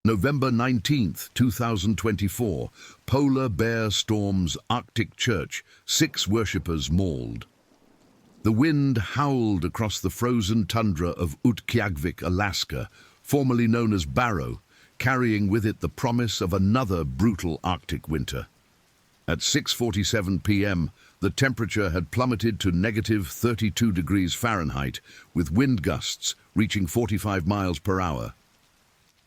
November 19th, 2024, Polar bear storms Arctic church, 6 worshippers mauled. The wind howled across the frozen tundra of Utqiagvik, Alaska, formerly known as Barrow, carrying with it the promise of another brutal Arctic winter. At 6:47 p.m., the temperature had plummeted to negative 32 degrees Fahrenheit, with wind gusts reaching 45 miles per hour.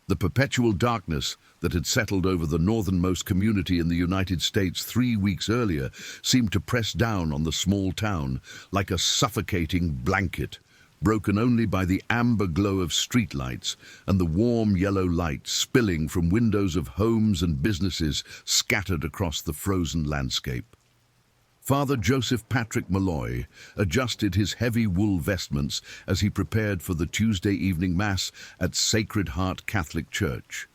The perpetual darkness that had settled over the northernmost community in the United States 3 weeks earlier seemed to press down on the small town like a suffocating blanket, broken only by the amber glow of streetlights and the warm yellow light spilling from windows of homes and businesses scattered across the frozen landscape. Father Joseph Patrick Malloy adjusted his heavy wool vestments as he prepared for the Tuesday evening Mass at Sacred Heart Catholic Church,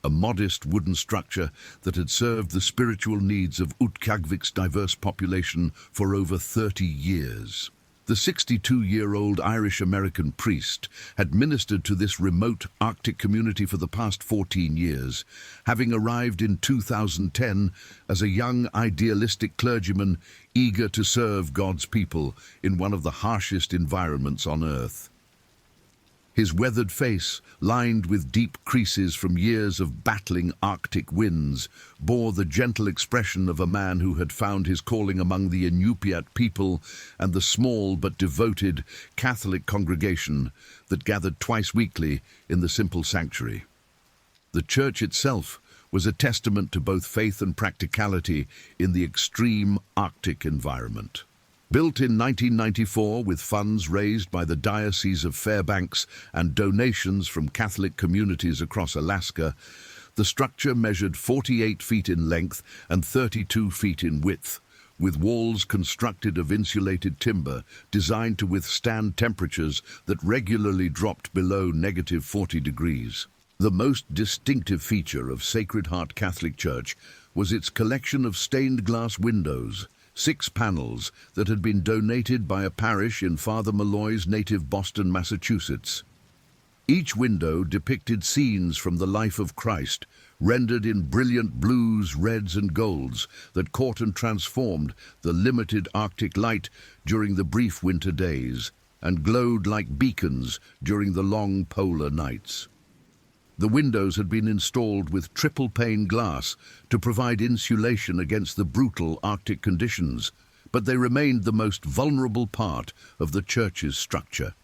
a modest wooden structure that had served the spiritual needs of Utqiagvik's diverse population for over 30 years. The 62-year-old Irish-American priest had ministered to this remote Arctic community for the past 14 years, having arrived in 2010 as a young idealistic clergyman eager to serve God's people in one of the harshest environments on earth. His weathered face, lined with deep creases from years of battling Arctic winds, bore the gentle expression of a man who had found his calling among the Inupiat people and the small but devoted Catholic congregation that gathered twice weekly in the simple sanctuary. The church itself was a testament to both faith and practicality in the extreme Arctic environment. Built in 1994 with funds raised by the Diocese of Fairbanks and donations from Catholic communities across Alaska, the structure measured 48 feet in length and 32 feet in width, with walls constructed of insulated timber designed to withstand temperatures that regularly dropped below negative 40 degrees. The most distinctive feature of Sacred Heart Catholic Church was its collection of stained glass windows, 6 panels that had been donated by a parish in Father Malloy's native Boston, Massachusetts. Each window depicted scenes from the life of Christ, rendered in brilliant blues, reds and golds that caught and transformed the limited Arctic light during the brief winter days and glowed like beacons during the long polar nights. The windows had been installed with triple-pane glass to provide insulation against the brutal Arctic conditions, but they remained the most vulnerable part of the church's structure.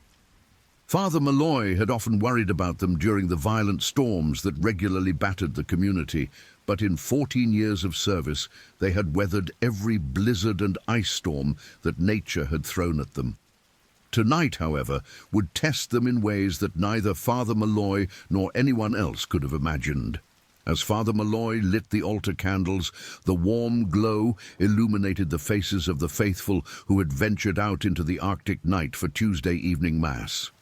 Father Malloy had often worried about them during the violent storms that regularly battered the community, but in 14 years of service they had weathered every blizzard and ice storm that nature had thrown at them. Tonight, however, would test them in ways that neither Father Malloy nor anyone else could have imagined. As Father Malloy lit the altar candles, the warm glow illuminated the faces of the faithful who had ventured out into the Arctic night for Tuesday evening Mass.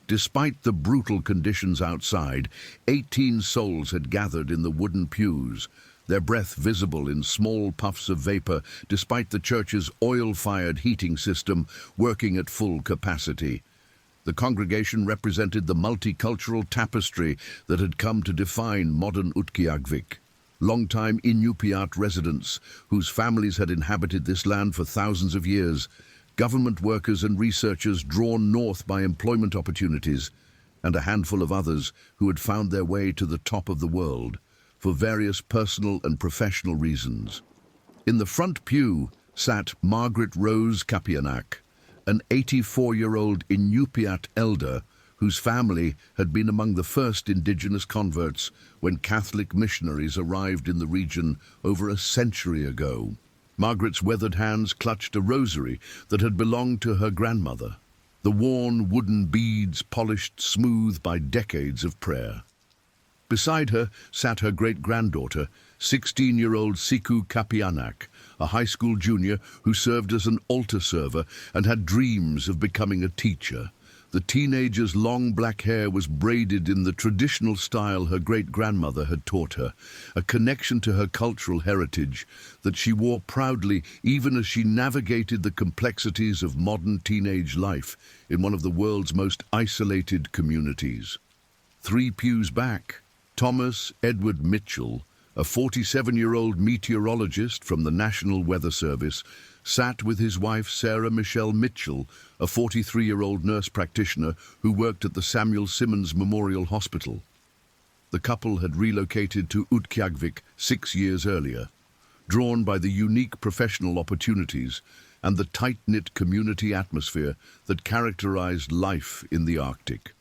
Despite the brutal conditions outside, 18 souls had gathered in the wooden pews, their breath visible in small puffs of vapor despite the church's oil-fired heating system working at full capacity. The congregation represented the multicultural tapestry that had come to define modern Utqiagvik. Longtime Inupiat residents, whose families had inhabited this land for thousands of years, government workers and researchers drawn north by employment opportunities, and a handful of others who had found their way to the top of the world for various personal and professional reasons. In the front pew sat Margaret Rose Kapianak, an 84-year-old Inupiat elder whose family had been among the first indigenous converts when Catholic missionaries arrived in the region over a century ago. Margaret's weathered hands clutched a rosary that had belonged to her grandmother, the worn wooden beads polished smooth by decades of prayer. Beside her sat her great-granddaughter, 16-year-old Siku Kapianak, a high school junior who served as an altar server and had dreams of becoming a teacher. The teenager's long black hair was braided in the traditional style her great-grandmother had taught her, a connection to her cultural heritage that she wore proudly even as she navigated the complexities of modern teenage life in one of the world's most isolated communities. 3 pews back, Thomas Edward Mitchell, a 47-year-old meteorologist from the National Weather Service, sat with his wife Sarah Michelle Mitchell, a 43-year-old nurse practitioner who worked at the Samuel Simmons Memorial Hospital. The couple had relocated to Utqiagvik 6 years earlier, drawn by the unique professional opportunities and the tight-knit community atmosphere that characterized life in the Arctic.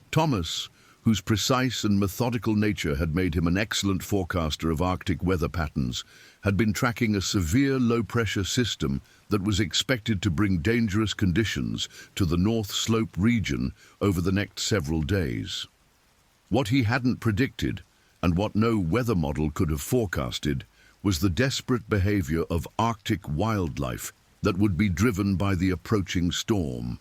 Thomas, whose precise and methodical nature had made him an excellent forecaster of Arctic weather patterns, had been tracking a severe low-pressure system that was expected to bring dangerous conditions to the North Slope region over the next several days. What he hadn't predicted, and what no weather model could have forecasted, was the desperate behavior of Arctic wildlife that would be driven by the approaching storm.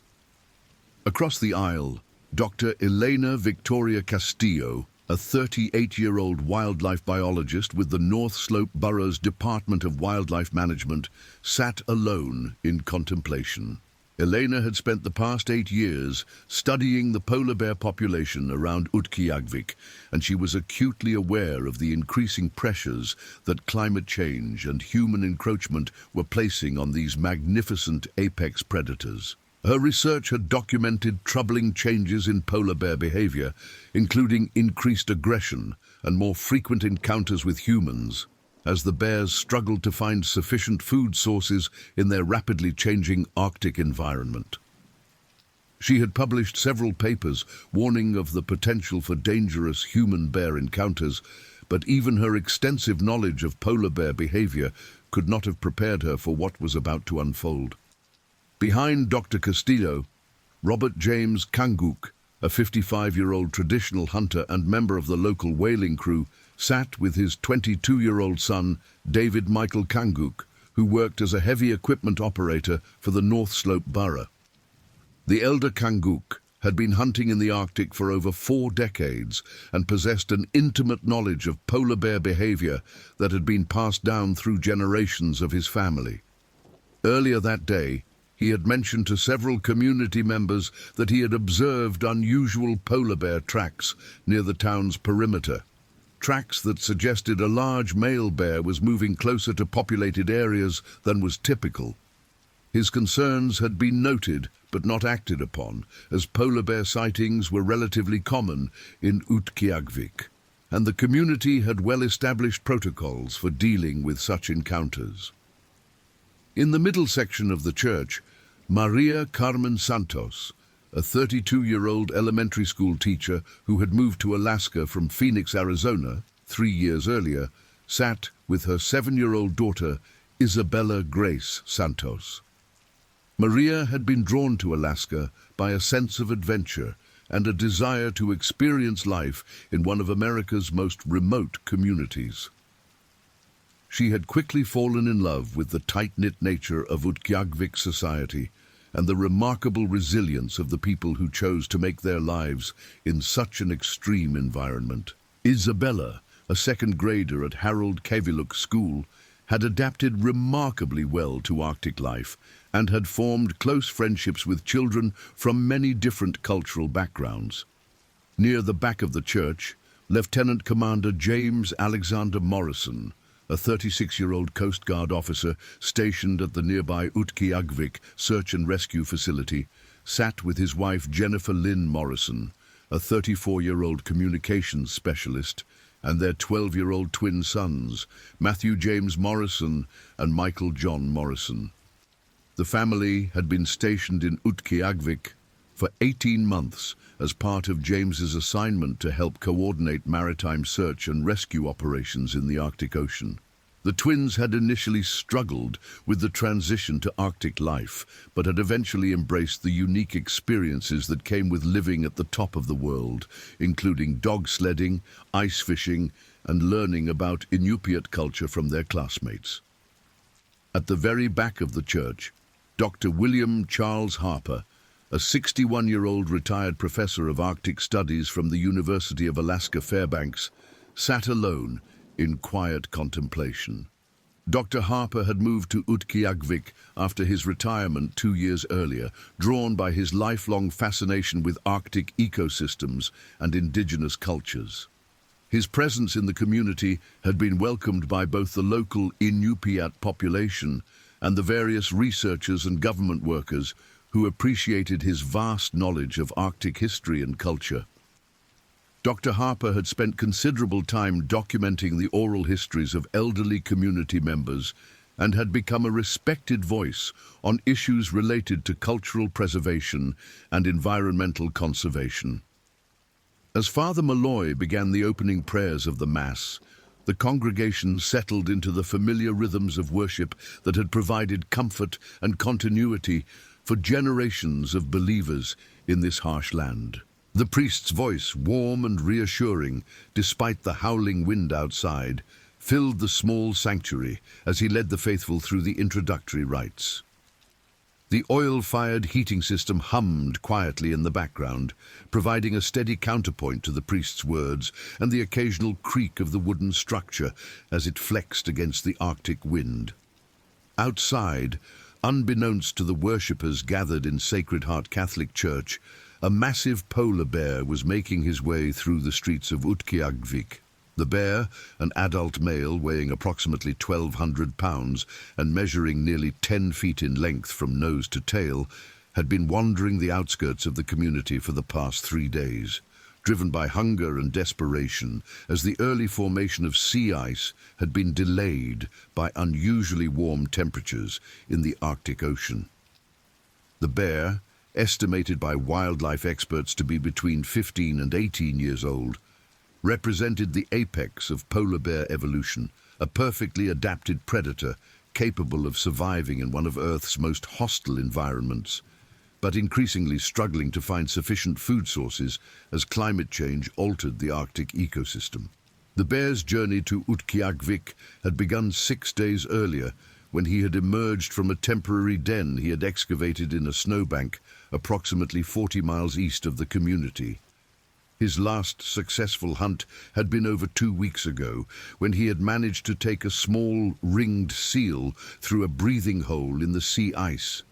Across the Isle, Dr. Elena Victoria Castillo, a 38-year-old wildlife biologist with the North Slope Borough's Department of Wildlife Management, sat alone in contemplation. Elena had spent the past 8 years studying the polar bear population around Utqiagvik, and she was acutely aware of the increasing pressures that climate change and human encroachment were placing on these magnificent apex predators. Her research had documented troubling changes in polar bear behavior, including increased aggression and more frequent encounters with humans, as the bears struggled to find sufficient food sources in their rapidly changing Arctic environment. She had published several papers warning of the potential for dangerous human-bear encounters, but even her extensive knowledge of polar bear behavior could not have prepared her for what was about to unfold. Behind Dr. Castillo, Robert James Kanguk, a 55-year-old traditional hunter and member of the local whaling crew, sat with his 22-year-old son, David Michael Kanguk, who worked as a heavy equipment operator for the North Slope Borough. The elder Kanguk had been hunting in the Arctic for over 4 decades and possessed an intimate knowledge of polar bear behavior that had been passed down through generations of his family. Earlier that day, he had mentioned to several community members that he had observed unusual polar bear tracks near the town's perimeter. Tracks that suggested a large male bear was moving closer to populated areas than was typical. His concerns had been noted but not acted upon, as polar bear sightings were relatively common in Utqiagvik, and the community had well-established protocols for dealing with such encounters. In the middle section of the church, Maria Carmen Santos, a 32-year-old elementary school teacher who had moved to Alaska from Phoenix, Arizona, 3 years earlier, sat with her 7-year-old daughter, Isabella Grace Santos. Maria had been drawn to Alaska by a sense of adventure and a desire to experience life in one of America's most remote communities. She had quickly fallen in love with the tight-knit nature of Utqiagvik society and the remarkable resilience of the people who chose to make their lives in such an extreme environment. Isabella, a second grader at Harold Keviluk School, had adapted remarkably well to Arctic life and had formed close friendships with children from many different cultural backgrounds. Near the back of the church, Lieutenant Commander James Alexander Morrison, a 36-year-old Coast Guard officer stationed at the nearby Utqiagvik Search and Rescue Facility, sat with his wife Jennifer Lynn Morrison, a 34-year-old communications specialist, and their 12-year-old twin sons, Matthew James Morrison and Michael John Morrison. The family had been stationed in Utqiagvik for 18 months as part of James's assignment to help coordinate maritime search and rescue operations in the Arctic Ocean. The twins had initially struggled with the transition to Arctic life, but had eventually embraced the unique experiences that came with living at the top of the world, including dog sledding, ice fishing, and learning about Inupiat culture from their classmates. At the very back of the church, Dr. William Charles Harper, a 61-year-old retired professor of Arctic studies from the University of Alaska Fairbanks, sat alone in quiet contemplation. Dr. Harper had moved to Utqiagvik after his retirement 2 years earlier, drawn by his lifelong fascination with Arctic ecosystems and indigenous cultures. His presence in the community had been welcomed by both the local Inupiat population and the various researchers and government workers who appreciated his vast knowledge of Arctic history and culture. Dr. Harper had spent considerable time documenting the oral histories of elderly community members and had become a respected voice on issues related to cultural preservation and environmental conservation. As Father Malloy began the opening prayers of the Mass, the congregation settled into the familiar rhythms of worship that had provided comfort and continuity for generations of believers in this harsh land. The priest's voice, warm and reassuring, despite the howling wind outside, filled the small sanctuary as he led the faithful through the introductory rites. The oil-fired heating system hummed quietly in the background, providing a steady counterpoint to the priest's words and the occasional creak of the wooden structure as it flexed against the Arctic wind. Outside, unbeknownst to the worshippers gathered in Sacred Heart Catholic Church, a massive polar bear was making his way through the streets of Utqiagvik. The bear, an adult male weighing approximately 1,200 pounds and measuring nearly 10 feet in length from nose to tail, had been wandering the outskirts of the community for the past 3 days, driven by hunger and desperation as the early formation of sea ice had been delayed by unusually warm temperatures in the Arctic Ocean. The bear, estimated by wildlife experts to be between 15 and 18 years old, represented the apex of polar bear evolution, a perfectly adapted predator capable of surviving in one of Earth's most hostile environments, but increasingly struggling to find sufficient food sources as climate change altered the Arctic ecosystem. The bear's journey to Utqiagvik had begun 6 days earlier, when he had emerged from a temporary den he had excavated in a snowbank approximately 40 miles east of the community. His last successful hunt had been over 2 weeks ago, when he had managed to take a small, ringed seal through a breathing hole in the sea ice.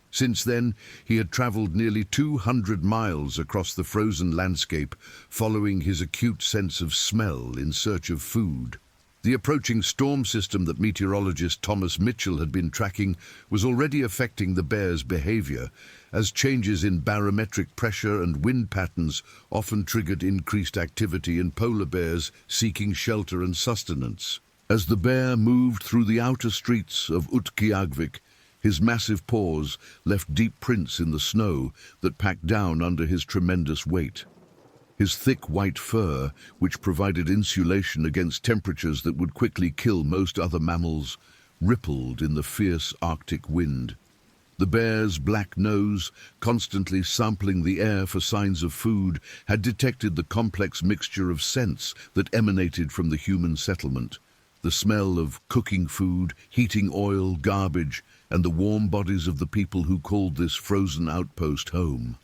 Since then, he had traveled nearly 200 miles across the frozen landscape, following his acute sense of smell in search of food. The approaching storm system that meteorologist Thomas Mitchell had been tracking was already affecting the bear's behavior, as changes in barometric pressure and wind patterns often triggered increased activity in polar bears seeking shelter and sustenance. As the bear moved through the outer streets of Utqiagvik, his massive paws left deep prints in the snow that packed down under his tremendous weight. His thick white fur, which provided insulation against temperatures that would quickly kill most other mammals, rippled in the fierce Arctic wind. The bear's black nose, constantly sampling the air for signs of food, had detected the complex mixture of scents that emanated from the human settlement. The smell of cooking food, heating oil, garbage, and the warm bodies of the people who called this frozen outpost home.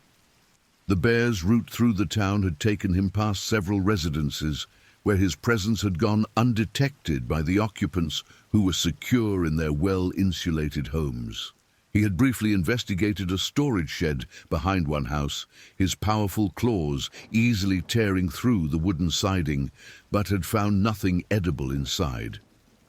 The bear's route through the town had taken him past several residences, where his presence had gone undetected by the occupants who were secure in their well-insulated homes. He had briefly investigated a storage shed behind one house, his powerful claws easily tearing through the wooden siding, but had found nothing edible inside.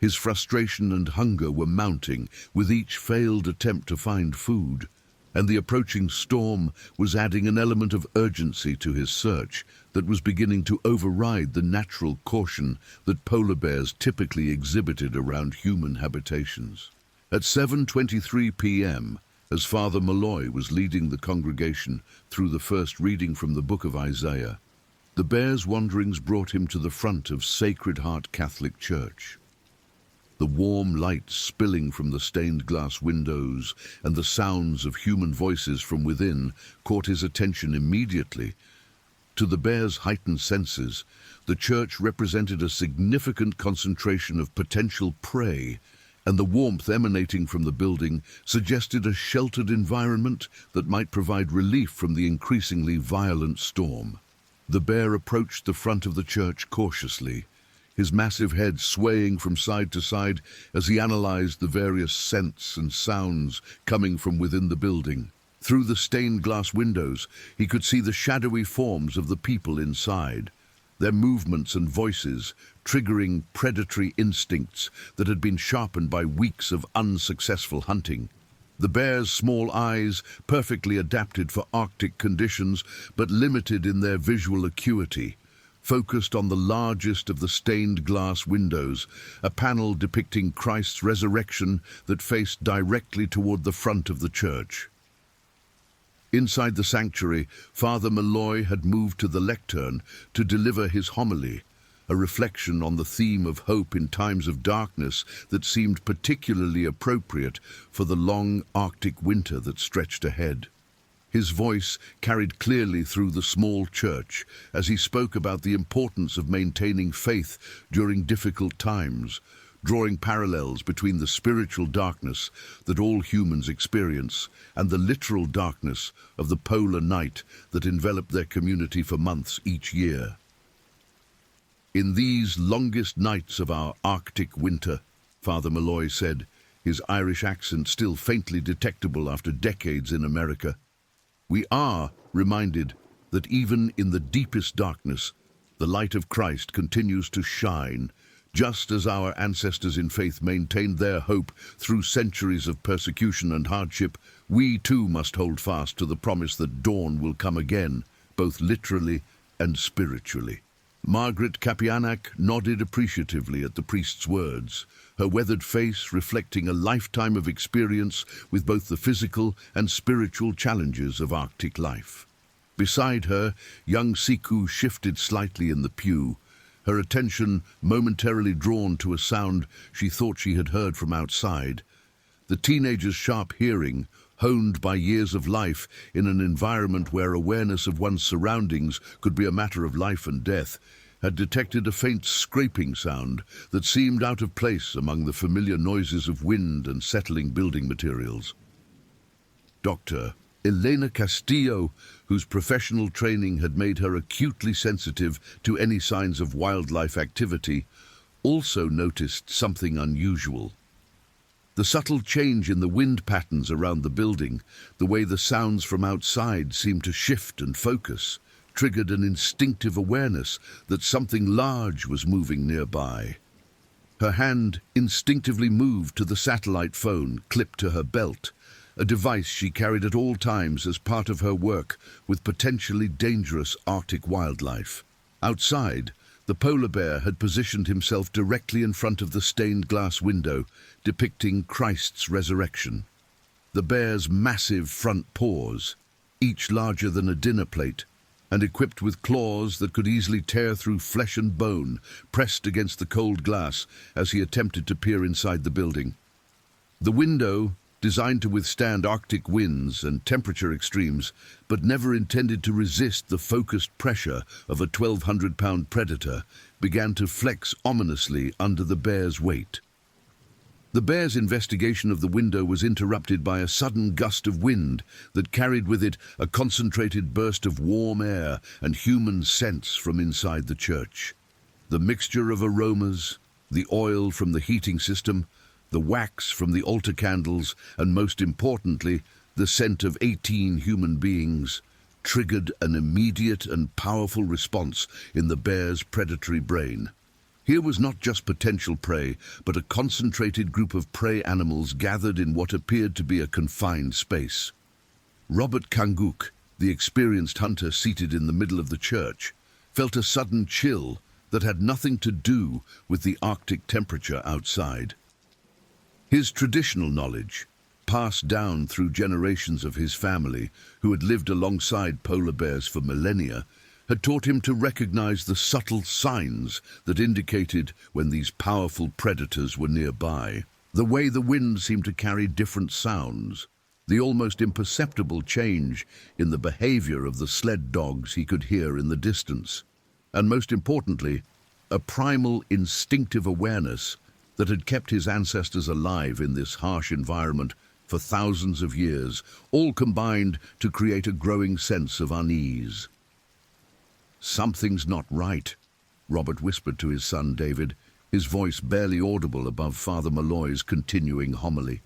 His frustration and hunger were mounting with each failed attempt to find food, and the approaching storm was adding an element of urgency to his search that was beginning to override the natural caution that polar bears typically exhibited around human habitations. At 7:23 p.m., as Father Malloy was leading the congregation through the first reading from the Book of Isaiah, the bear's wanderings brought him to the front of Sacred Heart Catholic Church. The warm light spilling from the stained glass windows and the sounds of human voices from within caught his attention immediately. To the bear's heightened senses, the church represented a significant concentration of potential prey, and the warmth emanating from the building suggested a sheltered environment that might provide relief from the increasingly violent storm. The bear approached the front of the church cautiously, his massive head swaying from side to side as he analyzed the various scents and sounds coming from within the building. Through the stained glass windows, he could see the shadowy forms of the people inside, their movements and voices triggering predatory instincts that had been sharpened by weeks of unsuccessful hunting. The bear's small eyes, perfectly adapted for Arctic conditions, but limited in their visual acuity, focused on the largest of the stained glass windows, a panel depicting Christ's resurrection that faced directly toward the front of the church. Inside the sanctuary, Father Malloy had moved to the lectern to deliver his homily, a reflection on the theme of hope in times of darkness that seemed particularly appropriate for the long Arctic winter that stretched ahead. His voice carried clearly through the small church as he spoke about the importance of maintaining faith during difficult times, drawing parallels between the spiritual darkness that all humans experience and the literal darkness of the polar night that enveloped their community for months each year. "In these longest nights of our Arctic winter," Father Malloy said, his Irish accent still faintly detectable after decades in America, "we are reminded that even in the deepest darkness, the light of Christ continues to shine, just as our ancestors in faith maintained their hope through centuries of persecution and hardship. We too must hold fast to the promise that dawn will come again, both literally and spiritually." Margaret Kapianak nodded appreciatively at the priest's words, her weathered face reflecting a lifetime of experience with both the physical and spiritual challenges of Arctic life. Beside her, young Siku shifted slightly in the pew, her attention momentarily drawn to a sound she thought she had heard from outside. The teenager's sharp hearing, honed by years of life in an environment where awareness of one's surroundings could be a matter of life and death, had detected a faint scraping sound that seemed out of place among the familiar noises of wind and settling building materials. Dr. Elena Castillo, whose professional training had made her acutely sensitive to any signs of wildlife activity, also noticed something unusual. The subtle change in the wind patterns around the building, the way the sounds from outside seemed to shift and focus, triggered an instinctive awareness that something large was moving nearby. Her hand instinctively moved to the satellite phone clipped to her belt, a device she carried at all times as part of her work with potentially dangerous Arctic wildlife. Outside, the polar bear had positioned himself directly in front of the stained glass window, depicting Christ's resurrection. The bear's massive front paws, each larger than a dinner plate, and equipped with claws that could easily tear through flesh and bone, pressed against the cold glass as he attempted to peer inside the building. The window, designed to withstand Arctic winds and temperature extremes, but never intended to resist the focused pressure of a 1,200-pound predator, began to flex ominously under the bear's weight. The bear's investigation of the window was interrupted by a sudden gust of wind that carried with it a concentrated burst of warm air and human scents from inside the church. The mixture of aromas, the oil from the heating system, the wax from the altar candles, and most importantly, the scent of 18 human beings, triggered an immediate and powerful response in the bear's predatory brain. Here was not just potential prey, but a concentrated group of prey animals gathered in what appeared to be a confined space. Robert Kanguk, the experienced hunter seated in the middle of the church, felt a sudden chill that had nothing to do with the Arctic temperature outside. His traditional knowledge, passed down through generations of his family who had lived alongside polar bears for millennia, had taught him to recognize the subtle signs that indicated when these powerful predators were nearby. The way the wind seemed to carry different sounds, the almost imperceptible change in the behavior of the sled dogs he could hear in the distance, and most importantly, a primal instinctive awareness that had kept his ancestors alive in this harsh environment for thousands of years, all combined to create a growing sense of unease. "Something's not right," Robert whispered to his son David, his voice barely audible above Father Malloy's continuing homily.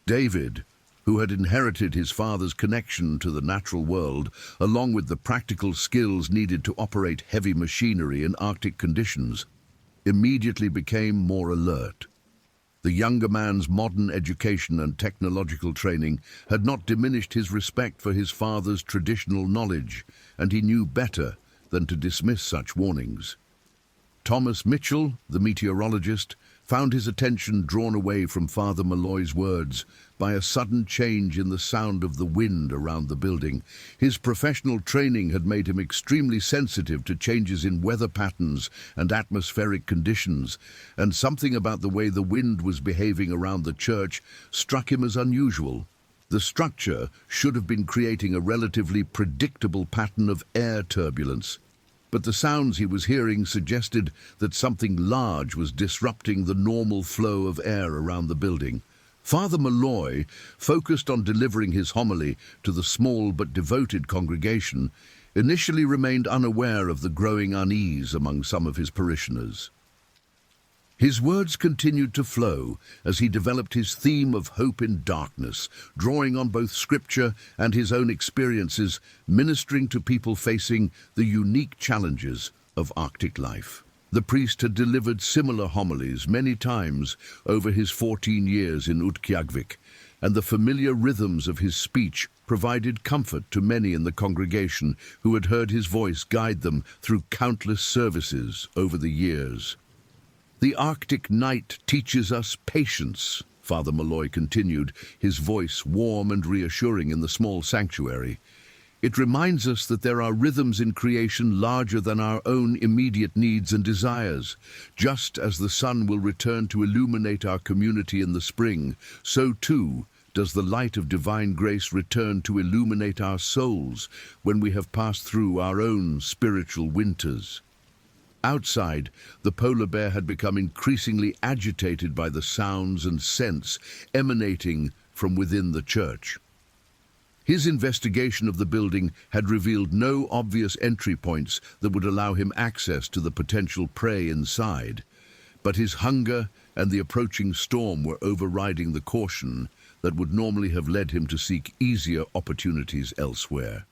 David, who had inherited his father's connection to the natural world, along with the practical skills needed to operate heavy machinery in Arctic conditions, immediately became more alert. The younger man's modern education and technological training had not diminished his respect for his father's traditional knowledge, and he knew better than to dismiss such warnings. Thomas Mitchell, the meteorologist, found his attention drawn away from Father Malloy's words by a sudden change in the sound of the wind around the building. His professional training had made him extremely sensitive to changes in weather patterns and atmospheric conditions, and something about the way the wind was behaving around the church struck him as unusual. The structure should have been creating a relatively predictable pattern of air turbulence, but the sounds he was hearing suggested that something large was disrupting the normal flow of air around the building. Father Malloy, focused on delivering his homily to the small but devoted congregation, initially remained unaware of the growing unease among some of his parishioners. His words continued to flow as he developed his theme of hope in darkness, drawing on both scripture and his own experiences, ministering to people facing the unique challenges of Arctic life. The priest had delivered similar homilies many times over his 14 years in Utqiagvik, and the familiar rhythms of his speech provided comfort to many in the congregation who had heard his voice guide them through countless services over the years. "The Arctic night teaches us patience," Father Malloy continued, his voice warm and reassuring in the small sanctuary. "It reminds us that there are rhythms in creation larger than our own immediate needs and desires. Just as the sun will return to illuminate our community in the spring, so too does the light of divine grace return to illuminate our souls when we have passed through our own spiritual winters." Outside, the polar bear had become increasingly agitated by the sounds and scents emanating from within the church. His investigation of the building had revealed no obvious entry points that would allow him access to the potential prey inside, but his hunger and the approaching storm were overriding the caution that would normally have led him to seek easier opportunities elsewhere.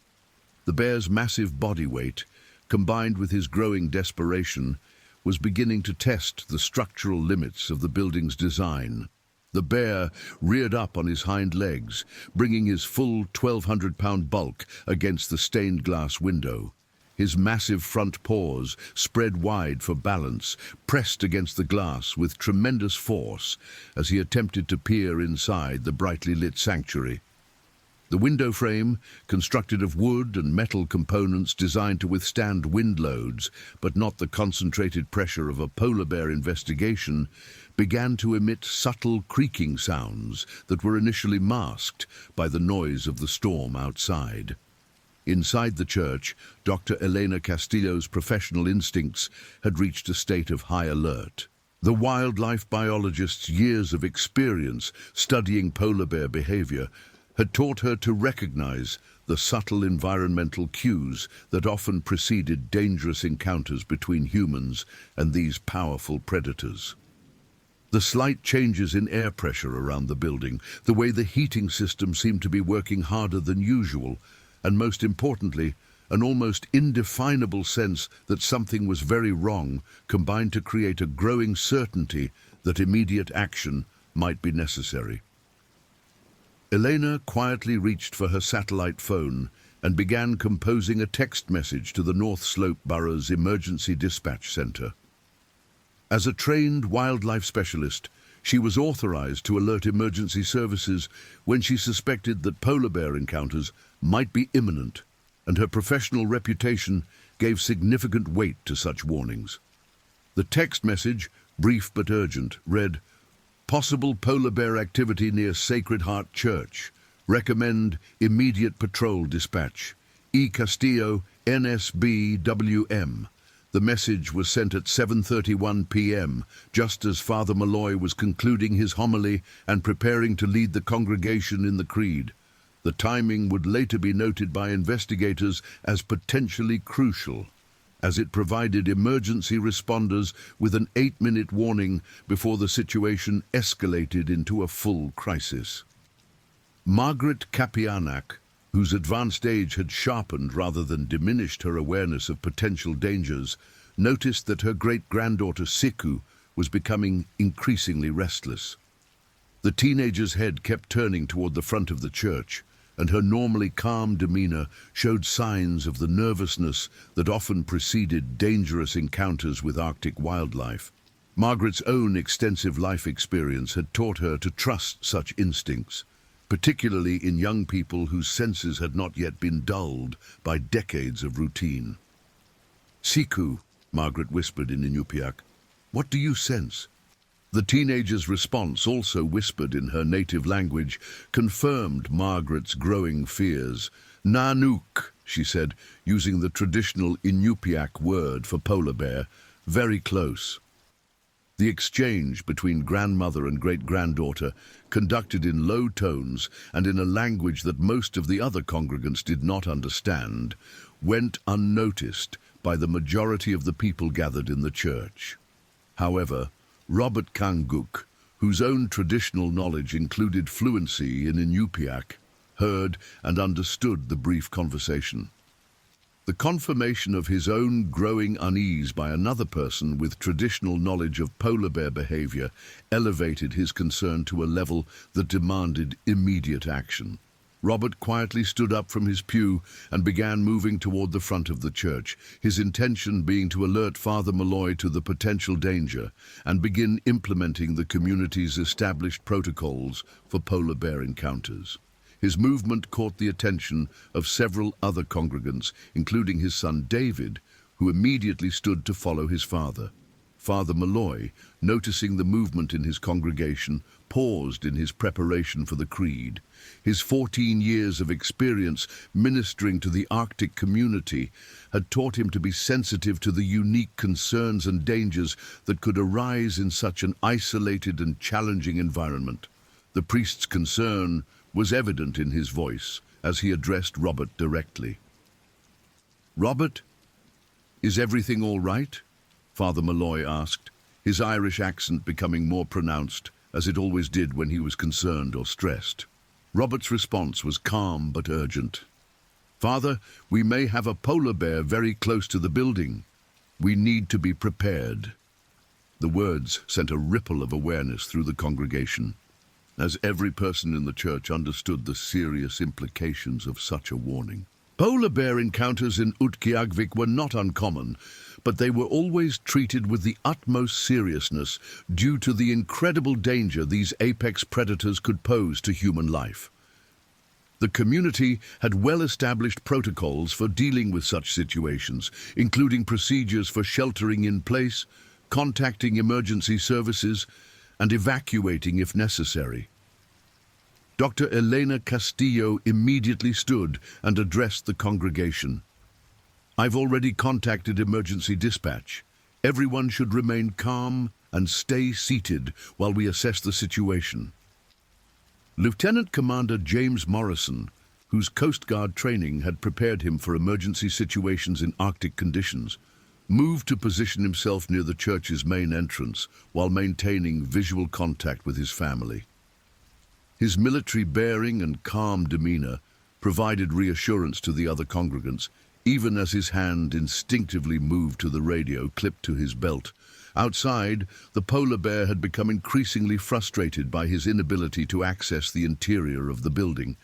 The bear's massive body weight, combined with his growing desperation, was beginning to test the structural limits of the building's design. The bear reared up on his hind legs, bringing his full 1,200-pound bulk against the stained glass window. His massive front paws, spread wide for balance, pressed against the glass with tremendous force as he attempted to peer inside the brightly lit sanctuary. The window frame, constructed of wood and metal components designed to withstand wind loads, but not the concentrated pressure of a polar bear investigation, began to emit subtle creaking sounds that were initially masked by the noise of the storm outside. Inside the church, Dr. Elena Castillo's professional instincts had reached a state of high alert. The wildlife biologist's years of experience studying polar bear behavior had taught her to recognize the subtle environmental cues that often preceded dangerous encounters between humans and these powerful predators. The slight changes in air pressure around the building, the way the heating system seemed to be working harder than usual, and most importantly, an almost indefinable sense that something was very wrong, combined to create a growing certainty that immediate action might be necessary. Elena quietly reached for her satellite phone and began composing a text message to the North Slope Borough's Emergency Dispatch Center. As a trained wildlife specialist, she was authorized to alert emergency services when she suspected that polar bear encounters might be imminent, and her professional reputation gave significant weight to such warnings. The text message, brief but urgent, read, "Possible polar bear activity near Sacred Heart Church. Recommend immediate patrol dispatch. E. Castillo, NSBWM." The message was sent at 7:31 p.m., just as Father Malloy was concluding his homily and preparing to lead the congregation in the creed. The timing would later be noted by investigators as potentially crucial, as it provided emergency responders with an 8-minute warning before the situation escalated into a full crisis. Margaret Kapianak, whose advanced age had sharpened rather than diminished her awareness of potential dangers, noticed that her great-granddaughter Siku was becoming increasingly restless. The teenager's head kept turning toward the front of the church, and her normally calm demeanor showed signs of the nervousness that often preceded dangerous encounters with Arctic wildlife. Margaret's own extensive life experience had taught her to trust such instincts, particularly in young people whose senses had not yet been dulled by decades of routine. "Siku," Margaret whispered in Inupiaq, "what do you sense?" The teenager's response, also whispered in her native language, confirmed Margaret's growing fears. "Nanook," she said, using the traditional Inupiaq word for polar bear, "very close." The exchange between grandmother and great-granddaughter, conducted in low tones and in a language that most of the other congregants did not understand, went unnoticed by the majority of the people gathered in the church. However, Robert Kanguk, whose own traditional knowledge included fluency in Inupiaq, heard and understood the brief conversation. The confirmation of his own growing unease by another person with traditional knowledge of polar bear behavior elevated his concern to a level that demanded immediate action. Robert quietly stood up from his pew and began moving toward the front of the church, his intention being to alert Father Malloy to the potential danger and begin implementing the community's established protocols for polar bear encounters. His movement caught the attention of several other congregants, including his son David, who immediately stood to follow his father. Father Malloy, noticing the movement in his congregation, paused in his preparation for the creed. His 14 years of experience ministering to the Arctic community had taught him to be sensitive to the unique concerns and dangers that could arise in such an isolated and challenging environment. The priest's concern was evident in his voice as he addressed Robert directly. "Robert, is everything all right?" Father Malloy asked, his Irish accent becoming more pronounced, as it always did when he was concerned or stressed. Robert's response was calm but urgent. "Father, we may have a polar bear very close to the building. We need to be prepared." The words sent a ripple of awareness through the congregation, as every person in the church understood the serious implications of such a warning. Polar bear encounters in Utqiagvik were not uncommon, but they were always treated with the utmost seriousness due to the incredible danger these apex predators could pose to human life. The community had well-established protocols for dealing with such situations, including procedures for sheltering in place, contacting emergency services, and evacuating if necessary. Dr. Elena Castillo immediately stood and addressed the congregation. "I've already contacted emergency dispatch. Everyone should remain calm and stay seated while we assess the situation." Lieutenant Commander James Morrison, whose Coast Guard training had prepared him for emergency situations in Arctic conditions, moved to position himself near the church's main entrance while maintaining visual contact with his family. His military bearing and calm demeanor provided reassurance to the other congregants, even as his hand instinctively moved to the radio clipped to his belt. Outside, the polar bear had become increasingly frustrated by his inability to access the interior of the building.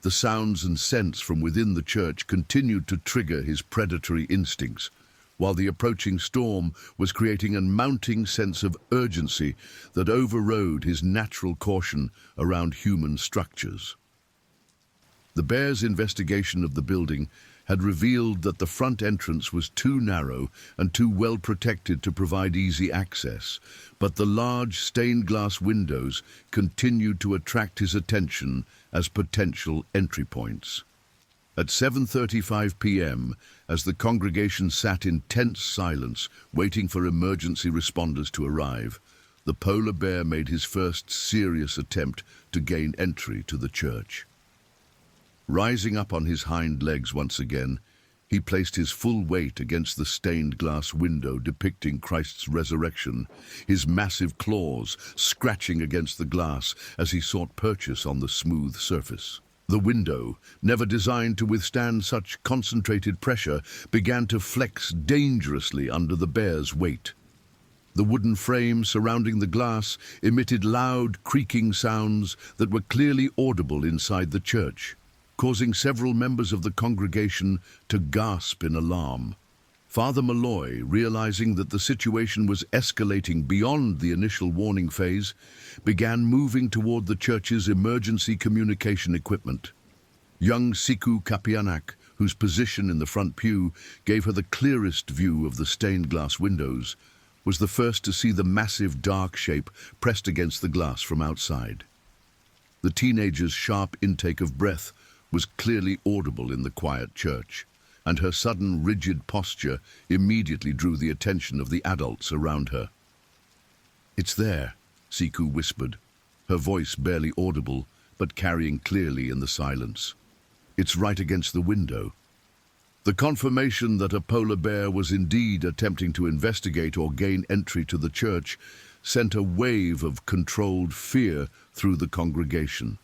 The sounds and scents from within the church continued to trigger his predatory instincts, while the approaching storm was creating a mounting sense of urgency that overrode his natural caution around human structures. The bear's investigation of the building had revealed that the front entrance was too narrow and too well protected to provide easy access, but the large stained glass windows continued to attract his attention as potential entry points. At 7:35 p.m., as the congregation sat in tense silence, waiting for emergency responders to arrive, the polar bear made his first serious attempt to gain entry to the church. Rising up on his hind legs once again, He placed his full weight against the stained glass window depicting Christ's resurrection, his massive claws scratching against the glass as he sought purchase on the smooth surface. The window, never designed to withstand such concentrated pressure, began to flex dangerously under the bear's weight. The wooden frame surrounding the glass emitted loud, creaking sounds that were clearly audible inside the church, causing several members of the congregation to gasp in alarm. Father Malloy, realizing that the situation was escalating beyond the initial warning phase, began moving toward the church's emergency communication equipment. Young Siku Kapianak, whose position in the front pew gave her the clearest view of the stained glass windows, was the first to see the massive dark shape pressed against the glass from outside. The teenager's sharp intake of breath was clearly audible in the quiet church, and her sudden rigid posture immediately drew the attention of the adults around her. "It's there," Siku whispered, her voice barely audible but carrying clearly in the silence. "It's right against the window." The confirmation that a polar bear was indeed attempting to investigate or gain entry to the church sent a wave of controlled fear through the congregation.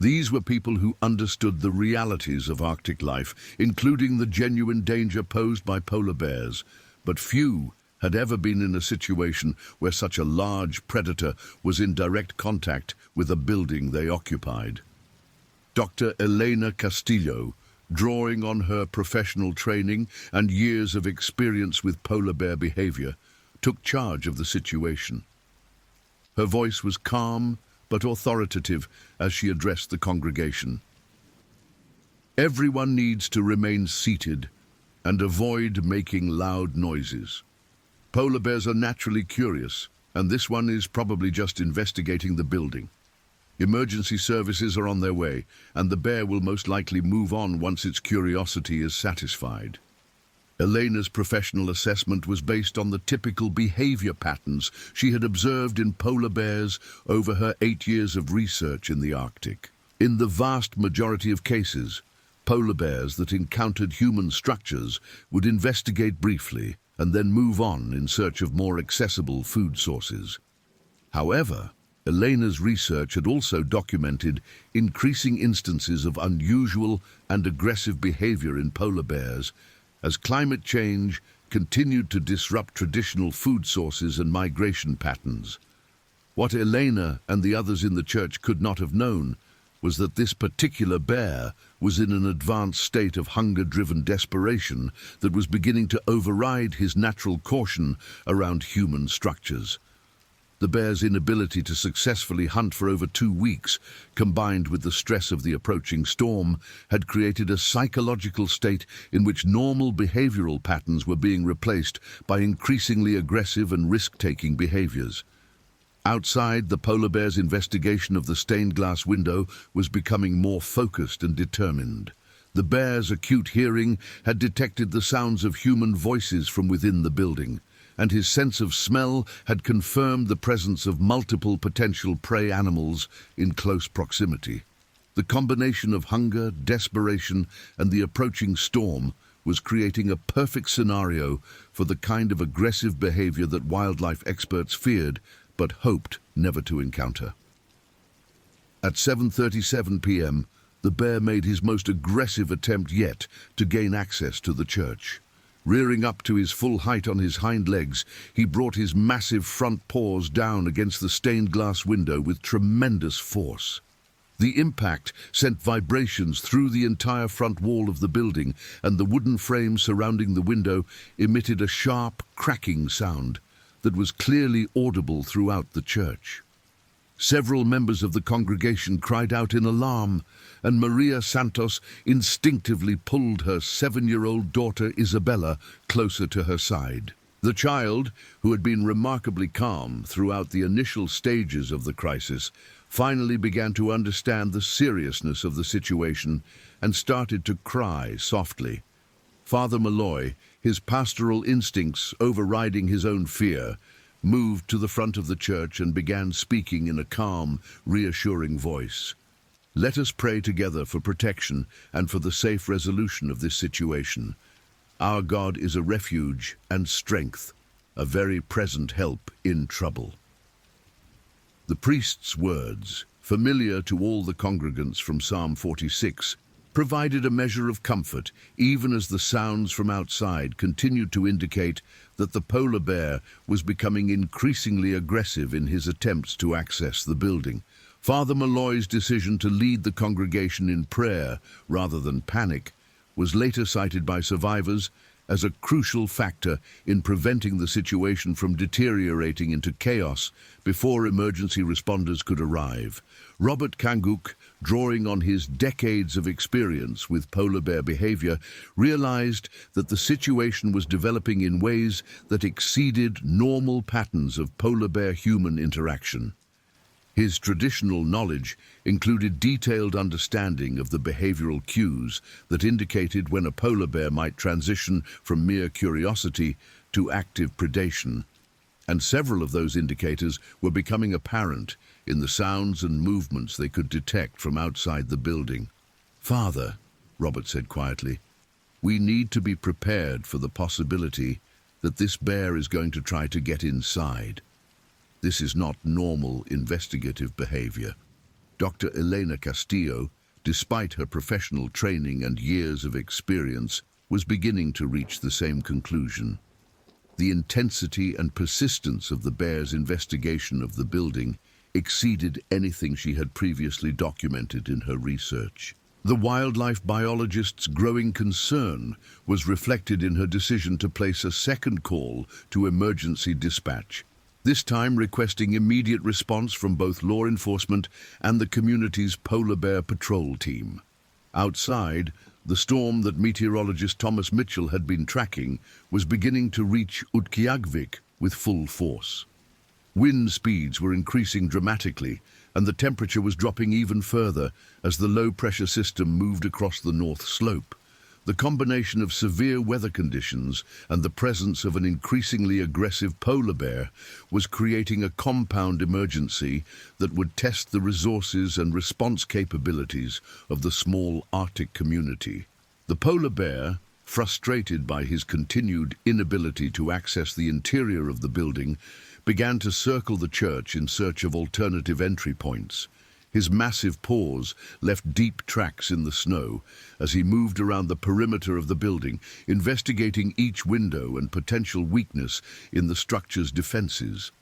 These were people who understood the realities of Arctic life, including the genuine danger posed by polar bears, but few had ever been in a situation where such a large predator was in direct contact with a building they occupied. Dr. Elena Castillo, drawing on her professional training and years of experience with polar bear behavior, took charge of the situation. Her voice was calm but authoritative as she addressed the congregation. "Everyone needs to remain seated and avoid making loud noises. Polar bears are naturally curious, and this one is probably just investigating the building. Emergency services are on their way, and the bear will most likely move on once its curiosity is satisfied." Elena's professional assessment was based on the typical behavior patterns she had observed in polar bears over her 8 years of research in the Arctic. In the vast majority of cases, polar bears that encountered human structures would investigate briefly and then move on in search of more accessible food sources. However, Elena's research had also documented increasing instances of unusual and aggressive behavior in polar bears as climate change continued to disrupt traditional food sources and migration patterns. What Elena and the others in the church could not have known was that this particular bear was in an advanced state of hunger-driven desperation that was beginning to override his natural caution around human structures. The bear's inability to successfully hunt for over 2 weeks, combined with the stress of the approaching storm, had created a psychological state in which normal behavioral patterns were being replaced by increasingly aggressive and risk-taking behaviors. Outside, the polar bear's investigation of the stained glass window was becoming more focused and determined. The bear's acute hearing had detected the sounds of human voices from within the building, and his sense of smell had confirmed the presence of multiple potential prey animals in close proximity. The combination of hunger, desperation, and the approaching storm was creating a perfect scenario for the kind of aggressive behavior that wildlife experts feared but hoped never to encounter. At 7:37 p.m., the bear made his most aggressive attempt yet to gain access to the church. Rearing up to his full height on his hind legs, he brought his massive front paws down against the stained glass window with tremendous force. The impact sent vibrations through the entire front wall of the building, and the wooden frame surrounding the window emitted a sharp, cracking sound that was clearly audible throughout the church. Several members of the congregation cried out in alarm, and Maria Santos instinctively pulled her 7-year-old daughter Isabella closer to her side. The child, who had been remarkably calm throughout the initial stages of the crisis, finally began to understand the seriousness of the situation and started to cry softly. Father Malloy, his pastoral instincts overriding his own fear, moved to the front of the church and began speaking in a calm, reassuring voice. "Let us pray together for protection and for the safe resolution of this situation. Our God is a refuge and strength, a very present help in trouble. The priest's words, familiar to all the congregants from Psalm 46, provided a measure of comfort, even as the sounds from outside continued to indicate that the polar bear was becoming increasingly aggressive in his attempts to access the building. Father Malloy's decision to lead the congregation in prayer rather than panic was later cited by survivors as a crucial factor in preventing the situation from deteriorating into chaos before emergency responders could arrive. Robert Kanguk, drawing on his decades of experience with polar bear behavior, realized that the situation was developing in ways that exceeded normal patterns of polar bear-human interaction. His traditional knowledge included detailed understanding of the behavioral cues that indicated when a polar bear might transition from mere curiosity to active predation, and several of those indicators were becoming apparent in the sounds and movements they could detect from outside the building. "Father," Robert said quietly, "we need to be prepared for the possibility that this bear is going to try to get inside. This is not normal investigative behavior." Dr. Elena Castillo, despite her professional training and years of experience, was beginning to reach the same conclusion. The intensity and persistence of the bear's investigation of the building exceeded anything she had previously documented in her research. The wildlife biologist's growing concern was reflected in her decision to place a second call to emergency dispatch, this time requesting immediate response from both law enforcement and the community's polar bear patrol team. Outside, the storm that meteorologist Thomas Mitchell had been tracking was beginning to reach Utqiagvik with full force. Wind speeds were increasing dramatically, and the temperature was dropping even further as the low-pressure system moved across the north slope. The combination of severe weather conditions and the presence of an increasingly aggressive polar bear was creating a compound emergency that would test the resources and response capabilities of the small Arctic community. The polar bear, frustrated by his continued inability to access the interior of the building, began to circle the church in search of alternative entry points. His massive paws left deep tracks in the snow as he moved around the perimeter of the building, investigating each window and potential weakness in the structure's defenses.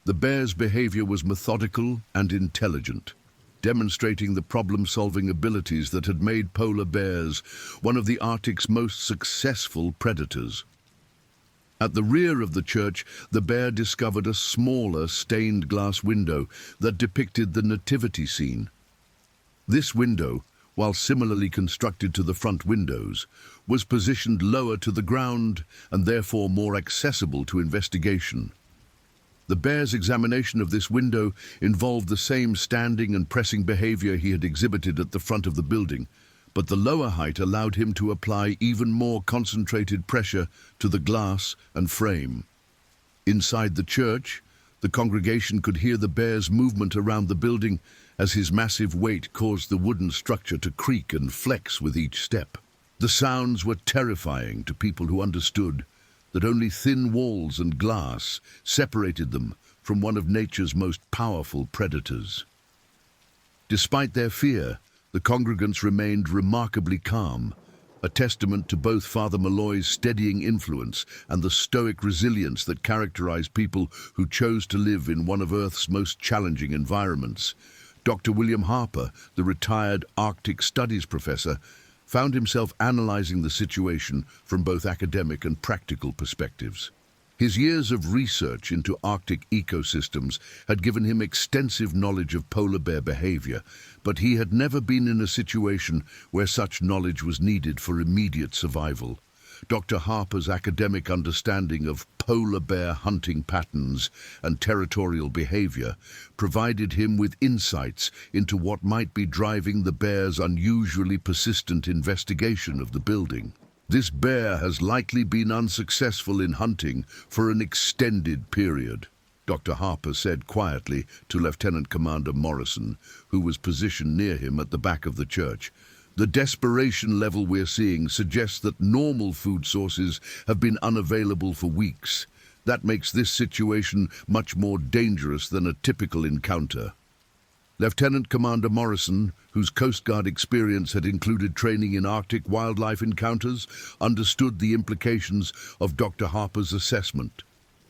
The bear's behavior was methodical and intelligent, demonstrating the problem-solving abilities that had made polar bears one of the Arctic's most successful predators. At the rear of the church, the bear discovered a smaller stained glass window that depicted the nativity scene. This window, while similarly constructed to the front windows, was positioned lower to the ground and therefore more accessible to investigation. The bear's examination of this window involved the same standing and pressing behavior he had exhibited at the front of the building, but the lower height allowed him to apply even more concentrated pressure to the glass and frame. Inside the church, the congregation could hear the bear's movement around the building as his massive weight caused the wooden structure to creak and flex with each step. The sounds were terrifying to people who understood that only thin walls and glass separated them from one of nature's most powerful predators. Despite their fear, the congregants remained remarkably calm, a testament to both Father Malloy's steadying influence and the stoic resilience that characterized people who chose to live in one of Earth's most challenging environments. Dr. William Harper, the retired Arctic Studies professor, found himself analyzing the situation from both academic and practical perspectives. His years of research into Arctic ecosystems had given him extensive knowledge of polar bear behavior, but he had never been in a situation where such knowledge was needed for immediate survival. Dr. Harper's academic understanding of polar bear hunting patterns and territorial behavior provided him with insights into what might be driving the bear's unusually persistent investigation of the building. "This bear has likely been unsuccessful in hunting for an extended period," Dr. Harper said quietly to Lieutenant Commander Morrison, who was positioned near him at the back of the church. The desperation level we're seeing suggests that normal food sources have been unavailable for weeks. That makes this situation much more dangerous than a typical encounter. Lieutenant Commander Morrison, whose Coast Guard experience had included training in Arctic wildlife encounters, understood the implications of Dr. Harper's assessment.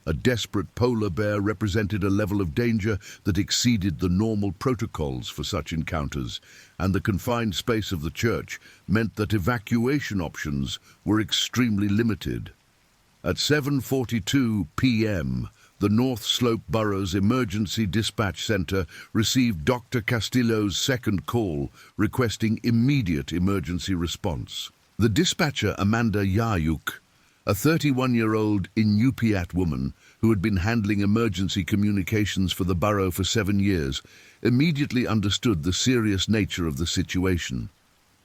A desperate polar bear represented a level of danger that exceeded the normal protocols for such encounters, and the confined space of the church meant that evacuation options were extremely limited. At 7:42 p.m., the North Slope Borough's Emergency Dispatch Center received Dr. Castillo's second call requesting immediate emergency response. The dispatcher, Amanda Yayuk, a 31-year-old Inupiat woman who had been handling emergency communications for the borough for 7 years, immediately understood the serious nature of the situation.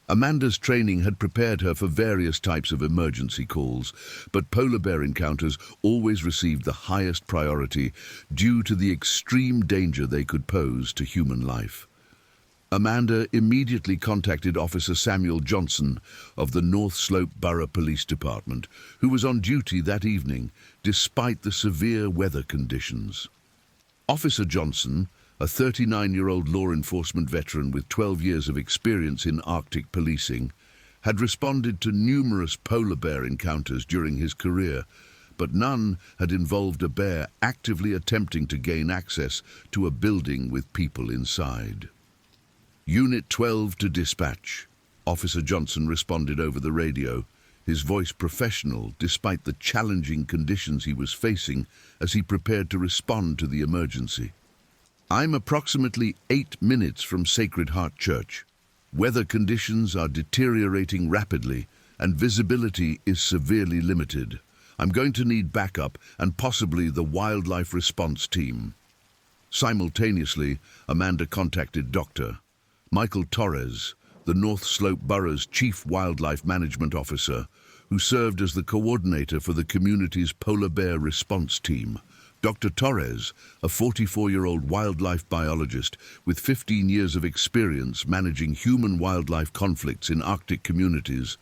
Amanda's training had prepared her for various types of emergency calls, but polar bear encounters always received the highest priority due to the extreme danger they could pose to human life. Amanda immediately contacted Officer Samuel Johnson of the North Slope Borough Police Department, who was on duty that evening despite the severe weather conditions. Officer Johnson, a 39-year-old law enforcement veteran with 12 years of experience in Arctic policing, had responded to numerous polar bear encounters during his career, but none had involved a bear actively attempting to gain access to a building with people inside. Unit 12 to dispatch. Officer Johnson responded over the radio, his voice professional despite the challenging conditions he was facing as he prepared to respond to the emergency. I'm approximately 8 minutes from Sacred Heart Church. Weather conditions are deteriorating rapidly and visibility is severely limited. I'm going to need backup and possibly the wildlife response team. Simultaneously, Amanda contacted Dr. Michael Torres, the North Slope Borough's Chief Wildlife Management Officer, who served as the coordinator for the community's polar bear response team. Dr. Torres, a 44-year-old wildlife biologist with 15 years of experience managing human-wildlife conflicts in Arctic communities,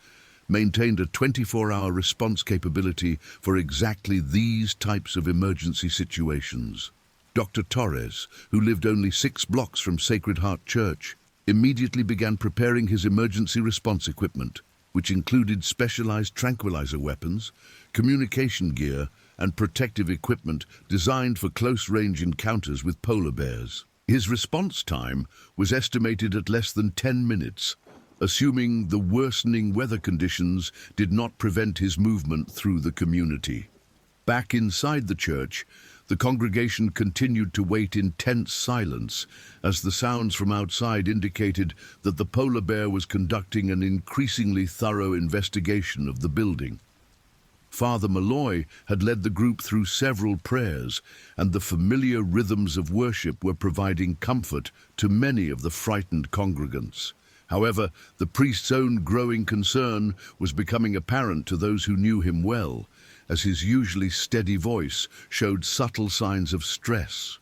maintained a 24-hour response capability for exactly these types of emergency situations. Dr. Torres, who lived only 6 blocks from Sacred Heart Church, immediately began preparing his emergency response equipment, which included specialized tranquilizer weapons, communication gear, and protective equipment designed for close-range encounters with polar bears. His response time was estimated at less than 10 minutes, assuming the worsening weather conditions did not prevent his movement through the community. Back inside the church, the congregation continued to wait in tense silence as the sounds from outside indicated that the polar bear was conducting an increasingly thorough investigation of the building. Father Malloy had led the group through several prayers, and the familiar rhythms of worship were providing comfort to many of the frightened congregants. However, the priest's own growing concern was becoming apparent to those who knew him well, as his usually steady voice showed subtle signs of stress.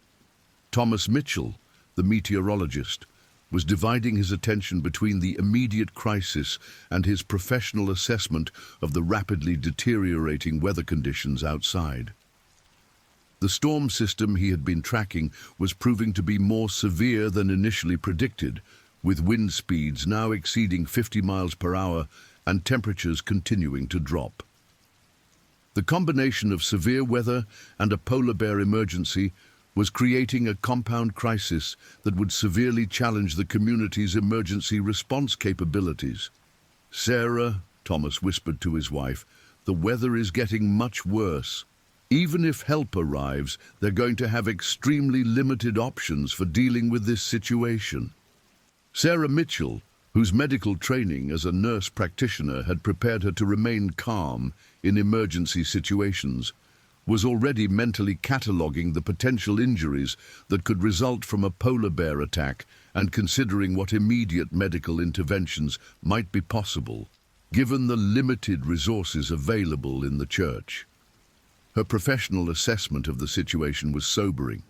Thomas Mitchell, the meteorologist, was dividing his attention between the immediate crisis and his professional assessment of the rapidly deteriorating weather conditions outside. The storm system he had been tracking was proving to be more severe than initially predicted, with wind speeds now exceeding 50 miles per hour and temperatures continuing to drop. The combination of severe weather and a polar bear emergency was creating a compound crisis that would severely challenge the community's emergency response capabilities. "Sarah," Thomas whispered to his wife, "the weather is getting much worse. Even if help arrives, they're going to have extremely limited options for dealing with this situation." Sarah Mitchell, whose medical training as a nurse practitioner had prepared her to remain calm in emergency situations, was already mentally cataloguing the potential injuries that could result from a polar bear attack and considering what immediate medical interventions might be possible, given the limited resources available in the church. Her professional assessment of the situation was sobering.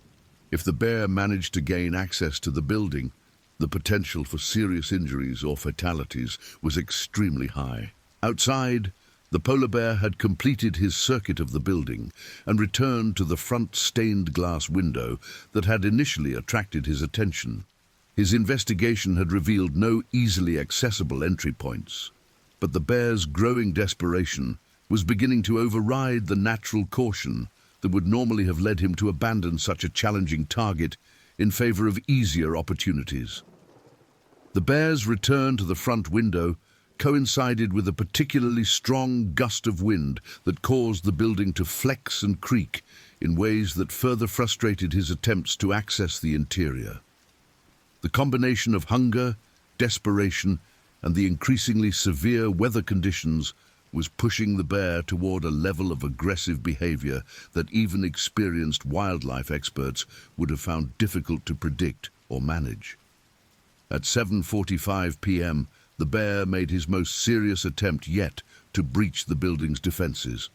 If the bear managed to gain access to the building, The potential for serious injuries or fatalities was extremely high. Outside, the polar bear had completed his circuit of the building and returned to the front stained glass window that had initially attracted his attention. His investigation had revealed no easily accessible entry points, but the bear's growing desperation was beginning to override the natural caution that would normally have led him to abandon such a challenging target in favor of easier opportunities. The bear's return to the front window coincided with a particularly strong gust of wind that caused the building to flex and creak in ways that further frustrated his attempts to access the interior. The combination of hunger, desperation, and the increasingly severe weather conditions was pushing the bear toward a level of aggressive behavior that even experienced wildlife experts would have found difficult to predict or manage. At 7:45 p.m., the bear made his most serious attempt yet to breach the building's defenses.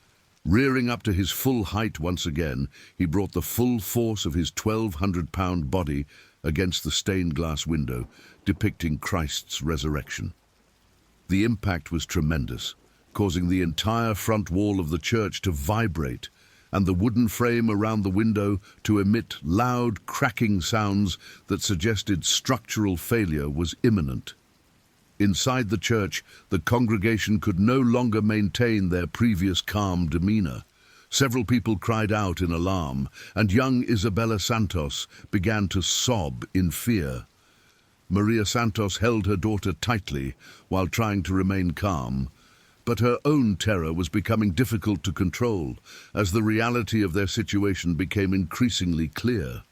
Rearing up to his full height once again, he brought the full force of his 1,200-pound body against the stained glass window, depicting Christ's resurrection. The impact was tremendous, causing the entire front wall of the church to vibrate and the wooden frame around the window to emit loud, cracking sounds that suggested structural failure was imminent. Inside the church, the congregation could no longer maintain their previous calm demeanor. Several people cried out in alarm, and young Isabella Santos began to sob in fear. Maria Santos held her daughter tightly while trying to remain calm, but her own terror was becoming difficult to control as the reality of their situation became increasingly clear.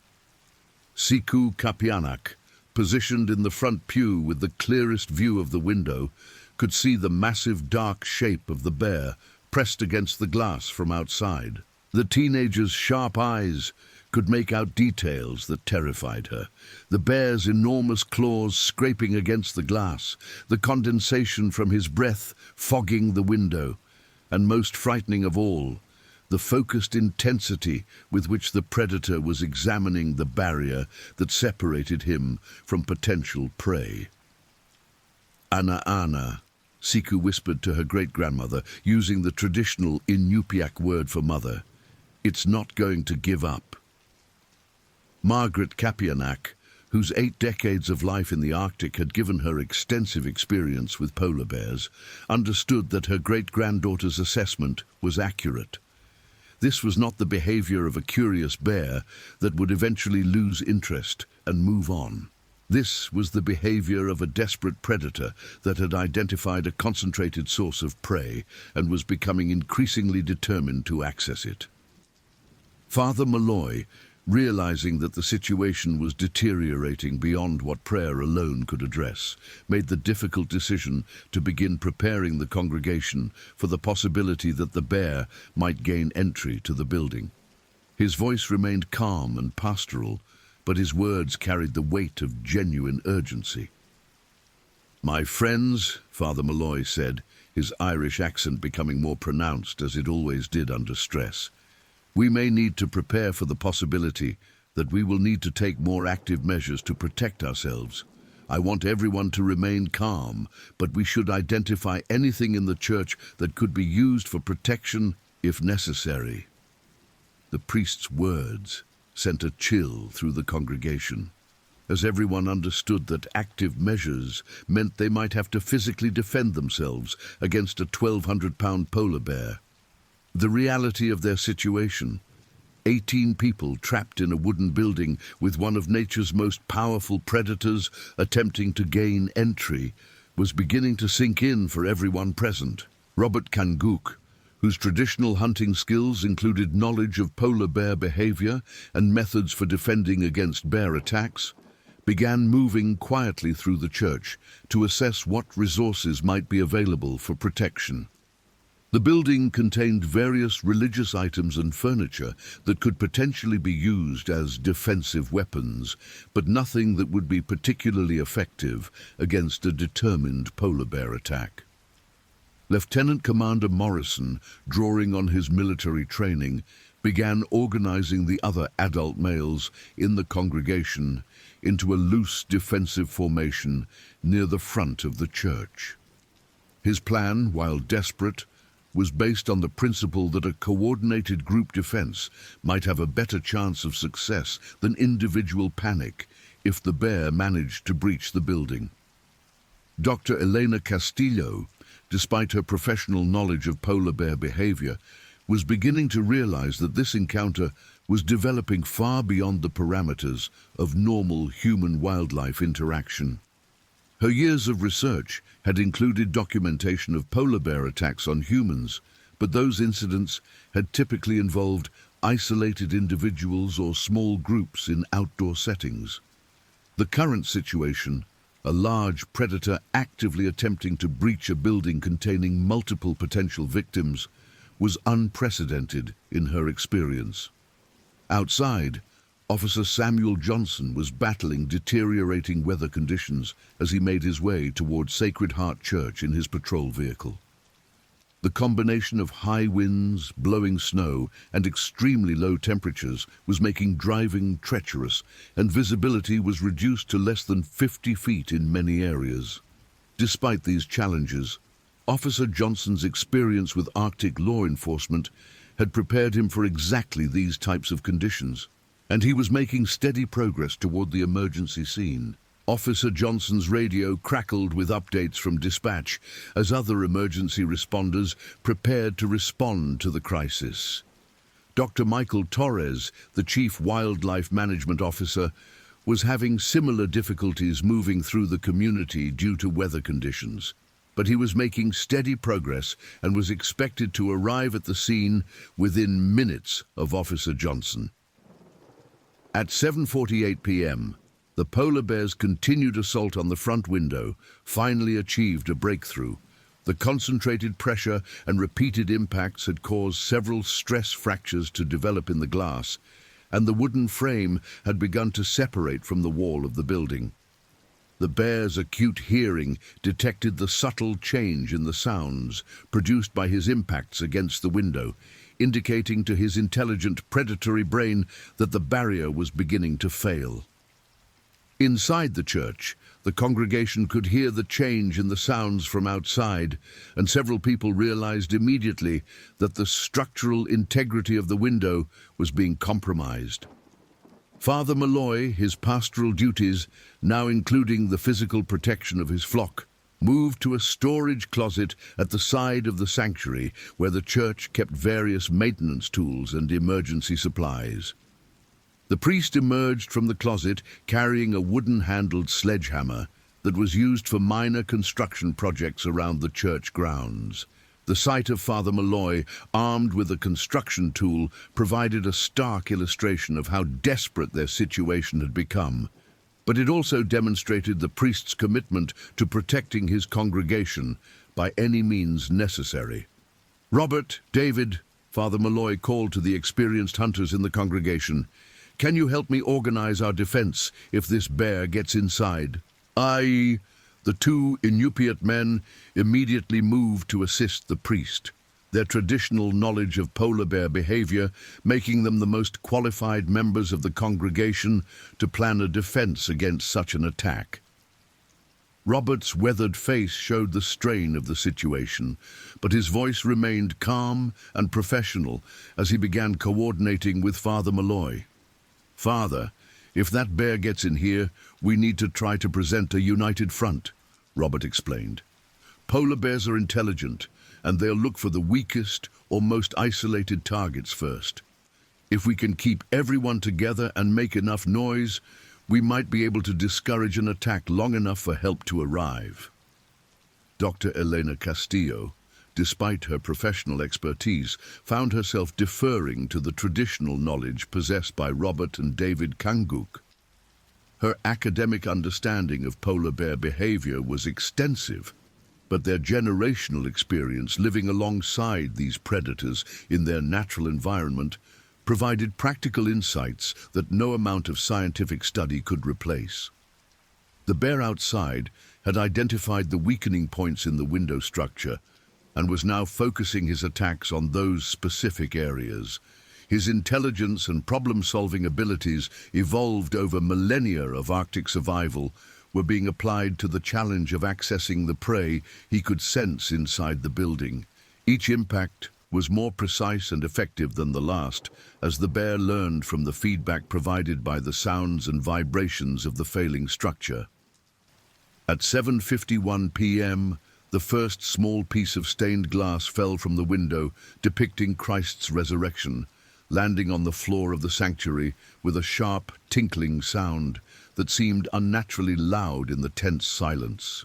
Siku Kapianak, positioned in the front pew with the clearest view of the window, could see the massive dark shape of the bear pressed against the glass from outside. The teenager's sharp eyes could make out details that terrified her. The bear's enormous claws scraping against the glass, the condensation from his breath fogging the window, and most frightening of all, the focused intensity with which the predator was examining the barrier that separated him from potential prey. Ana, Siku whispered to her great-grandmother, using the traditional Inupiaq word for mother. It's not going to give up. Margaret Kapianak, whose 8 decades of life in the Arctic had given her extensive experience with polar bears, understood that her great-granddaughter's assessment was accurate. This was not the behavior of a curious bear that would eventually lose interest and move on. This was the behavior of a desperate predator that had identified a concentrated source of prey and was becoming increasingly determined to access it. Father Malloy, realizing that the situation was deteriorating beyond what prayer alone could address, made the difficult decision to begin preparing the congregation for the possibility that the bear might gain entry to the building. His voice remained calm and pastoral, but his words carried the weight of genuine urgency. "My friends," Father Malloy said, his Irish accent becoming more pronounced as it always did under stress, "we may need to prepare for the possibility that we will need to take more active measures to protect ourselves. I want everyone to remain calm, but we should identify anything in the church that could be used for protection if necessary." The priest's words sent a chill through the congregation, as everyone understood that active measures meant they might have to physically defend themselves against a 1,200-pound polar bear. The reality of their situation, 18 people trapped in a wooden building with one of nature's most powerful predators attempting to gain entry, was beginning to sink in for everyone present. Robert Kanguk, whose traditional hunting skills included knowledge of polar bear behavior and methods for defending against bear attacks, began moving quietly through the church to assess what resources might be available for protection. The building contained various religious items and furniture that could potentially be used as defensive weapons, but nothing that would be particularly effective against a determined polar bear attack. Lieutenant Commander Morrison, drawing on his military training, began organizing the other adult males in the congregation into a loose defensive formation near the front of the church. His plan, while desperate, was based on the principle that a coordinated group defense might have a better chance of success than individual panic if the bear managed to breach the building. Dr. Elena Castillo, despite her professional knowledge of polar bear behavior, was beginning to realize that this encounter was developing far beyond the parameters of normal human-wildlife interaction. Her years of research had included documentation of polar bear attacks on humans, but those incidents had typically involved isolated individuals or small groups in outdoor settings. The current situation, a large predator actively attempting to breach a building containing multiple potential victims, was unprecedented in her experience. Outside, Officer Samuel Johnson was battling deteriorating weather conditions as he made his way toward Sacred Heart Church in his patrol vehicle. The combination of high winds, blowing snow, and extremely low temperatures was making driving treacherous, and visibility was reduced to less than 50 feet in many areas. Despite these challenges, Officer Johnson's experience with Arctic law enforcement had prepared him for exactly these types of conditions, and he was making steady progress toward the emergency scene. Officer Johnson's radio crackled with updates from dispatch as other emergency responders prepared to respond to the crisis. Dr. Michael Torres, the Chief Wildlife Management Officer, was having similar difficulties moving through the community due to weather conditions, but he was making steady progress and was expected to arrive at the scene within minutes of Officer Johnson. At 7:48 p.m., the polar bear's continued assault on the front window finally achieved a breakthrough. The concentrated pressure and repeated impacts had caused several stress fractures to develop in the glass, and the wooden frame had begun to separate from the wall of the building. The bear's acute hearing detected the subtle change in the sounds produced by his impacts against the window, indicating to his intelligent predatory brain that the barrier was beginning to fail. Inside the church, the congregation could hear the change in the sounds from outside, and several people realized immediately that the structural integrity of the window was being compromised. Father Malloy, his pastoral duties, now including the physical protection of his flock, moved to a storage closet at the side of the sanctuary where the church kept various maintenance tools and emergency supplies. The priest emerged from the closet carrying a wooden-handled sledgehammer that was used for minor construction projects around the church grounds. The sight of Father Malloy, armed with a construction tool, provided a stark illustration of how desperate their situation had become. But it also demonstrated the priest's commitment to protecting his congregation by any means necessary. "Robert, David," Father Malloy called to the experienced hunters in the congregation, "can you help me organize our defense if this bear gets inside?" "Aye." The two Inupiat men immediately moved to assist the priest, their traditional knowledge of polar bear behavior making them the most qualified members of the congregation to plan a defense against such an attack. Robert's weathered face showed the strain of the situation, but his voice remained calm and professional as he began coordinating with Father Malloy. "Father, if that bear gets in here, we need to try to present a united front," Robert explained. "Polar bears are intelligent, and they'll look for the weakest or most isolated targets first. If we can keep everyone together and make enough noise, we might be able to discourage an attack long enough for help to arrive." Dr. Elena Castillo, despite her professional expertise, found herself deferring to the traditional knowledge possessed by Robert and David Kanguk. Her academic understanding of polar bear behavior was extensive, but their generational experience living alongside these predators in their natural environment provided practical insights that no amount of scientific study could replace. The bear outside had identified the weakening points in the window structure and was now focusing his attacks on those specific areas. His intelligence and problem-solving abilities, evolved over millennia of Arctic survival, were being applied to the challenge of accessing the prey he could sense inside the building. Each impact was more precise and effective than the last, as the bear learned from the feedback provided by the sounds and vibrations of the failing structure. At 7:51 p.m., the first small piece of stained glass fell from the window, depicting Christ's resurrection, landing on the floor of the sanctuary with a sharp, tinkling sound that seemed unnaturally loud in the tense silence.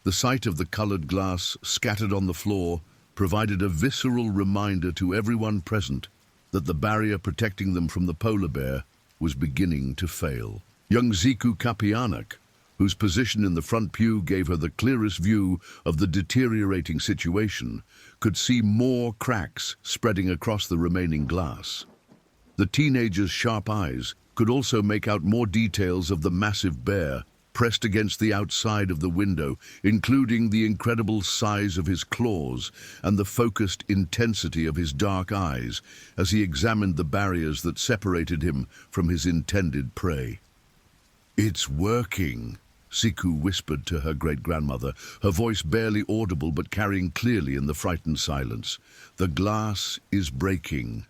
The sight of the colored glass scattered on the floor provided a visceral reminder to everyone present that the barrier protecting them from the polar bear was beginning to fail. Young Ziku Kapianak, whose position in the front pew gave her the clearest view of the deteriorating situation, could see more cracks spreading across the remaining glass. The teenager's sharp eyes could also make out more details of the massive bear pressed against the outside of the window, including the incredible size of his claws and the focused intensity of his dark eyes as he examined the barriers that separated him from his intended prey. "It's working," Siku whispered to her great-grandmother, her voice barely audible but carrying clearly in the frightened silence. "The glass is breaking."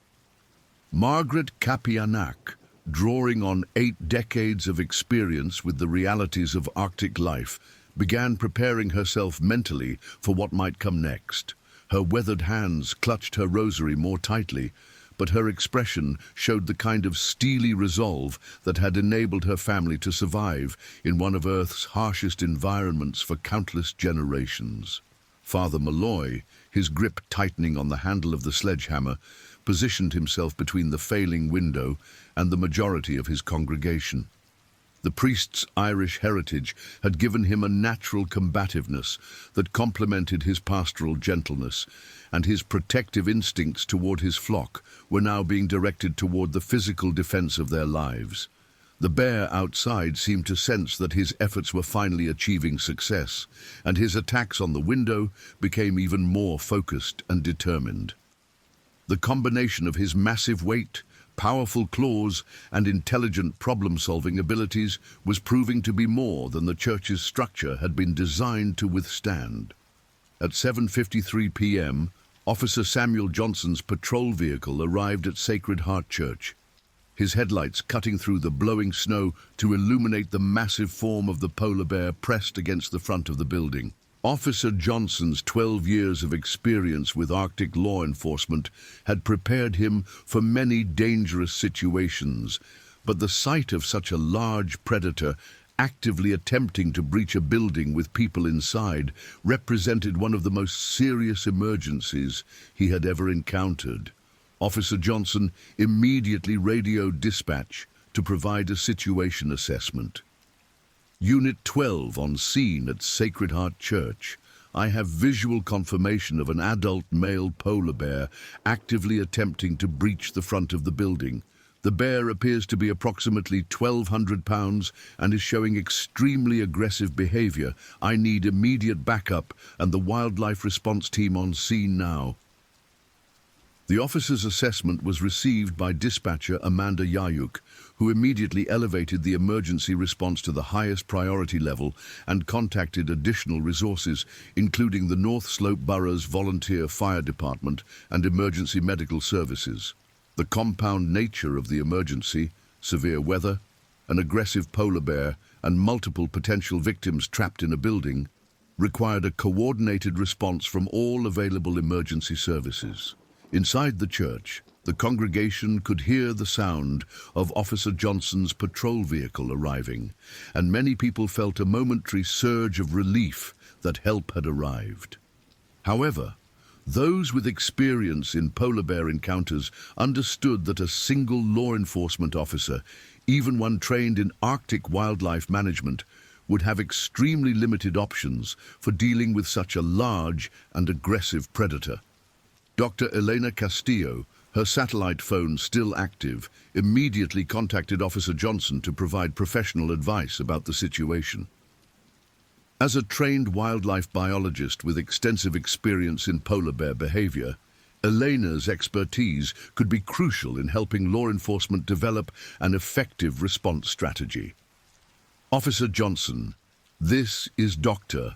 Margaret Kapianak, drawing on 8 decades of experience with the realities of Arctic life, began preparing herself mentally for what might come next. Her weathered hands clutched her rosary more tightly, but her expression showed the kind of steely resolve that had enabled her family to survive in one of Earth's harshest environments for countless generations. Father Malloy, his grip tightening on the handle of the sledgehammer, positioned himself between the failing window and the majority of his congregation. The priest's Irish heritage had given him a natural combativeness that complemented his pastoral gentleness, and his protective instincts toward his flock were now being directed toward the physical defense of their lives. The bear outside seemed to sense that his efforts were finally achieving success, and his attacks on the window became even more focused and determined. The combination of his massive weight, powerful claws, and intelligent problem-solving abilities was proving to be more than the church's structure had been designed to withstand. At 7:53 p.m., Officer Samuel Johnson's patrol vehicle arrived at Sacred Heart Church, his headlights cutting through the blowing snow to illuminate the massive form of the polar bear pressed against the front of the building. Officer Johnson's 12 years of experience with Arctic law enforcement had prepared him for many dangerous situations, but the sight of such a large predator actively attempting to breach a building with people inside represented one of the most serious emergencies he had ever encountered. Officer Johnson immediately radioed dispatch to provide a situation assessment. Unit 12 on scene at Sacred Heart Church. I have visual confirmation of an adult male polar bear actively attempting to breach the front of the building. The bear appears to be approximately 1,200 pounds and is showing extremely aggressive behavior. I need immediate backup and the wildlife response team on scene now. The officer's assessment was received by dispatcher Amanda Yayuk, who immediately elevated the emergency response to the highest priority level and contacted additional resources, including the North Slope Borough's Volunteer Fire Department and Emergency Medical Services. The compound nature of the emergency, severe weather, an aggressive polar bear, and multiple potential victims trapped in a building, required a coordinated response from all available emergency services. Inside the church, the congregation could hear the sound of Officer Johnson's patrol vehicle arriving, and many people felt a momentary surge of relief that help had arrived. However, those with experience in polar bear encounters understood that a single law enforcement officer, even one trained in Arctic wildlife management, would have extremely limited options for dealing with such a large and aggressive predator. Dr. Elena Castillo, her satellite phone still active, immediately contacted Officer Johnson to provide professional advice about the situation. As a trained wildlife biologist with extensive experience in polar bear behavior, Elena's expertise could be crucial in helping law enforcement develop an effective response strategy. Officer Johnson, this is Dr.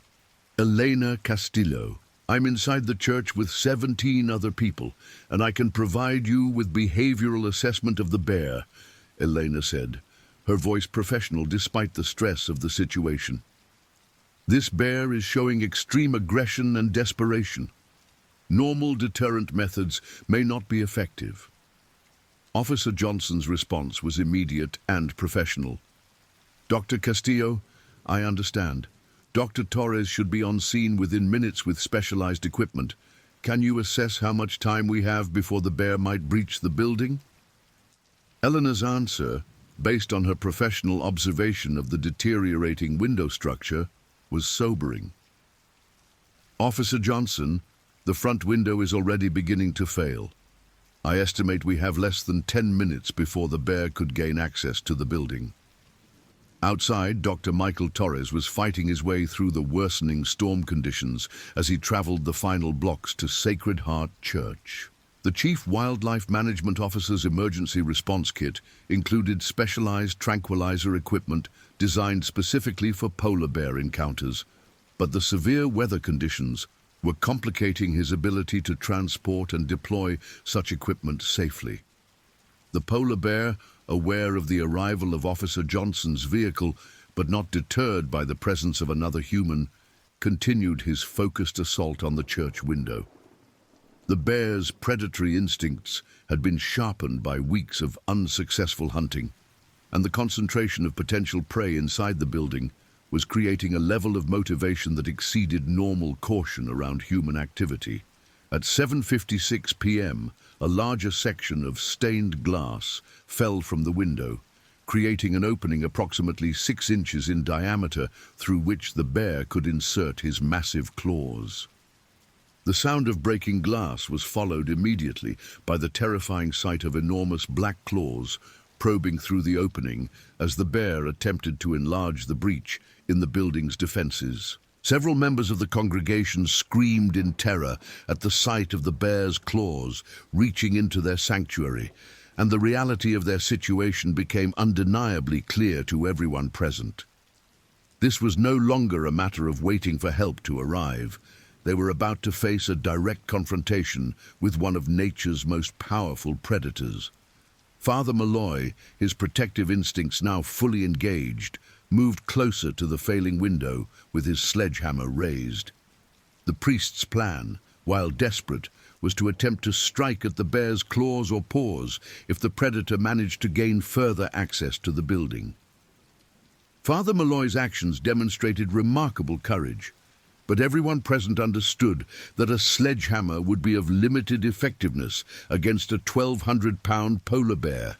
Elena Castillo. I'm inside the church with 17 other people, and I can provide you with behavioral assessment of the bear, Elena said, her voice professional despite the stress of the situation. This bear is showing extreme aggression and desperation. Normal deterrent methods may not be effective. Officer Johnson's response was immediate and professional. Dr. Castillo, I understand. Dr. Torres should be on scene within minutes with specialized equipment. Can you assess how much time we have before the bear might breach the building? Elena's answer, based on her professional observation of the deteriorating window structure, was sobering. Officer Johnson, the front window is already beginning to fail. I estimate we have less than 10 minutes before the bear could gain access to the building. Outside, Dr. Michael Torres was fighting his way through the worsening storm conditions as he traveled the final blocks to Sacred Heart Church. The Chief Wildlife Management Officer's emergency response kit included specialized tranquilizer equipment designed specifically for polar bear encounters, but the severe weather conditions were complicating his ability to transport and deploy such equipment safely. The polar bear, aware of the arrival of Officer Johnson's vehicle, but not deterred by the presence of another human, continued his focused assault on the church window. The bear's predatory instincts had been sharpened by weeks of unsuccessful hunting, and the concentration of potential prey inside the building was creating a level of motivation that exceeded normal caution around human activity. At 7:56 p.m., a larger section of stained glass fell from the window, creating an opening approximately 6 inches in diameter through which the bear could insert his massive claws. The sound of breaking glass was followed immediately by the terrifying sight of enormous black claws probing through the opening as the bear attempted to enlarge the breach in the building's defenses. Several members of the congregation screamed in terror at the sight of the bear's claws reaching into their sanctuary, and the reality of their situation became undeniably clear to everyone present. This was no longer a matter of waiting for help to arrive. They were about to face a direct confrontation with one of nature's most powerful predators. Father Malloy, his protective instincts now fully engaged, moved closer to the failing window with his sledgehammer raised. The priest's plan, while desperate, was to attempt to strike at the bear's claws or paws if the predator managed to gain further access to the building. Father Malloy's actions demonstrated remarkable courage, but everyone present understood that a sledgehammer would be of limited effectiveness against a 1,200-pound polar bear.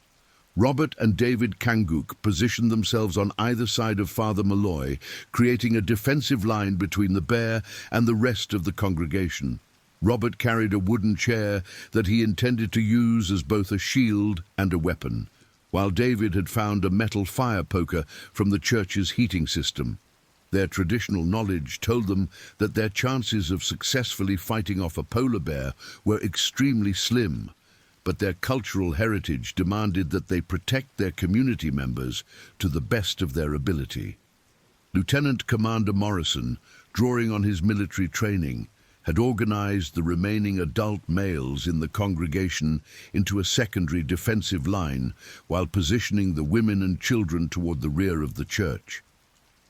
Robert and David Kanguk positioned themselves on either side of Father Malloy, creating a defensive line between the bear and the rest of the congregation. Robert carried a wooden chair that he intended to use as both a shield and a weapon, while David had found a metal fire poker from the church's heating system. Their traditional knowledge told them that their chances of successfully fighting off a polar bear were extremely slim, but their cultural heritage demanded that they protect their community members to the best of their ability. Lieutenant Commander Morrison, drawing on his military training, had organized the remaining adult males in the congregation into a secondary defensive line while positioning the women and children toward the rear of the church.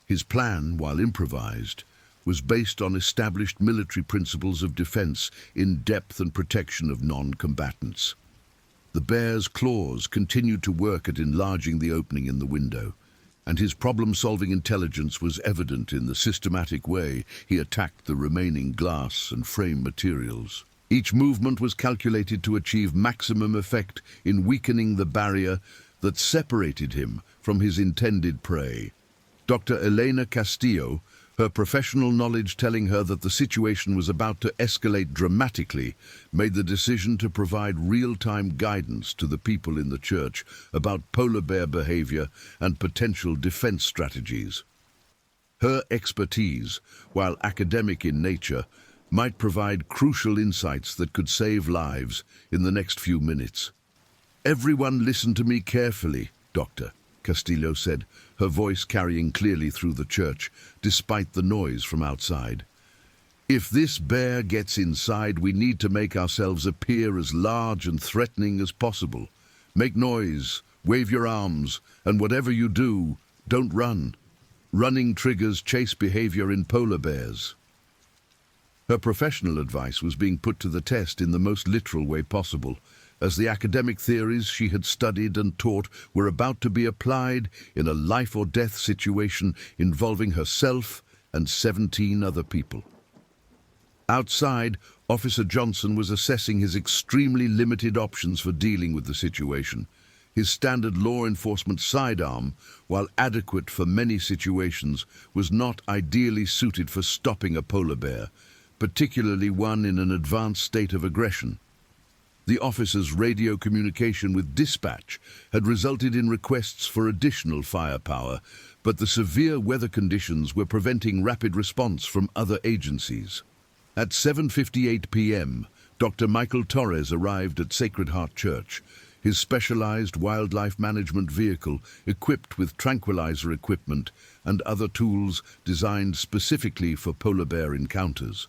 His plan, while improvised, was based on established military principles of defense in depth and protection of non-combatants. The bear's claws continued to work at enlarging the opening in the window, and his problem-solving intelligence was evident in the systematic way he attacked the remaining glass and frame materials. Each movement was calculated to achieve maximum effect in weakening the barrier that separated him from his intended prey. Dr. Elena Castillo, her professional knowledge telling her that the situation was about to escalate dramatically, made the decision to provide real-time guidance to the people in the church about polar bear behavior and potential defense strategies. Her expertise, while academic in nature, might provide crucial insights that could save lives in the next few minutes. "Everyone listen to me carefully, Doctor," Castillo said, her voice carrying clearly through the church, despite the noise from outside. "If this bear gets inside, we need to make ourselves appear as large and threatening as possible. Make noise, wave your arms, and whatever you do, don't run. Running triggers chase behavior in polar bears." Her professional advice was being put to the test in the most literal way possible, as the academic theories she had studied and taught were about to be applied in a life-or-death situation involving herself and 17 other people. Outside, Officer Johnson was assessing his extremely limited options for dealing with the situation. His standard law enforcement sidearm, while adequate for many situations, was not ideally suited for stopping a polar bear, particularly one in an advanced state of aggression. The officer's radio communication with dispatch had resulted in requests for additional firepower, but the severe weather conditions were preventing rapid response from other agencies. At 7:58 p.m., Dr. Michael Torres arrived at Sacred Heart Church, his specialized wildlife management vehicle equipped with tranquilizer equipment and other tools designed specifically for polar bear encounters.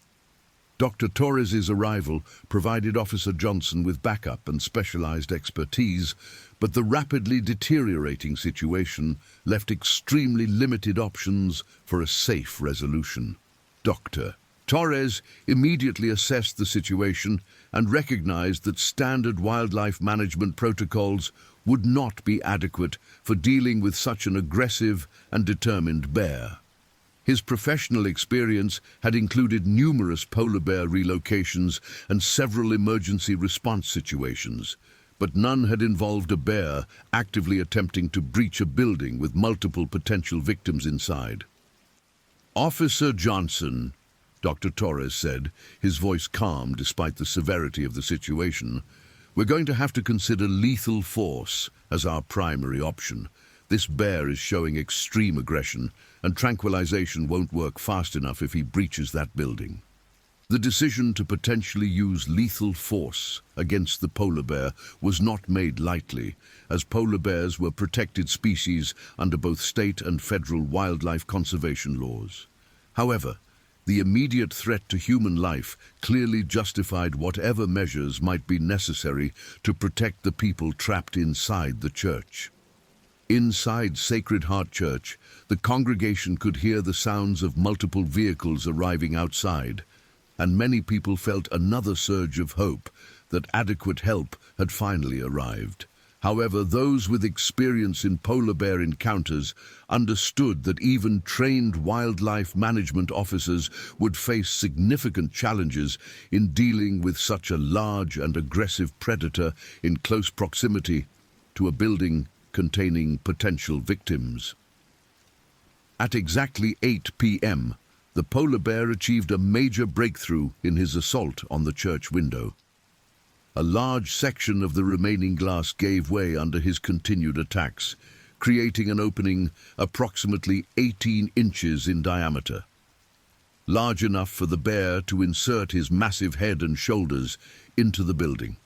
Dr. Torres's arrival provided Officer Johnson with backup and specialized expertise, but the rapidly deteriorating situation left extremely limited options for a safe resolution. Dr. Torres immediately assessed the situation and recognized that standard wildlife management protocols would not be adequate for dealing with such an aggressive and determined bear. His professional experience had included numerous polar bear relocations and several emergency response situations, but none had involved a bear actively attempting to breach a building with multiple potential victims inside. "Officer Johnson," Dr. Torres said, his voice calm despite the severity of the situation, "we're going to have to consider lethal force as our primary option. This bear is showing extreme aggression, and tranquilization won't work fast enough if he breaches that building." The decision to potentially use lethal force against the polar bear was not made lightly, as polar bears were protected species under both state and federal wildlife conservation laws. However, the immediate threat to human life clearly justified whatever measures might be necessary to protect the people trapped inside the church. Inside Sacred Heart Church, the congregation could hear the sounds of multiple vehicles arriving outside, and many people felt another surge of hope that adequate help had finally arrived. However, those with experience in polar bear encounters understood that even trained wildlife management officers would face significant challenges in dealing with such a large and aggressive predator in close proximity to a building containing potential victims. At exactly 8 p.m., the polar bear achieved a major breakthrough in his assault on the church window. A large section of the remaining glass gave way under his continued attacks, creating an opening approximately 18 inches in diameter, large enough for the bear to insert his massive head and shoulders into the building.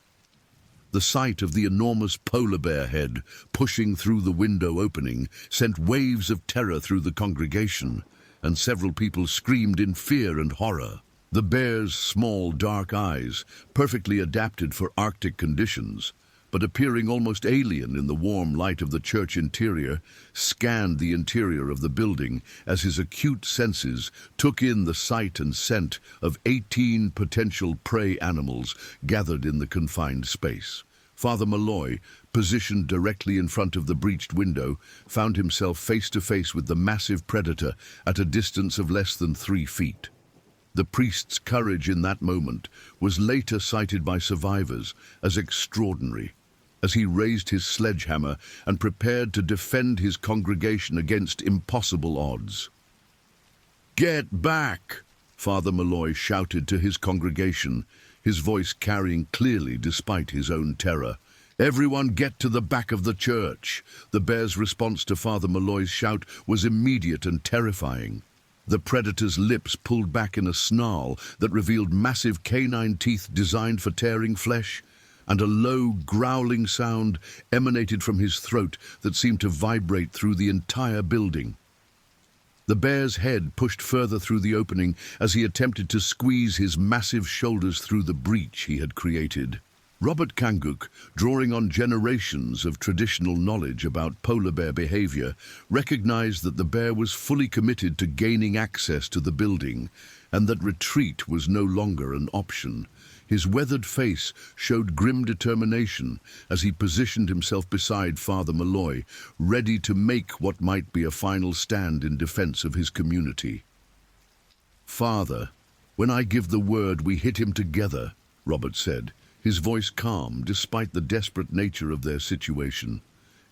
The sight of the enormous polar bear head pushing through the window opening sent waves of terror through the congregation, and several people screamed in fear and horror. The bear's small, dark eyes, perfectly adapted for Arctic conditions, but appearing almost alien in the warm light of the church interior, scanned the interior of the building as his acute senses took in the sight and scent of 18 potential prey animals gathered in the confined space. Father Malloy, positioned directly in front of the breached window, found himself face to face with the massive predator at a distance of less than 3 feet. The priest's courage in that moment was later cited by survivors as extraordinary, as he raised his sledgehammer and prepared to defend his congregation against impossible odds. "Get back!" Father Malloy shouted to his congregation, his voice carrying clearly despite his own terror. "Everyone get to the back of the church." The bear's response to Father Malloy's shout was immediate and terrifying. The predator's lips pulled back in a snarl that revealed massive canine teeth designed for tearing flesh, and a low, growling sound emanated from his throat that seemed to vibrate through the entire building. The bear's head pushed further through the opening as he attempted to squeeze his massive shoulders through the breach he had created. Robert Kanguk, drawing on generations of traditional knowledge about polar bear behavior, recognized that the bear was fully committed to gaining access to the building and that retreat was no longer an option. His weathered face showed grim determination as he positioned himself beside Father Malloy, ready to make what might be a final stand in defense of his community. "Father, when I give the word, we hit him together," Robert said, his voice calm despite the desperate nature of their situation.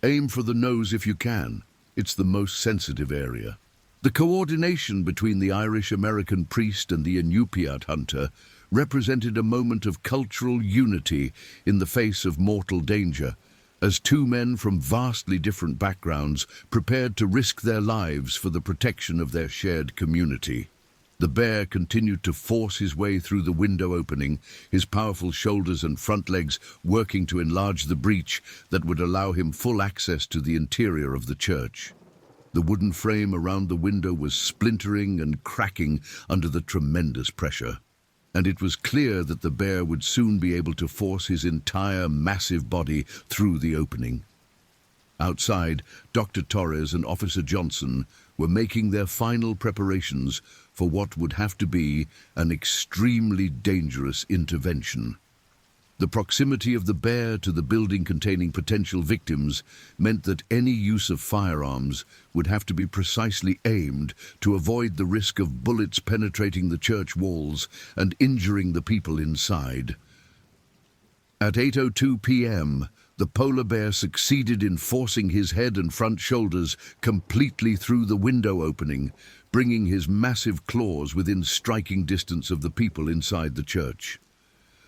"Aim for the nose if you can. It's the most sensitive area." The coordination between the Irish-American priest and the Inupiat hunter represented a moment of cultural unity in the face of mortal danger, as two men from vastly different backgrounds prepared to risk their lives for the protection of their shared community. The bear continued to force his way through the window opening, his powerful shoulders and front legs working to enlarge the breach that would allow him full access to the interior of the church. The wooden frame around the window was splintering and cracking under the tremendous pressure, and it was clear that the bear would soon be able to force his entire massive body through the opening. Outside, Dr. Torres and Officer Johnson were making their final preparations for what would have to be an extremely dangerous intervention. The proximity of the bear to the building containing potential victims meant that any use of firearms would have to be precisely aimed to avoid the risk of bullets penetrating the church walls and injuring the people inside. At 8:02 p.m., the polar bear succeeded in forcing his head and front shoulders completely through the window opening, bringing his massive claws within striking distance of the people inside the church.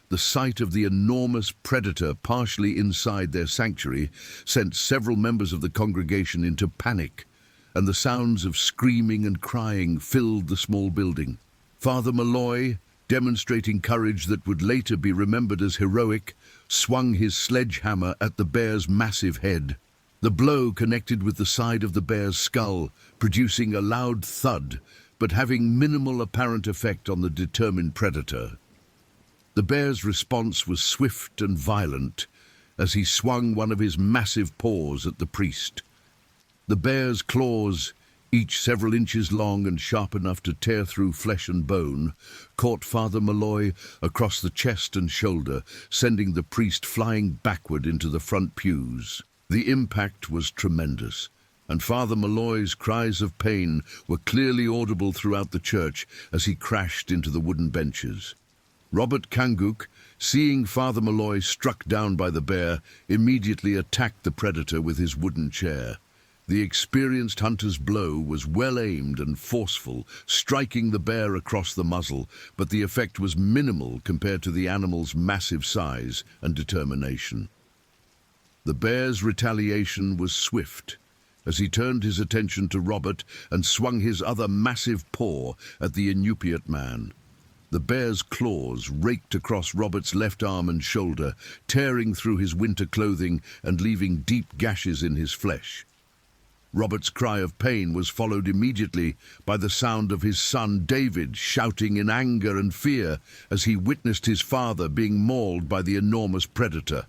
The sight of the enormous predator partially inside their sanctuary sent several members of the congregation into panic, and the sounds of screaming and crying filled the small building. Father Malloy, demonstrating courage that would later be remembered as heroic, swung his sledgehammer at the bear's massive head. The blow connected with the side of the bear's skull, producing a loud thud, but having minimal apparent effect on the determined predator. The bear's response was swift and violent as he swung one of his massive paws at the priest. The bear's claws, each several inches long and sharp enough to tear through flesh and bone, caught Father Malloy across the chest and shoulder, sending the priest flying backward into the front pews. The impact was tremendous, and Father Malloy's cries of pain were clearly audible throughout the church as he crashed into the wooden benches. Robert Kanguk, seeing Father Malloy struck down by the bear, immediately attacked the predator with his wooden chair. The experienced hunter's blow was well aimed and forceful, striking the bear across the muzzle, but the effect was minimal compared to the animal's massive size and determination. The bear's retaliation was swift, as he turned his attention to Robert and swung his other massive paw at the Inupiat man. The bear's claws raked across Robert's left arm and shoulder, tearing through his winter clothing and leaving deep gashes in his flesh. Robert's cry of pain was followed immediately by the sound of his son David shouting in anger and fear as he witnessed his father being mauled by the enormous predator.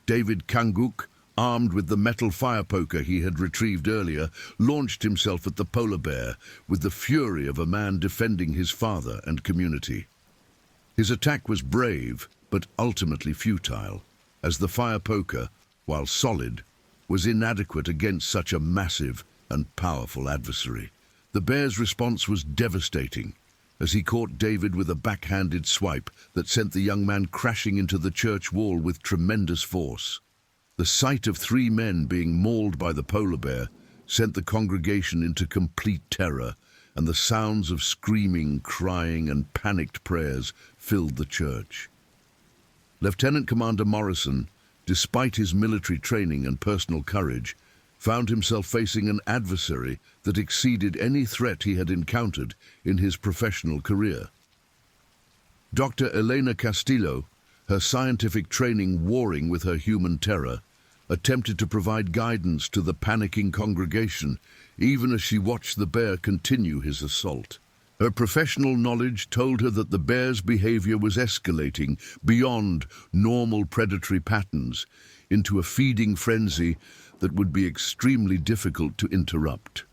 David Kanguk, armed with the metal fire poker he had retrieved earlier, launched himself at the polar bear with the fury of a man defending his father and community. His attack was brave, but ultimately futile, as the fire poker, while solid, was inadequate against such a massive and powerful adversary. The bear's response was devastating, as he caught David with a backhanded swipe that sent the young man crashing into the church wall with tremendous force. The sight of three men being mauled by the polar bear sent the congregation into complete terror, and the sounds of screaming, crying, and panicked prayers filled the church. Lieutenant Commander Morrison, despite his military training and personal courage, found himself facing an adversary that exceeded any threat he had encountered in his professional career. Dr. Elena Castillo, her scientific training warring with her human terror, attempted to provide guidance to the panicking congregation, even as she watched the bear continue his assault. Her professional knowledge told her that the bear's behavior was escalating beyond normal predatory patterns into a feeding frenzy that would be extremely difficult to interrupt.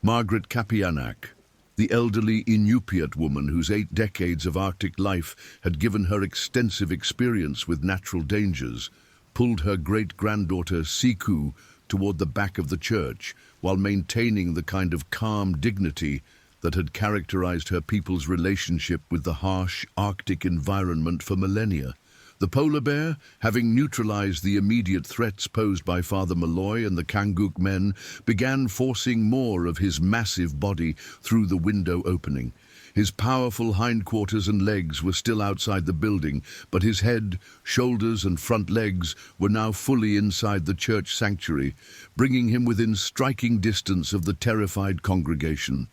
Margaret Kapianak, the elderly Inupiat woman whose 8 decades of Arctic life had given her extensive experience with natural dangers, pulled her great-granddaughter Siku toward the back of the church while maintaining the kind of calm dignity that had characterized her people's relationship with the harsh Arctic environment for millennia. The polar bear, having neutralized the immediate threats posed by Father Malloy and the Kanguk men, began forcing more of his massive body through the window opening. His powerful hindquarters and legs were still outside the building, but his head, shoulders and front legs were now fully inside the church sanctuary, bringing him within striking distance of the terrified congregation.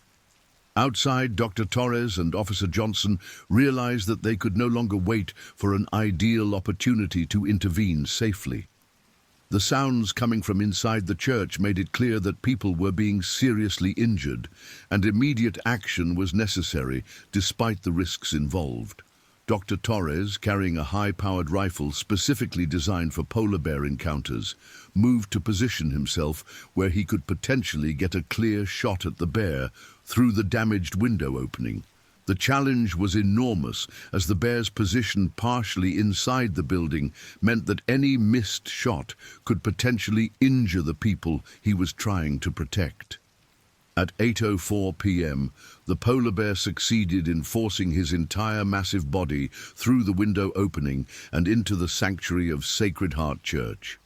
Outside, Dr. Torres and Officer Johnson realized that they could no longer wait for an ideal opportunity to intervene safely. The sounds coming from inside the church made it clear that people were being seriously injured, and immediate action was necessary despite the risks involved. Dr. Torres, carrying a high-powered rifle specifically designed for polar bear encounters, moved to position himself where he could potentially get a clear shot at the bear through the damaged window opening. The challenge was enormous, as the bear's position partially inside the building meant that any missed shot could potentially injure the people he was trying to protect. At 8:04 p.m., the polar bear succeeded in forcing his entire massive body through the window opening and into the sanctuary of Sacred Heart Church.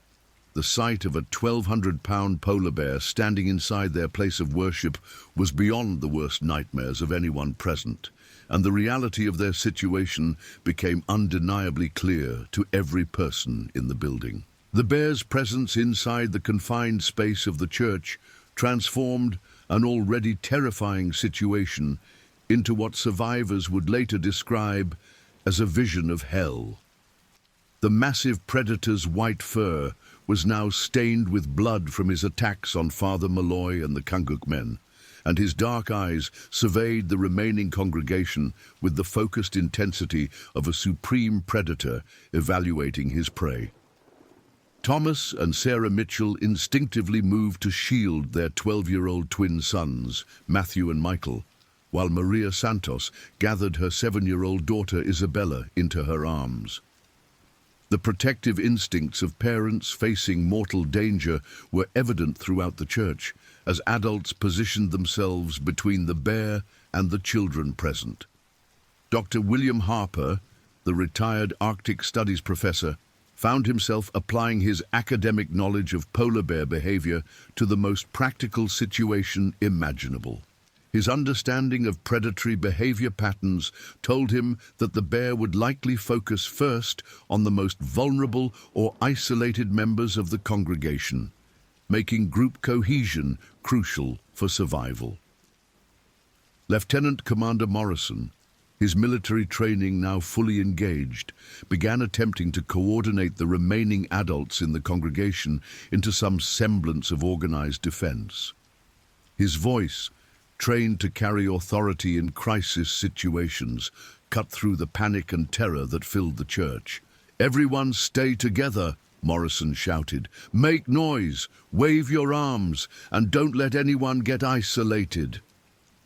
The sight of a 1,200-pound polar bear standing inside their place of worship was beyond the worst nightmares of anyone present, and the reality of their situation became undeniably clear to every person in the building. The bear's presence inside the confined space of the church transformed an already terrifying situation into what survivors would later describe as a vision of hell. The massive predator's white fur was now stained with blood from his attacks on Father Malloy and the Kanguk men, and his dark eyes surveyed the remaining congregation with the focused intensity of a supreme predator evaluating his prey. Thomas and Sarah Mitchell instinctively moved to shield their 12-year-old twin sons, Matthew and Michael, while Maria Santos gathered her 7-year-old daughter Isabella into her arms. The protective instincts of parents facing mortal danger were evident throughout the church, as adults positioned themselves between the bear and the children present. Dr. William Harper, the retired Arctic Studies professor, found himself applying his academic knowledge of polar bear behavior to the most practical situation imaginable. His understanding of predatory behavior patterns told him that the bear would likely focus first on the most vulnerable or isolated members of the congregation, making group cohesion crucial for survival. Lieutenant Commander Morrison, his military training now fully engaged, began attempting to coordinate the remaining adults in the congregation into some semblance of organized defense. His voice, trained to carry authority in crisis situations, cut through the panic and terror that filled the church. "Everyone stay together," Morrison shouted. "Make noise, wave your arms, and don't let anyone get isolated."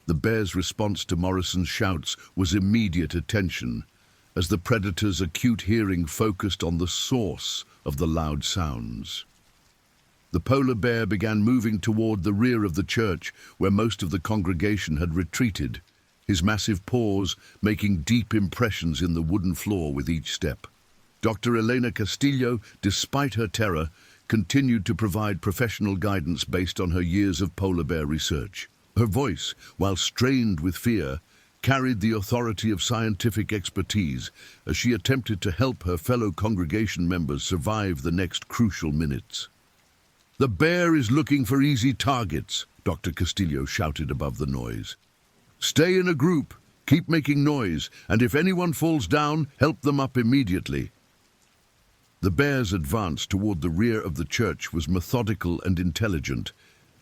The bear's response to Morrison's shouts was immediate attention, as the predator's acute hearing focused on the source of the loud sounds. The polar bear began moving toward the rear of the church, where most of the congregation had retreated, his massive paws making deep impressions in the wooden floor with each step. Dr. Elena Castillo, despite her terror, continued to provide professional guidance based on her years of polar bear research. Her voice, while strained with fear, carried the authority of scientific expertise as she attempted to help her fellow congregation members survive the next crucial minutes. "The bear is looking for easy targets," Dr. Castillo shouted above the noise. "Stay in a group, keep making noise, and if anyone falls down, help them up immediately." The bear's advance toward the rear of the church was methodical and intelligent,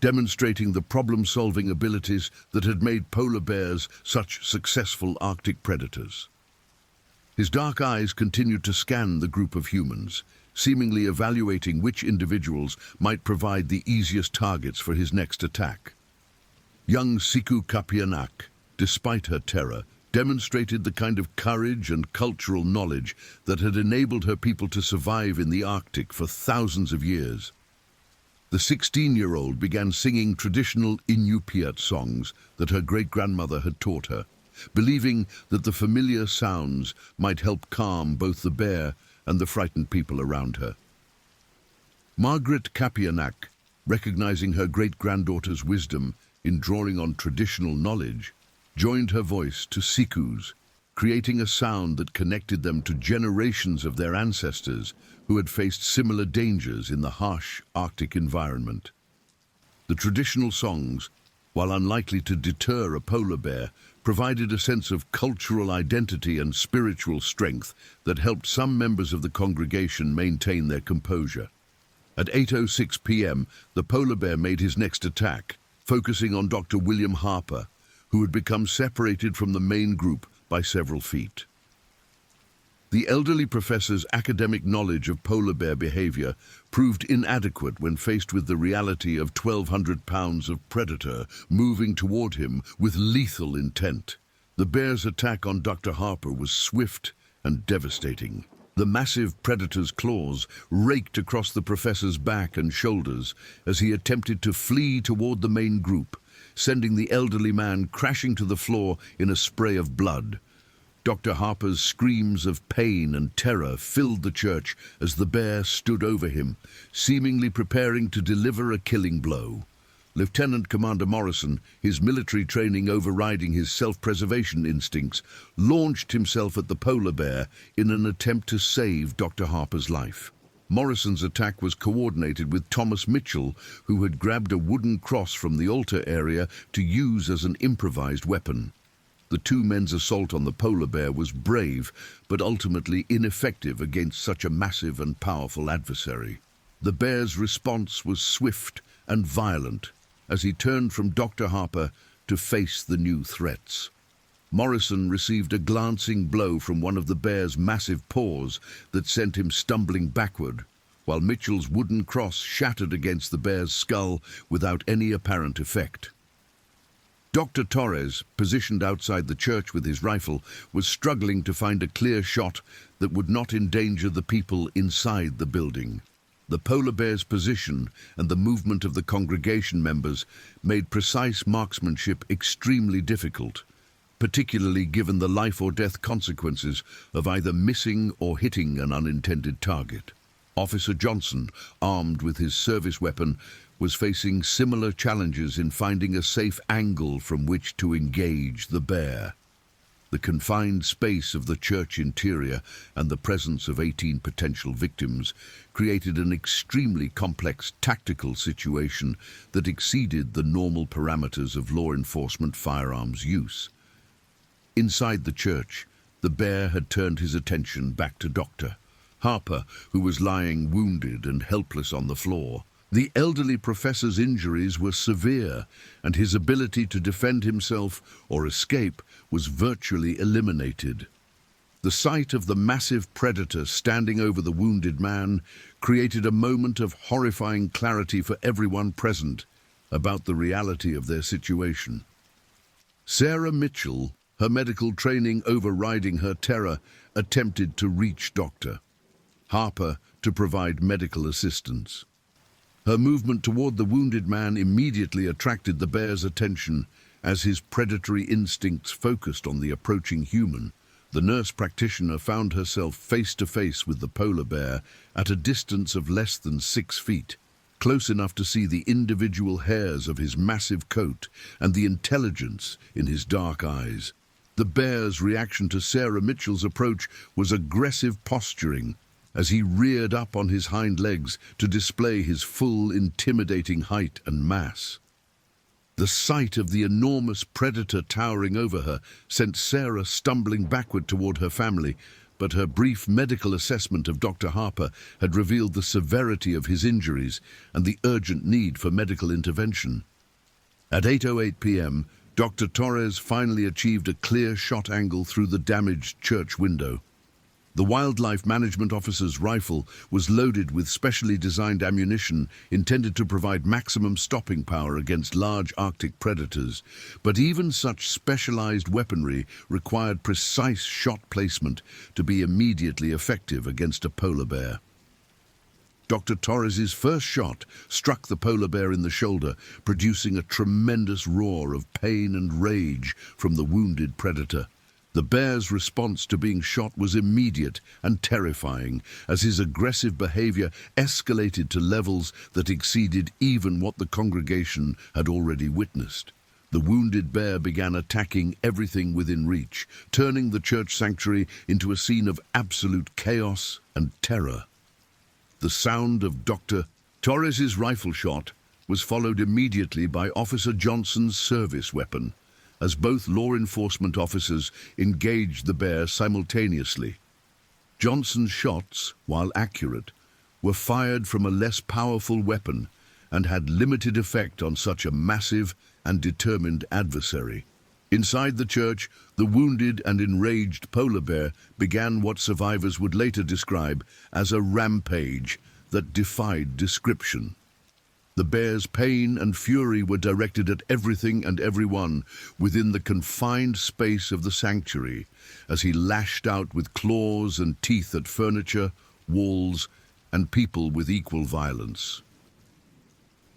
demonstrating the problem-solving abilities that had made polar bears such successful Arctic predators. His dark eyes continued to scan the group of humans, seemingly evaluating which individuals might provide the easiest targets for his next attack. Young Siku Kapianak, despite her terror, demonstrated the kind of courage and cultural knowledge that had enabled her people to survive in the Arctic for thousands of years. The 16-year-old began singing traditional Inupiat songs that her great-grandmother had taught her, believing that the familiar sounds might help calm both the bear and the frightened people around her. Margaret Kapianak, recognizing her great-granddaughter's wisdom in drawing on traditional knowledge, joined her voice to Siku's, creating a sound that connected them to generations of their ancestors who had faced similar dangers in the harsh Arctic environment. The traditional songs, while unlikely to deter a polar bear, provided a sense of cultural identity and spiritual strength that helped some members of the congregation maintain their composure. At 8:06 p.m., the polar bear made his next attack, focusing on Dr. William Harper, who had become separated from the main group by several feet. The elderly professor's academic knowledge of polar bear behavior proved inadequate when faced with the reality of 1,200 pounds of predator moving toward him with lethal intent. The bear's attack on Dr. Harper was swift and devastating. The massive predator's claws raked across the professor's back and shoulders as he attempted to flee toward the main group, sending the elderly man crashing to the floor in a spray of blood. Dr. Harper's screams of pain and terror filled the church as the bear stood over him, seemingly preparing to deliver a killing blow. Lieutenant Commander Morrison, his military training overriding his self-preservation instincts, launched himself at the polar bear in an attempt to save Dr. Harper's life. Morrison's attack was coordinated with Thomas Mitchell, who had grabbed a wooden cross from the altar area to use as an improvised weapon. The two men's assault on the polar bear was brave, but ultimately ineffective against such a massive and powerful adversary. The bear's response was swift and violent as he turned from Dr. Harper to face the new threats. Morrison received a glancing blow from one of the bear's massive paws that sent him stumbling backward, while Mitchell's wooden cross shattered against the bear's skull without any apparent effect. Dr. Torres, positioned outside the church with his rifle, was struggling to find a clear shot that would not endanger the people inside the building. The polar bear's position and the movement of the congregation members made precise marksmanship extremely difficult, particularly given the life-or-death consequences of either missing or hitting an unintended target. Officer Johnson, armed with his service weapon, was facing similar challenges in finding a safe angle from which to engage the bear. The confined space of the church interior and the presence of 18 potential victims created an extremely complex tactical situation that exceeded the normal parameters of law enforcement firearms use. Inside the church, the bear had turned his attention back to Dr. Harper, who was lying wounded and helpless on the floor. The elderly professor's injuries were severe, and his ability to defend himself or escape was virtually eliminated. The sight of the massive predator standing over the wounded man created a moment of horrifying clarity for everyone present about the reality of their situation. Sarah Mitchell, her medical training overriding her terror, attempted to reach Dr. Harper to provide medical assistance. Her movement toward the wounded man immediately attracted the bear's attention as his predatory instincts focused on the approaching human. The nurse practitioner found herself face to face with the polar bear at a distance of less than 6 feet, close enough to see the individual hairs of his massive coat and the intelligence in his dark eyes. The bear's reaction to Sarah Mitchell's approach was aggressive posturing, as he reared up on his hind legs to display his full, intimidating height and mass. The sight of the enormous predator towering over her sent Sarah stumbling backward toward her family, but her brief medical assessment of Dr. Harper had revealed the severity of his injuries and the urgent need for medical intervention. At 8:08 p.m., Dr. Torres finally achieved a clear shot angle through the damaged church window. The wildlife management officer's rifle was loaded with specially designed ammunition intended to provide maximum stopping power against large Arctic predators, but even such specialized weaponry required precise shot placement to be immediately effective against a polar bear. Dr. Torres's first shot struck the polar bear in the shoulder, producing a tremendous roar of pain and rage from the wounded predator. The bear's response to being shot was immediate and terrifying, as his aggressive behavior escalated to levels that exceeded even what the congregation had already witnessed. The wounded bear began attacking everything within reach, turning the church sanctuary into a scene of absolute chaos and terror. The sound of Dr. Torres's rifle shot was followed immediately by Officer Johnson's service weapon, as both law enforcement officers engaged the bear simultaneously. Johnson's shots, while accurate, were fired from a less powerful weapon and had limited effect on such a massive and determined adversary. Inside the church, the wounded and enraged polar bear began what survivors would later describe as a rampage that defied description. The bear's pain and fury were directed at everything and everyone within the confined space of the sanctuary, as he lashed out with claws and teeth at furniture, walls, and people with equal violence.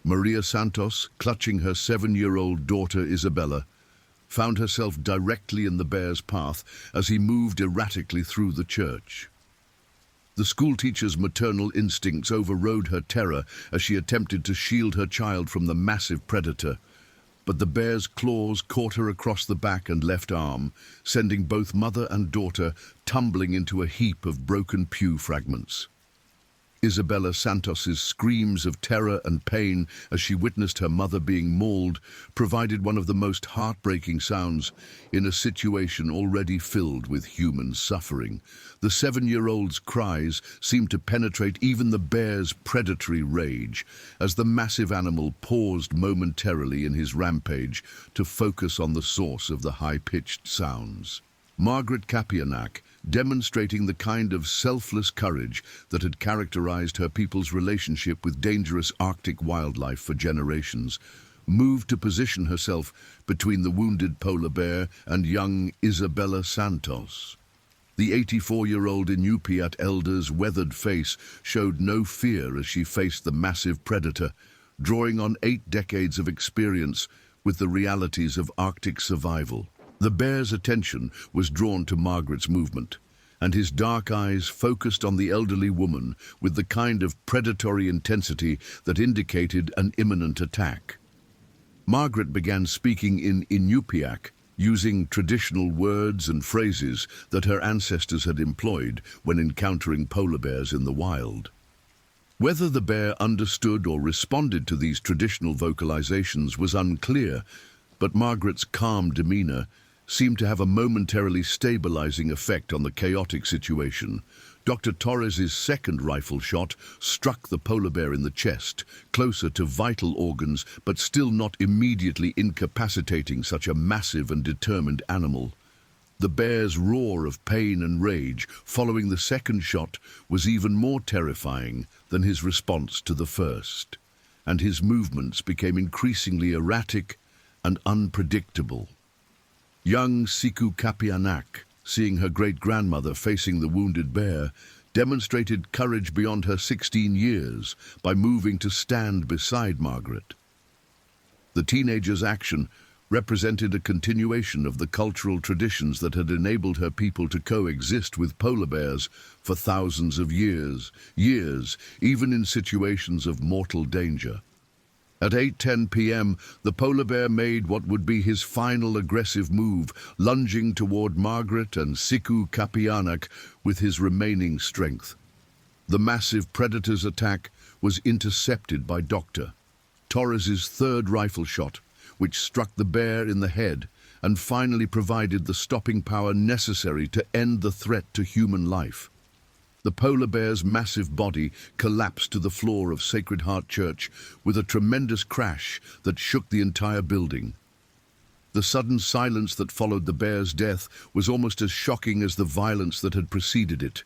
Maria Santos, clutching her 7-year-old daughter Isabella, found herself directly in the bear's path as he moved erratically through the church. The schoolteacher's maternal instincts overrode her terror as she attempted to shield her child from the massive predator, but the bear's claws caught her across the back and left arm, sending both mother and daughter tumbling into a heap of broken pew fragments. Isabella Santos's screams of terror and pain as she witnessed her mother being mauled provided one of the most heartbreaking sounds in a situation already filled with human suffering. The 7-year-old's cries seemed to penetrate even the bear's predatory rage as the massive animal paused momentarily in his rampage to focus on the source of the high-pitched sounds. Margaret Kapianak, demonstrating the kind of selfless courage that had characterized her people's relationship with dangerous Arctic wildlife for generations, moved to position herself between the wounded polar bear and young Isabella Santos. The 84-year-old Inupiat elder's weathered face showed no fear as she faced the massive predator, drawing on 8 decades of experience with the realities of Arctic survival. The bear's attention was drawn to Margaret's movement, and his dark eyes focused on the elderly woman with the kind of predatory intensity that indicated an imminent attack. Margaret began speaking in Inupiaq, using traditional words and phrases that her ancestors had employed when encountering polar bears in the wild. Whether the bear understood or responded to these traditional vocalizations was unclear, but Margaret's calm demeanor seemed to have a momentarily stabilizing effect on the chaotic situation. Dr. Torres's second rifle shot struck the polar bear in the chest, closer to vital organs, but still not immediately incapacitating such a massive and determined animal. The bear's roar of pain and rage following the second shot was even more terrifying than his response to the first, and his movements became increasingly erratic and unpredictable. Young Siku Kapianak, seeing her great-grandmother facing the wounded bear, demonstrated courage beyond her 16 years by moving to stand beside Margaret. The teenager's action represented a continuation of the cultural traditions that had enabled her people to coexist with polar bears for thousands of years, even in situations of mortal danger. At 8:10 p.m., the polar bear made what would be his final aggressive move, lunging toward Margaret and Siku Kapianak with his remaining strength. The massive predator's attack was intercepted by Dr. Torres's third rifle shot, which struck the bear in the head and finally provided the stopping power necessary to end the threat to human life. The polar bear's massive body collapsed to the floor of Sacred Heart Church with a tremendous crash that shook the entire building. The sudden silence that followed the bear's death was almost as shocking as the violence that had preceded it,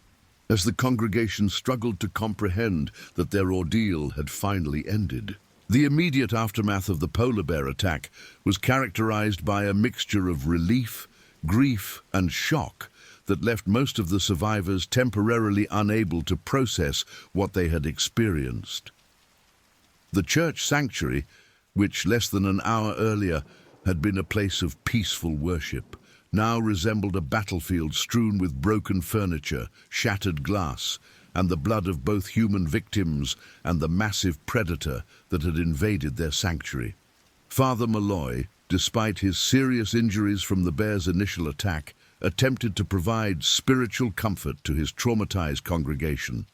as the congregation struggled to comprehend that their ordeal had finally ended. The immediate aftermath of the polar bear attack was characterized by a mixture of relief, grief, and shock that left most of the survivors temporarily unable to process what they had experienced. The church sanctuary, which less than an hour earlier had been a place of peaceful worship, now resembled a battlefield strewn with broken furniture, shattered glass, and the blood of both human victims and the massive predator that had invaded their sanctuary. Father Malloy, despite his serious injuries from the bear's initial attack, attempted to provide spiritual comfort to his traumatized congregation.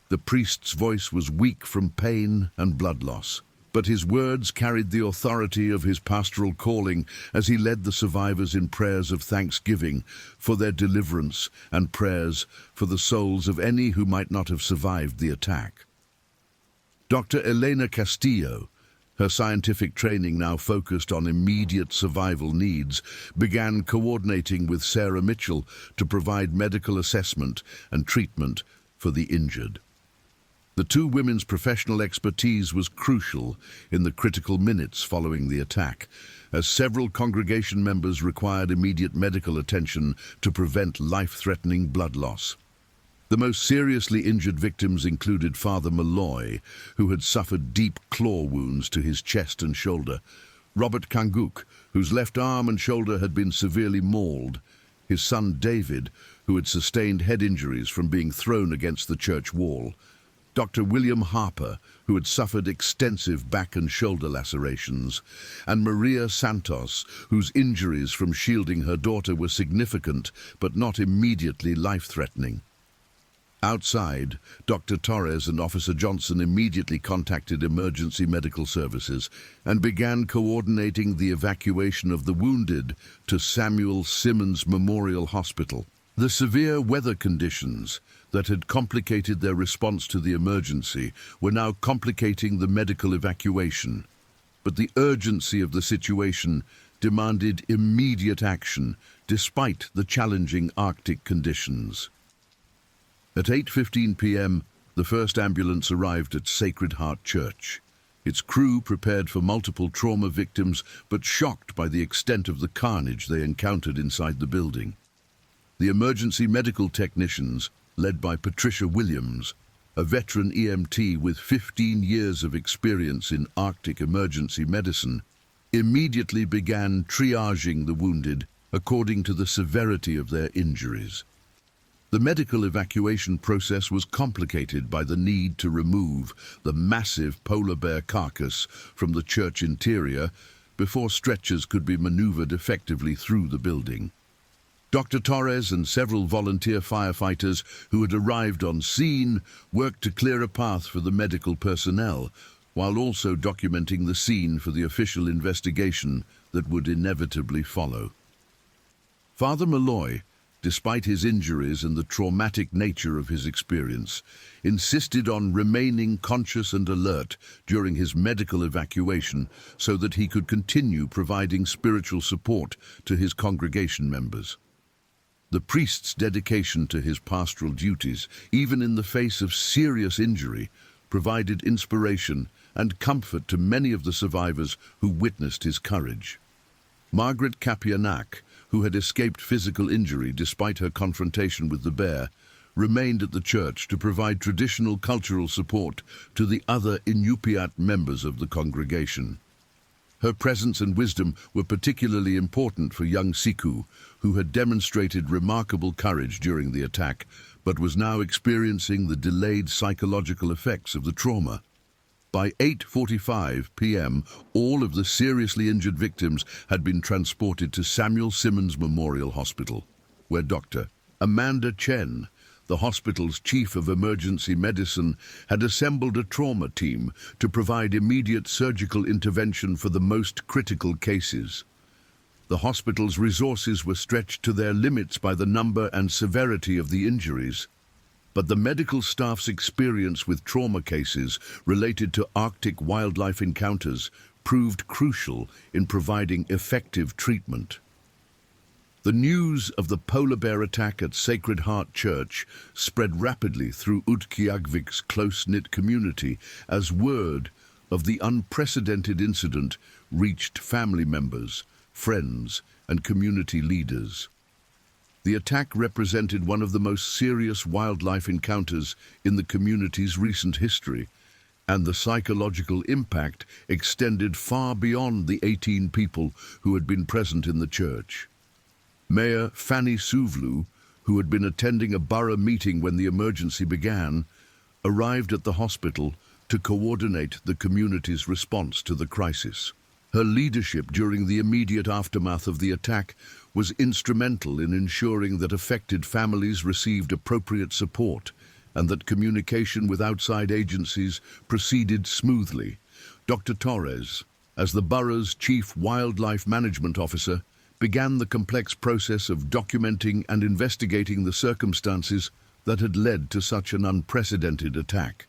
The priest's voice was weak from pain and blood loss, but his words carried the authority of his pastoral calling as he led the survivors in prayers of thanksgiving for their deliverance and prayers for the souls of any who might not have survived the attack. Dr. Elena Castillo, her scientific training now focused on immediate survival needs, began coordinating with Sarah Mitchell to provide medical assessment and treatment for the injured. The two women's professional expertise was crucial in the critical minutes following the attack, as several congregation members required immediate medical attention to prevent life-threatening blood loss. The most seriously injured victims included Father Malloy, who had suffered deep claw wounds to his chest and shoulder, Robert Kanguk, whose left arm and shoulder had been severely mauled, his son David, who had sustained head injuries from being thrown against the church wall, Dr. William Harper, who had suffered extensive back and shoulder lacerations, and Maria Santos, whose injuries from shielding her daughter were significant but not immediately life-threatening. Outside, Dr. Torres and Officer Johnson immediately contacted emergency medical services and began coordinating the evacuation of the wounded to Samuel Simmons Memorial Hospital. The severe weather conditions that had complicated their response to the emergency were now complicating the medical evacuation, but the urgency of the situation demanded immediate action despite the challenging Arctic conditions. At 8:15 p.m., the first ambulance arrived at Sacred Heart Church. Its crew prepared for multiple trauma victims, but shocked by the extent of the carnage they encountered inside the building. The emergency medical technicians, led by Patricia Williams, a veteran EMT with 15 years of experience in Arctic emergency medicine, immediately began triaging the wounded according to the severity of their injuries. The medical evacuation process was complicated by the need to remove the massive polar bear carcass from the church interior before stretchers could be maneuvered effectively through the building. Dr. Torres and several volunteer firefighters who had arrived on scene worked to clear a path for the medical personnel, while also documenting the scene for the official investigation that would inevitably follow. Father Malloy, despite his injuries and the traumatic nature of his experience, insisted on remaining conscious and alert during his medical evacuation so that he could continue providing spiritual support to his congregation members. The priest's dedication to his pastoral duties, even in the face of serious injury, provided inspiration and comfort to many of the survivors who witnessed his courage. Margaret Kapianak, who had escaped physical injury despite her confrontation with the bear, remained at the church to provide traditional cultural support to the other Inupiat members of the congregation. Her presence and wisdom were particularly important for young Siku, who had demonstrated remarkable courage during the attack, but was now experiencing the delayed psychological effects of the trauma. By 8:45 p.m., all of the seriously injured victims had been transported to Samuel Simmons Memorial Hospital, where Dr. Amanda Chen, the hospital's chief of emergency medicine had assembled a trauma team to provide immediate surgical intervention for the most critical cases. The hospital's resources were stretched to their limits by the number and severity of the injuries, but the medical staff's experience with trauma cases related to Arctic wildlife encounters proved crucial in providing effective treatment. The news of the polar bear attack at Sacred Heart Church spread rapidly through Utqiagvik's close-knit community as word of the unprecedented incident reached family members, friends, and community leaders. The attack represented one of the most serious wildlife encounters in the community's recent history, and the psychological impact extended far beyond the 18 people who had been present in the church. Mayor Fanny Suvlu, who had been attending a borough meeting when the emergency began, arrived at the hospital to coordinate the community's response to the crisis. Her leadership during the immediate aftermath of the attack was instrumental in ensuring that affected families received appropriate support and that communication with outside agencies proceeded smoothly. Dr. Torres, as the borough's chief wildlife management officer, began the complex process of documenting and investigating the circumstances that had led to such an unprecedented attack.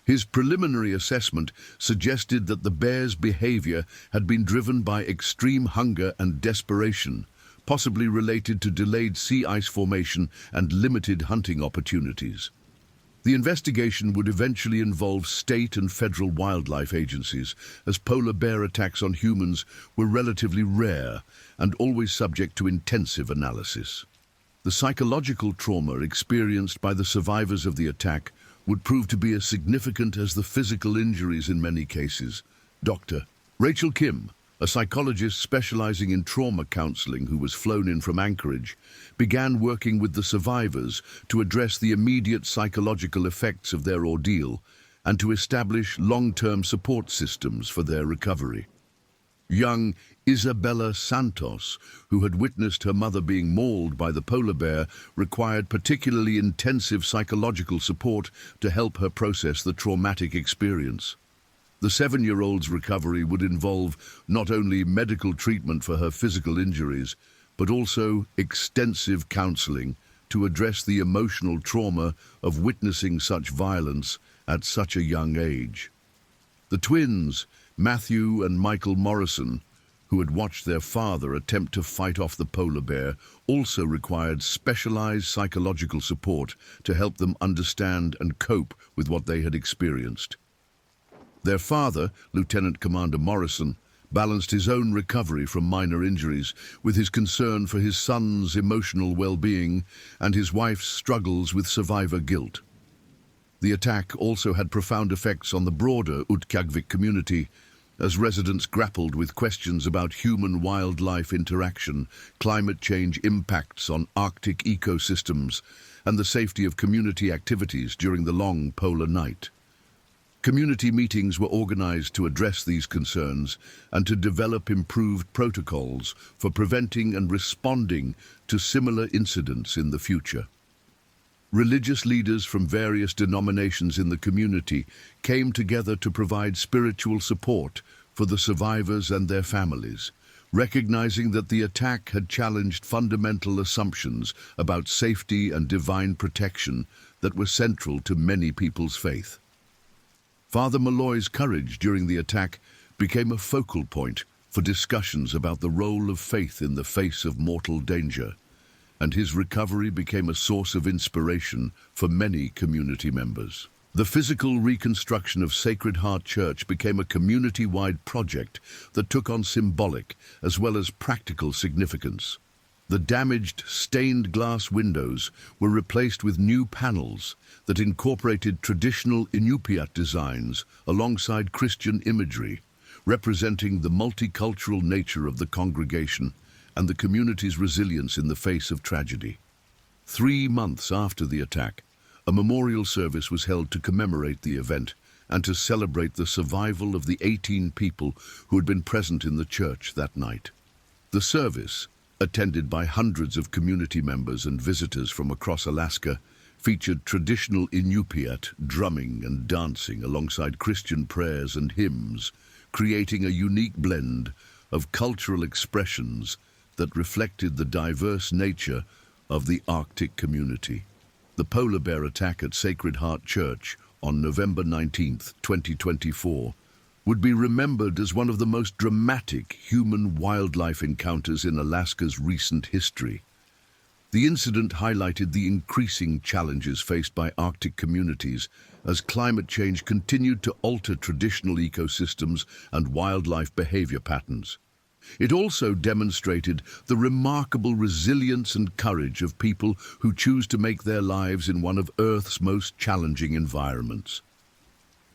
His preliminary assessment suggested that the bear's behavior had been driven by extreme hunger and desperation, possibly related to delayed sea ice formation and limited hunting opportunities. The investigation would eventually involve state and federal wildlife agencies, as polar bear attacks on humans were relatively rare and always subject to intensive analysis. The psychological trauma experienced by the survivors of the attack would prove to be as significant as the physical injuries in many cases. Dr. Rachel Kim, a psychologist specializing in trauma counseling who was flown in from Anchorage, began working with the survivors to address the immediate psychological effects of their ordeal and to establish long-term support systems for their recovery. Young Isabella Santos, who had witnessed her mother being mauled by the polar bear, required particularly intensive psychological support to help her process the traumatic experience. The 7-year-old's recovery would involve not only medical treatment for her physical injuries, but also extensive counseling to address the emotional trauma of witnessing such violence at such a young age. The twins, Matthew and Michael Morrison, who had watched their father attempt to fight off the polar bear, also required specialized psychological support to help them understand and cope with what they had experienced. Their father, Lieutenant Commander Morrison, balanced his own recovery from minor injuries with his concern for his son's emotional well-being and his wife's struggles with survivor guilt. The attack also had profound effects on the broader Utqiagvik community, as residents grappled with questions about human-wildlife interaction, climate change impacts on Arctic ecosystems, and the safety of community activities during the long polar night. Community meetings were organized to address these concerns and to develop improved protocols for preventing and responding to similar incidents in the future. Religious leaders from various denominations in the community came together to provide spiritual support for the survivors and their families, recognizing that the attack had challenged fundamental assumptions about safety and divine protection that were central to many people's faith. Father Malloy's courage during the attack became a focal point for discussions about the role of faith in the face of mortal danger, and his recovery became a source of inspiration for many community members. The physical reconstruction of Sacred Heart Church became a community-wide project that took on symbolic as well as practical significance. The damaged stained glass windows were replaced with new panels that incorporated traditional Inupiat designs alongside Christian imagery, representing the multicultural nature of the congregation and the community's resilience in the face of tragedy. 3 months after the attack, a memorial service was held to commemorate the event and to celebrate the survival of the 18 people who had been present in the church that night. The service, attended by hundreds of community members and visitors from across Alaska, featured traditional Inupiat drumming and dancing alongside Christian prayers and hymns, creating a unique blend of cultural expressions that reflected the diverse nature of the Arctic community. The polar bear attack at Sacred Heart Church on November 19, 2024, would be remembered as one of the most dramatic human-wildlife encounters in Alaska's recent history. The incident highlighted the increasing challenges faced by Arctic communities as climate change continued to alter traditional ecosystems and wildlife behavior patterns. It also demonstrated the remarkable resilience and courage of people who choose to make their lives in one of Earth's most challenging environments.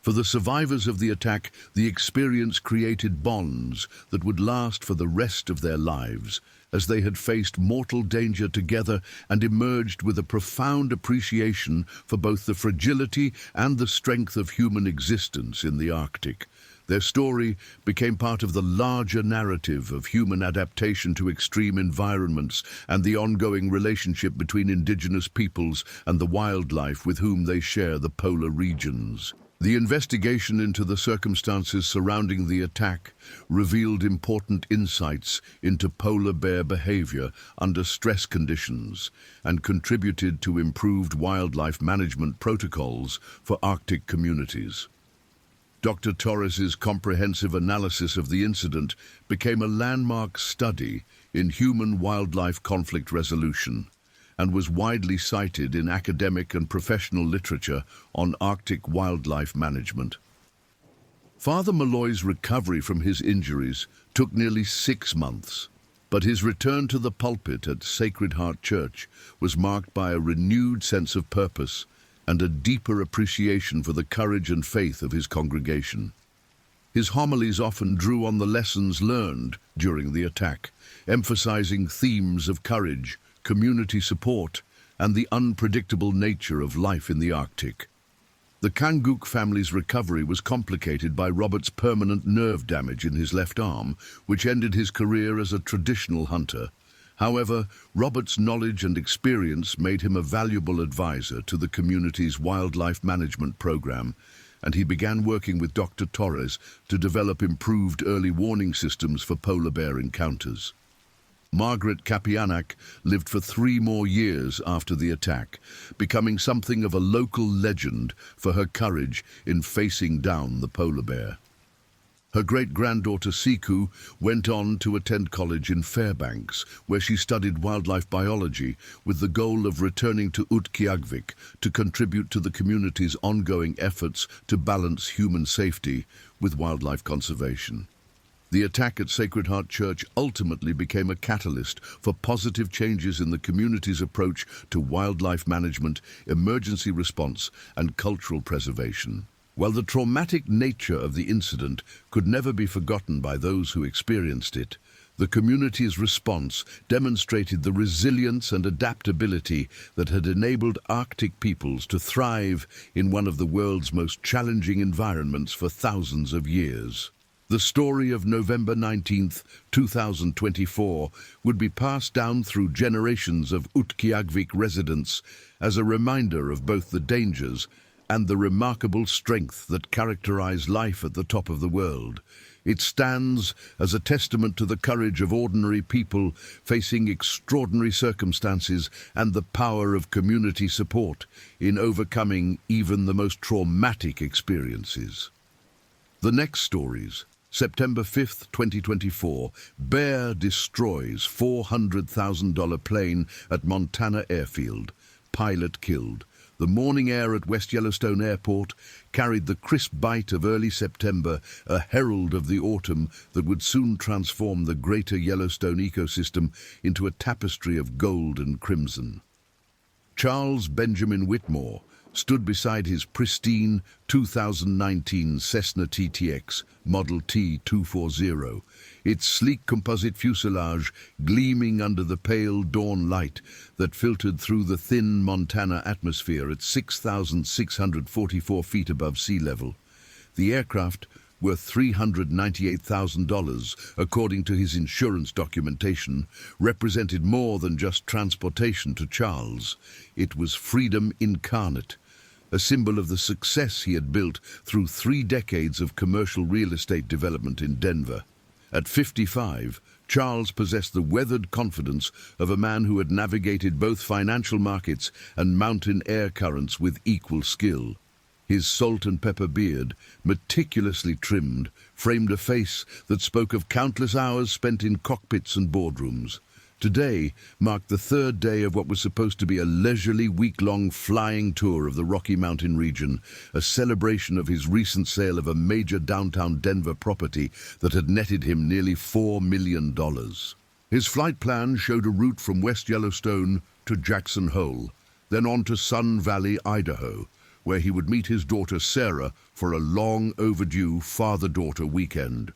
For the survivors of the attack, the experience created bonds that would last for the rest of their lives, as they had faced mortal danger together and emerged with a profound appreciation for both the fragility and the strength of human existence in the Arctic. Their story became part of the larger narrative of human adaptation to extreme environments and the ongoing relationship between indigenous peoples and the wildlife with whom they share the polar regions. The investigation into the circumstances surrounding the attack revealed important insights into polar bear behavior under stress conditions and contributed to improved wildlife management protocols for Arctic communities. Dr. Torres's comprehensive analysis of the incident became a landmark study in human-wildlife conflict resolution and was widely cited in academic and professional literature on Arctic wildlife management. Father Malloy's recovery from his injuries took nearly 6 months, but his return to the pulpit at Sacred Heart Church was marked by a renewed sense of purpose and a deeper appreciation for the courage and faith of his congregation. His homilies often drew on the lessons learned during the attack, emphasizing themes of courage, community support, and the unpredictable nature of life in the Arctic. The Kanguk family's recovery was complicated by Robert's permanent nerve damage in his left arm, which ended his career as a traditional hunter. However, Robert's knowledge and experience made him a valuable advisor to the community's wildlife management program, and he began working with Dr. Torres to develop improved early warning systems for polar bear encounters. Margaret Kapianak lived for 3 more years after the attack, becoming something of a local legend for her courage in facing down the polar bear. Her great-granddaughter Siku went on to attend college in Fairbanks, where she studied wildlife biology with the goal of returning to Utqiagvik to contribute to the community's ongoing efforts to balance human safety with wildlife conservation. The attack at Sacred Heart Church ultimately became a catalyst for positive changes in the community's approach to wildlife management, emergency response, and cultural preservation. While the traumatic nature of the incident could never be forgotten by those who experienced it, the community's response demonstrated the resilience and adaptability that had enabled Arctic peoples to thrive in one of the world's most challenging environments for thousands of years. The story of November 19, 2024 would be passed down through generations of Utqiagvik residents as a reminder of both the dangers and the remarkable strength that characterize life at the top of the world. It stands as a testament to the courage of ordinary people facing extraordinary circumstances and the power of community support in overcoming even the most traumatic experiences. The next stories. September 5, 2024, bear destroys $400,000 plane at Montana Airfield. Pilot killed. The morning air at West Yellowstone Airport carried the crisp bite of early September, a herald of the autumn that would soon transform the greater Yellowstone ecosystem into a tapestry of gold and crimson. Charles Benjamin Whitmore stood beside his pristine 2019 Cessna TTX Model T240, its sleek composite fuselage gleaming under the pale dawn light that filtered through the thin Montana atmosphere at 6,644 feet above sea level. The aircraft worth $398,000, according to his insurance documentation, represented more than just transportation to Charles. It was freedom incarnate, a symbol of the success he had built through 3 decades of commercial real estate development in Denver. At 55, Charles possessed the weathered confidence of a man who had navigated both financial markets and mountain air currents with equal skill. His salt and pepper beard, meticulously trimmed, framed a face that spoke of countless hours spent in cockpits and boardrooms. Today marked the 3rd day of what was supposed to be a leisurely week-long flying tour of the Rocky Mountain region, a celebration of his recent sale of a major downtown Denver property that had netted him nearly $4 million. His flight plan showed a route from West Yellowstone to Jackson Hole, then on to Sun Valley, Idaho, where he would meet his daughter Sarah for a long overdue father-daughter weekend.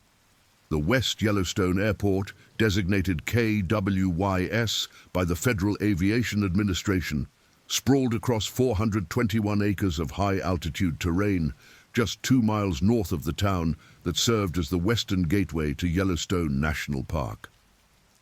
The West Yellowstone Airport, designated KWYS by the Federal Aviation Administration, sprawled across 421 acres of high-altitude terrain, just 2 miles north of the town that served as the western gateway to Yellowstone National Park.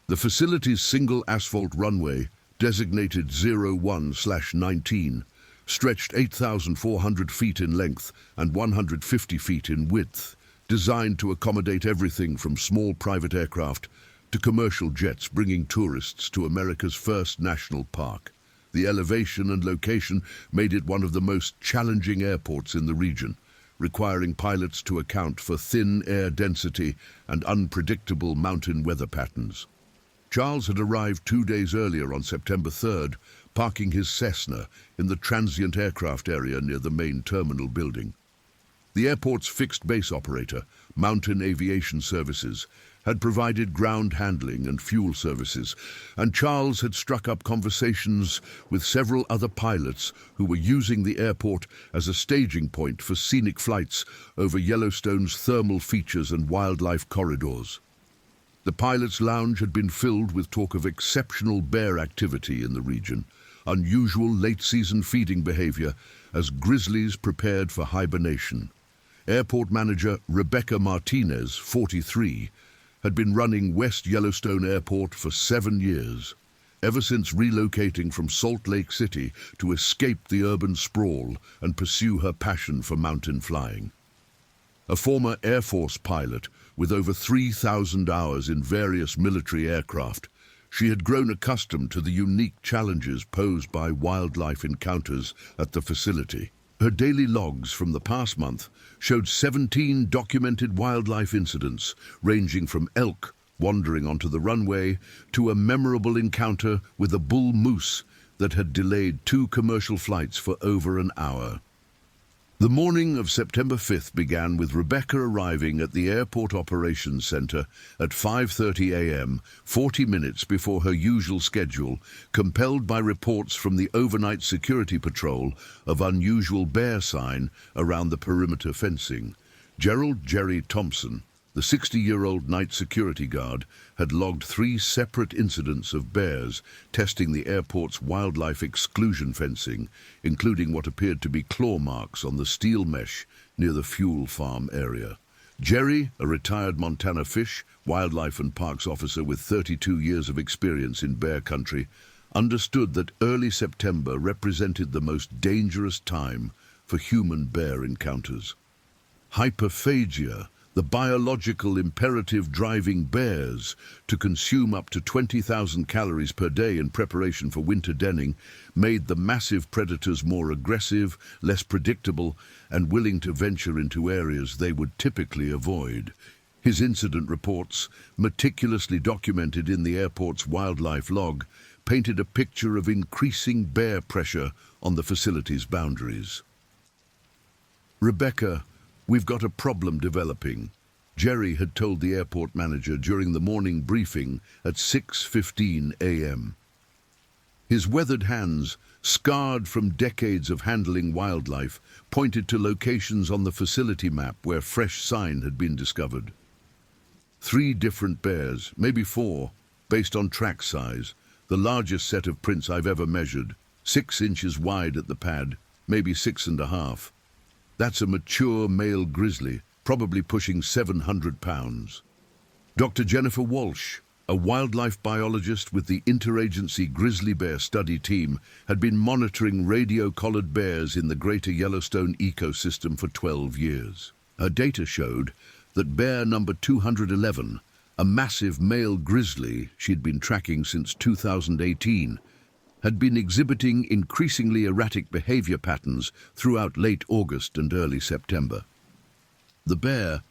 The facility's single asphalt runway, designated 01/19, stretched 8,400 feet in length and 150 feet in width, designed to accommodate everything from small private aircraft to commercial jets bringing tourists to America's first national park. The elevation and location made it one of the most challenging airports in the region, requiring pilots to account for thin air density and unpredictable mountain weather patterns. Charles had arrived 2 days earlier on September 3rd, parking his Cessna in the transient aircraft area near the main terminal building. The airport's fixed base operator, Mountain Aviation Services, had provided ground handling and fuel services, and Charles had struck up conversations with several other pilots who were using the airport as a staging point for scenic flights over Yellowstone's thermal features and wildlife corridors. The pilot's lounge had been filled with talk of exceptional bear activity in the region, unusual late-season feeding behavior as grizzlies prepared for hibernation. Airport manager Rebecca Martinez, 43, had been running West Yellowstone Airport for 7 years, ever since relocating from Salt Lake City to escape the urban sprawl and pursue her passion for mountain flying. A former Air Force pilot with over 3,000 hours in various military aircraft, she had grown accustomed to the unique challenges posed by wildlife encounters at the facility. Her daily logs from the past month showed 17 documented wildlife incidents, ranging from elk wandering onto the runway to a memorable encounter with a bull moose that had delayed 2 commercial flights for over an hour. The morning of September 5th began with Rebecca arriving at the Airport Operations Center at 5:30 a.m., 40 minutes before her usual schedule, compelled by reports from the overnight security patrol of unusual bear sign around the perimeter fencing. Gerald "Jerry" Thompson, the 60-year-old night security guard, had logged 3 separate incidents of bears testing the airport's wildlife exclusion fencing, including what appeared to be claw marks on the steel mesh near the fuel farm area. Jerry, a retired Montana Fish, Wildlife and Parks officer with 32 years of experience in bear country, understood that early September represented the most dangerous time for human-bear encounters. Hyperphagia, the biological imperative driving bears to consume up to 20,000 calories per day in preparation for winter denning, made the massive predators more aggressive, less predictable, and willing to venture into areas they would typically avoid. His incident reports, meticulously documented in the airport's wildlife log, painted a picture of increasing bear pressure on the facility's boundaries. "Rebecca, we've got a problem developing," Jerry had told the airport manager during the morning briefing at 6:15 a.m. His weathered hands, scarred from decades of handling wildlife, pointed to locations on the facility map where fresh sign had been discovered. 3 different bears, maybe 4, based on track size, the largest set of prints I've ever measured, 6 inches wide at the pad, maybe 6.5. That's a mature male grizzly, probably pushing 700 pounds. Dr. Jennifer Walsh, a wildlife biologist with the Interagency Grizzly Bear Study Team, had been monitoring radio-collared bears in the Greater Yellowstone ecosystem for 12 years. Her data showed that bear number 211, a massive male grizzly she'd been tracking since 2018, had been exhibiting increasingly erratic behavior patterns throughout late August and early September. The bear,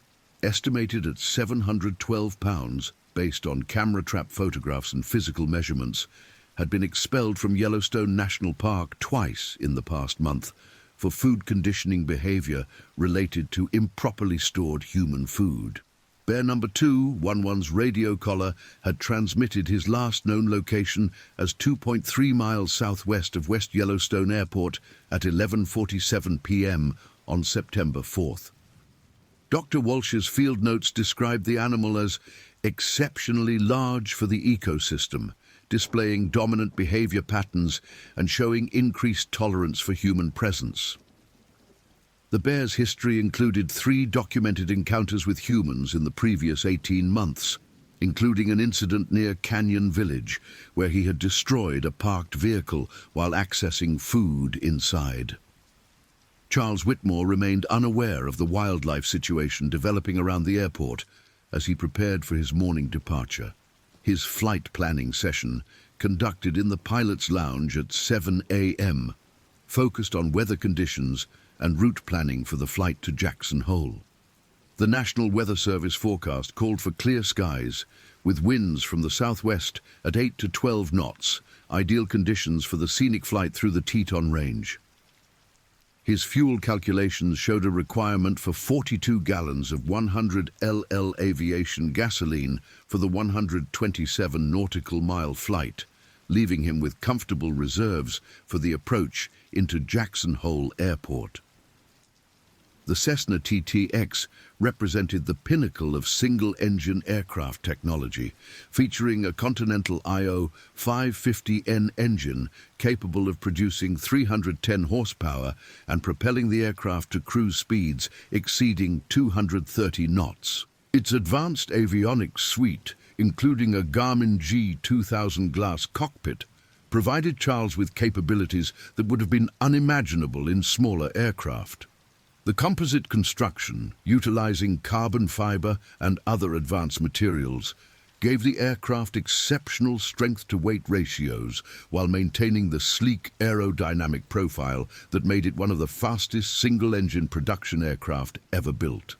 estimated at 712 pounds, based on camera trap photographs and physical measurements, had been expelled from Yellowstone National Park twice in the past month for food conditioning behavior related to improperly stored human food. Bear number 211's radio collar had transmitted his last known location as 2.3 miles southwest of West Yellowstone Airport at 11:47 p.m. on September 4th. Dr. Walsh's field notes described the animal as exceptionally large for the ecosystem, displaying dominant behavior patterns and showing increased tolerance for human presence. The bear's history included 3 documented encounters with humans in the previous 18 months, including an incident near Canyon Village, where he had destroyed a parked vehicle while accessing food inside. Charles Whitmore remained unaware of the wildlife situation developing around the airport as he prepared for his morning departure. His flight planning session, conducted in the pilot's lounge at 7 a.m., focused on weather conditions and route planning for the flight to Jackson Hole. The National Weather Service forecast called for clear skies, with winds from the southwest at 8 to 12 knots, ideal conditions for the scenic flight through the Teton Range. His fuel calculations showed a requirement for 42 gallons of 100 LL aviation gasoline for the 127 nautical mile flight, leaving him with comfortable reserves for the approach into Jackson Hole Airport. The Cessna TTX represented the pinnacle of single-engine aircraft technology, featuring a Continental IO 550N engine capable of producing 310 horsepower and propelling the aircraft to cruise speeds exceeding 230 knots. Its advanced avionics suite, including a Garmin G2000 glass cockpit, provided Charles with capabilities that would have been unimaginable in smaller aircraft. The composite construction, utilizing carbon fiber and other advanced materials, gave the aircraft exceptional strength-to-weight ratios while maintaining the sleek aerodynamic profile that made it one of the fastest single-engine production aircraft ever built.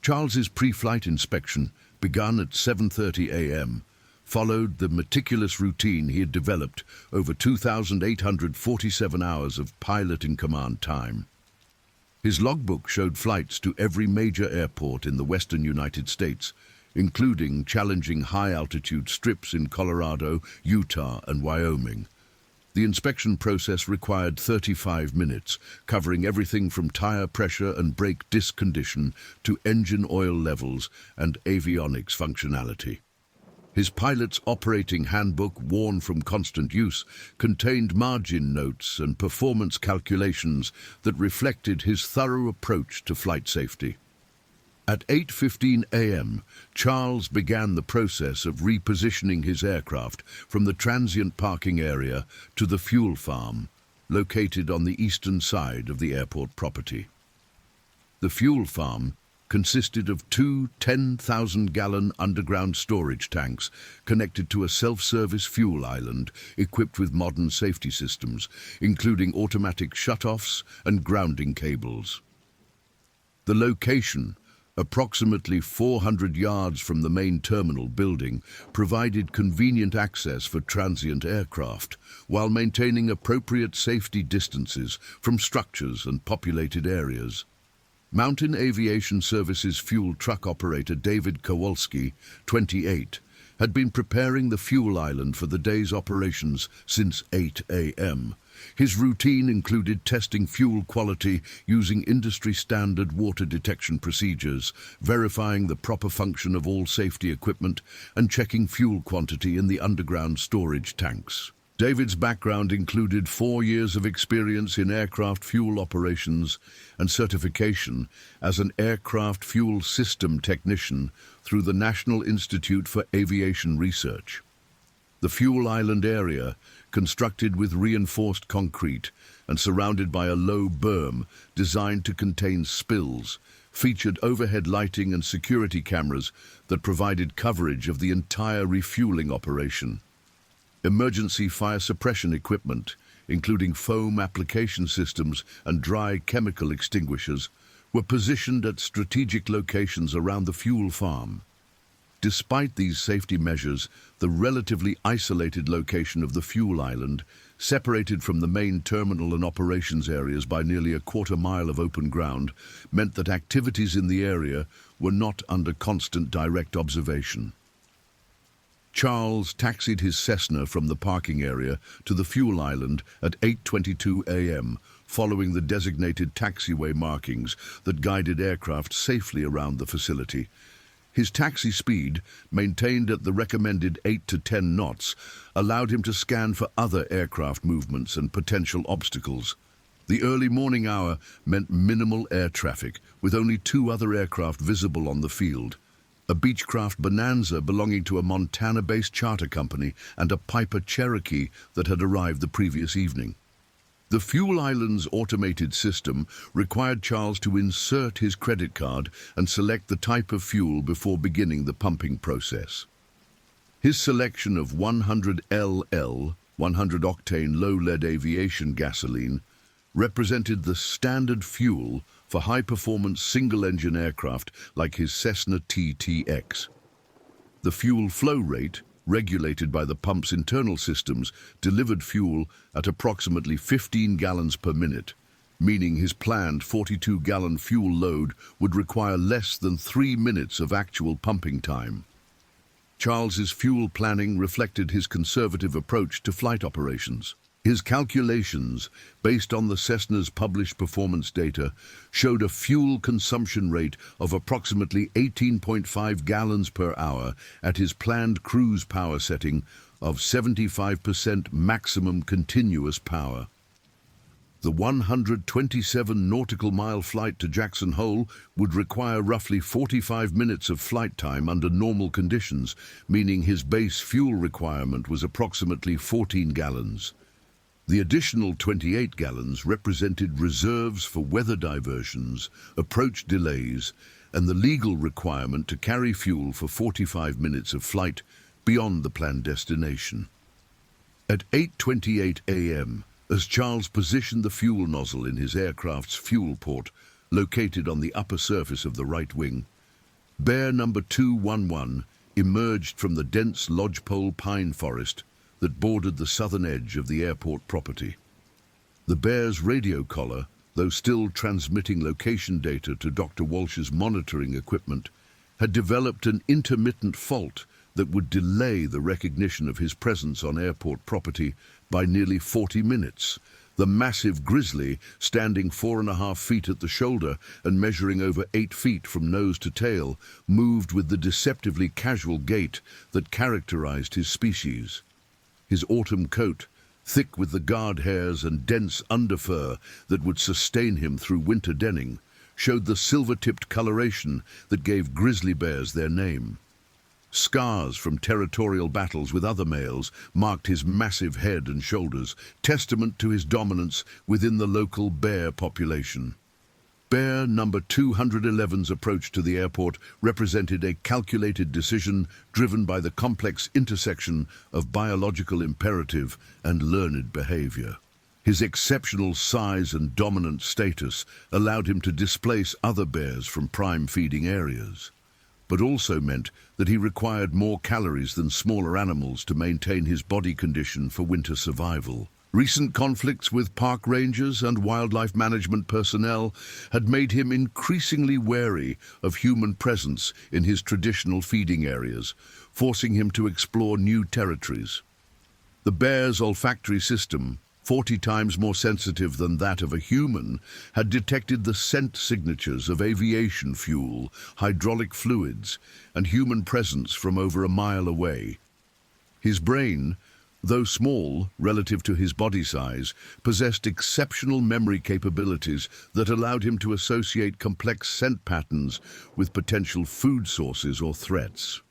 Charles's pre-flight inspection, begun at 7:30 a.m., followed the meticulous routine he had developed over 2,847 hours of pilot-in-command time. His logbook showed flights to every major airport in the western United States, including challenging high-altitude strips in Colorado, Utah, and Wyoming. The inspection process required 35 minutes, covering everything from tire pressure and brake disc condition to engine oil levels and avionics functionality. His pilot's operating handbook, worn from constant use, contained margin notes and performance calculations that reflected his thorough approach to flight safety. At 8:15 a.m., Charles began the process of repositioning his aircraft from the transient parking area to the fuel farm, located on the eastern side of the airport property. The fuel farm consisted of 2 10,000-gallon underground storage tanks connected to a self-service fuel island equipped with modern safety systems, including automatic shutoffs and grounding cables. The location, approximately 400 yards from the main terminal building, provided convenient access for transient aircraft, while maintaining appropriate safety distances from structures and populated areas. Mountain Aviation Services fuel truck operator David Kowalski, 28, had been preparing the fuel island for the day's operations since 8 a.m. His routine included testing fuel quality using industry-standard water detection procedures, verifying the proper function of all safety equipment, and checking fuel quantity in the underground storage tanks. David's background included 4 years of experience in aircraft fuel operations and certification as an aircraft fuel system technician through the National Institute for Aviation Research. The fuel island area, constructed with reinforced concrete and surrounded by a low berm designed to contain spills, featured overhead lighting and security cameras that provided coverage of the entire refueling operation. Emergency fire suppression equipment, including foam application systems and dry chemical extinguishers, were positioned at strategic locations around the fuel farm. Despite these safety measures, the relatively isolated location of the fuel island, separated from the main terminal and operations areas by nearly a quarter-mile of open ground, meant that activities in the area were not under constant direct observation. Charles taxied his Cessna from the parking area to the fuel island at 8:22 a.m., following the designated taxiway markings that guided aircraft safely around the facility. His taxi speed, maintained at the recommended 8 to 10 knots, allowed him to scan for other aircraft movements and potential obstacles. The early morning hour meant minimal air traffic, with only 2 other aircraft visible on the field: a Beechcraft Bonanza belonging to a Montana-based charter company and a Piper Cherokee that had arrived the previous evening. The fuel island's automated system required Charles to insert his credit card and select the type of fuel before beginning the pumping process. His selection of 100 LL, 100-octane low-lead aviation gasoline, represented the standard fuel for high-performance single-engine aircraft like his Cessna TTX. The fuel flow rate, regulated by the pump's internal systems, delivered fuel at approximately 15 gallons per minute, meaning his planned 42-gallon fuel load would require less than 3 minutes of actual pumping time. Charles's fuel planning reflected his conservative approach to flight operations. His calculations, based on the Cessna's published performance data, showed a fuel consumption rate of approximately 18.5 gallons per hour at his planned cruise power setting of 75% maximum continuous power. The 127 nautical mile flight to Jackson Hole would require roughly 45 minutes of flight time under normal conditions, meaning his base fuel requirement was approximately 14 gallons. The additional 28 gallons represented reserves for weather diversions, approach delays, and the legal requirement to carry fuel for 45 minutes of flight beyond the planned destination. At 8:28 a.m., as Charles positioned the fuel nozzle in his aircraft's fuel port, located on the upper surface of the right wing, Bear number 211 emerged from the dense lodgepole pine forest that bordered the southern edge of the airport property. The Bear's radio collar, though still transmitting location data to Dr. Walsh's monitoring equipment, had developed an intermittent fault that would delay the recognition of his presence on airport property by nearly 40 minutes. The massive Grizzly, standing 4.5 feet at the shoulder and measuring over 8 feet from nose to tail, moved with the deceptively casual gait that characterized his species. His autumn coat, thick with the guard hairs and dense underfur that would sustain him through winter denning, showed the silver-tipped coloration that gave grizzly bears their name. Scars from territorial battles with other males marked his massive head and shoulders, testament to his dominance within the local bear population. Bear number 211's approach to the airport represented a calculated decision driven by the complex intersection of biological imperative and learned behavior. His exceptional size and dominant status allowed him to displace other bears from prime feeding areas, but also meant that he required more calories than smaller animals to maintain his body condition for winter survival. Recent conflicts with park rangers and wildlife management personnel had made him increasingly wary of human presence in his traditional feeding areas, forcing him to explore new territories. The bear's olfactory system, 40 times more sensitive than that of a human, had detected the scent signatures of aviation fuel, hydraulic fluids, and human presence from over a mile away. His brain, though small relative to his body size, possessed exceptional memory capabilities that allowed him to associate complex scent patterns with potential food sources or threats.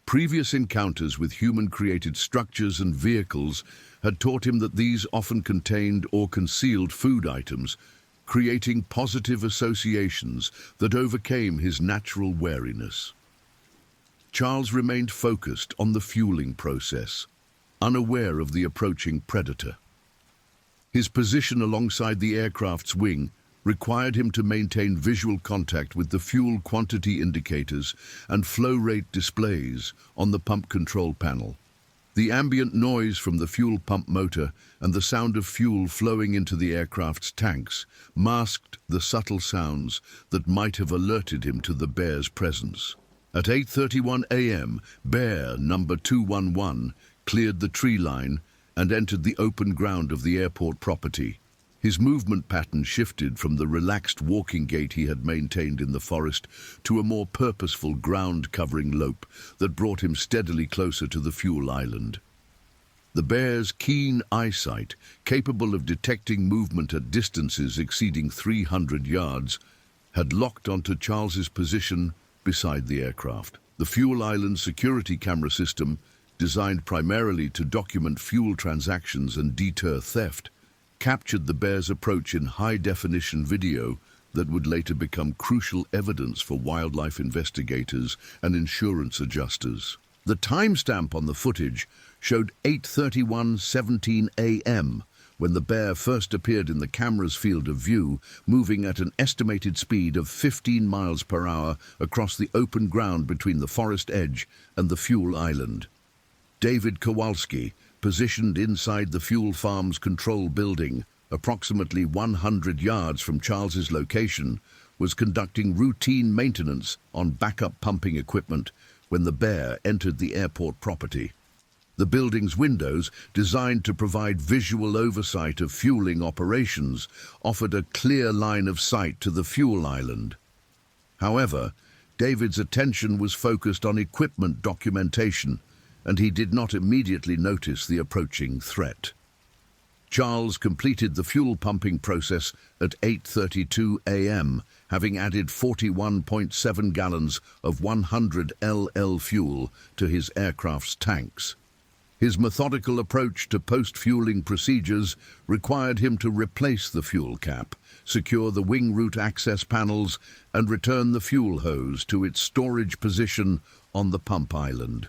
Previous encounters with human-created structures and vehicles had taught him that these often contained or concealed food items, creating positive associations that overcame his natural wariness. Charles remained focused on the fueling process, unaware of the approaching predator. His position alongside the aircraft's wing required him to maintain visual contact with the fuel quantity indicators and flow rate displays on the pump control panel. The ambient noise from the fuel pump motor and the sound of fuel flowing into the aircraft's tanks masked the subtle sounds that might have alerted him to the bear's presence. At 8:31 a.m., Bear number 211 cleared the tree line and entered the open ground of the airport property. His movement pattern shifted from the relaxed walking gait he had maintained in the forest to a more purposeful ground-covering lope that brought him steadily closer to the fuel island. The bear's keen eyesight, capable of detecting movement at distances exceeding 300 yards, had locked onto Charles's position beside the aircraft. The fuel island security camera system, designed primarily to document fuel transactions and deter theft, captured the bear's approach in high-definition video that would later become crucial evidence for wildlife investigators and insurance adjusters. The timestamp on the footage showed 8:31:17 a.m. when the bear first appeared in the camera's field of view, moving at an estimated speed of 15 miles per hour across the open ground between the forest edge and the fuel island. David Kowalski, positioned inside the fuel farm's control building, approximately 100 yards from Charles's location, was conducting routine maintenance on backup pumping equipment when the bear entered the airport property. The building's windows, designed to provide visual oversight of fueling operations, offered a clear line of sight to the fuel island. However, David's attention was focused on equipment documentation, and he did not immediately notice the approaching threat. Charles completed the fuel pumping process at 8:32 a.m., having added 41.7 gallons of 100 LL fuel to his aircraft's tanks. His methodical approach to post-fueling procedures required him to replace the fuel cap, secure the wing root access panels, and return the fuel hose to its storage position on the pump island.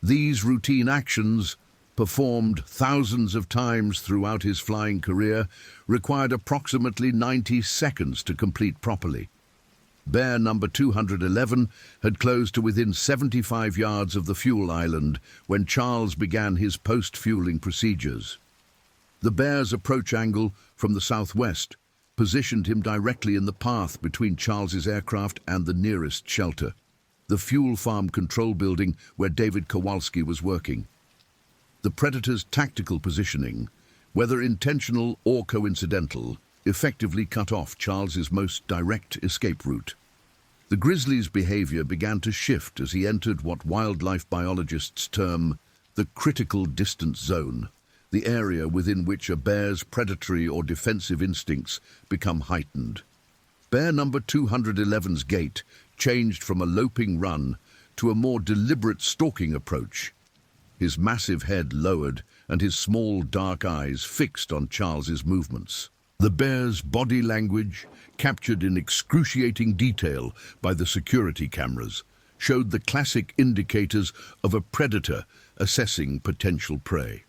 These routine actions, performed thousands of times throughout his flying career, required approximately 90 seconds to complete properly. Bear number 211 had closed to within 75 yards of the fuel island when Charles began his post-fueling procedures. The bear's approach angle from the southwest positioned him directly in the path between Charles's aircraft and the nearest shelter, the fuel farm control building where David Kowalski was working. The predator's tactical positioning, whether intentional or coincidental, effectively cut off Charles's most direct escape route. The grizzly's behavior began to shift as he entered what wildlife biologists term the critical distance zone, the area within which a bear's predatory or defensive instincts become heightened. Bear number 211's gait changed from a loping run to a more deliberate stalking approach, his massive head lowered and his small dark eyes fixed on Charles's movements. The bear's body language, captured in excruciating detail by the security cameras, showed the classic indicators of a predator assessing potential prey.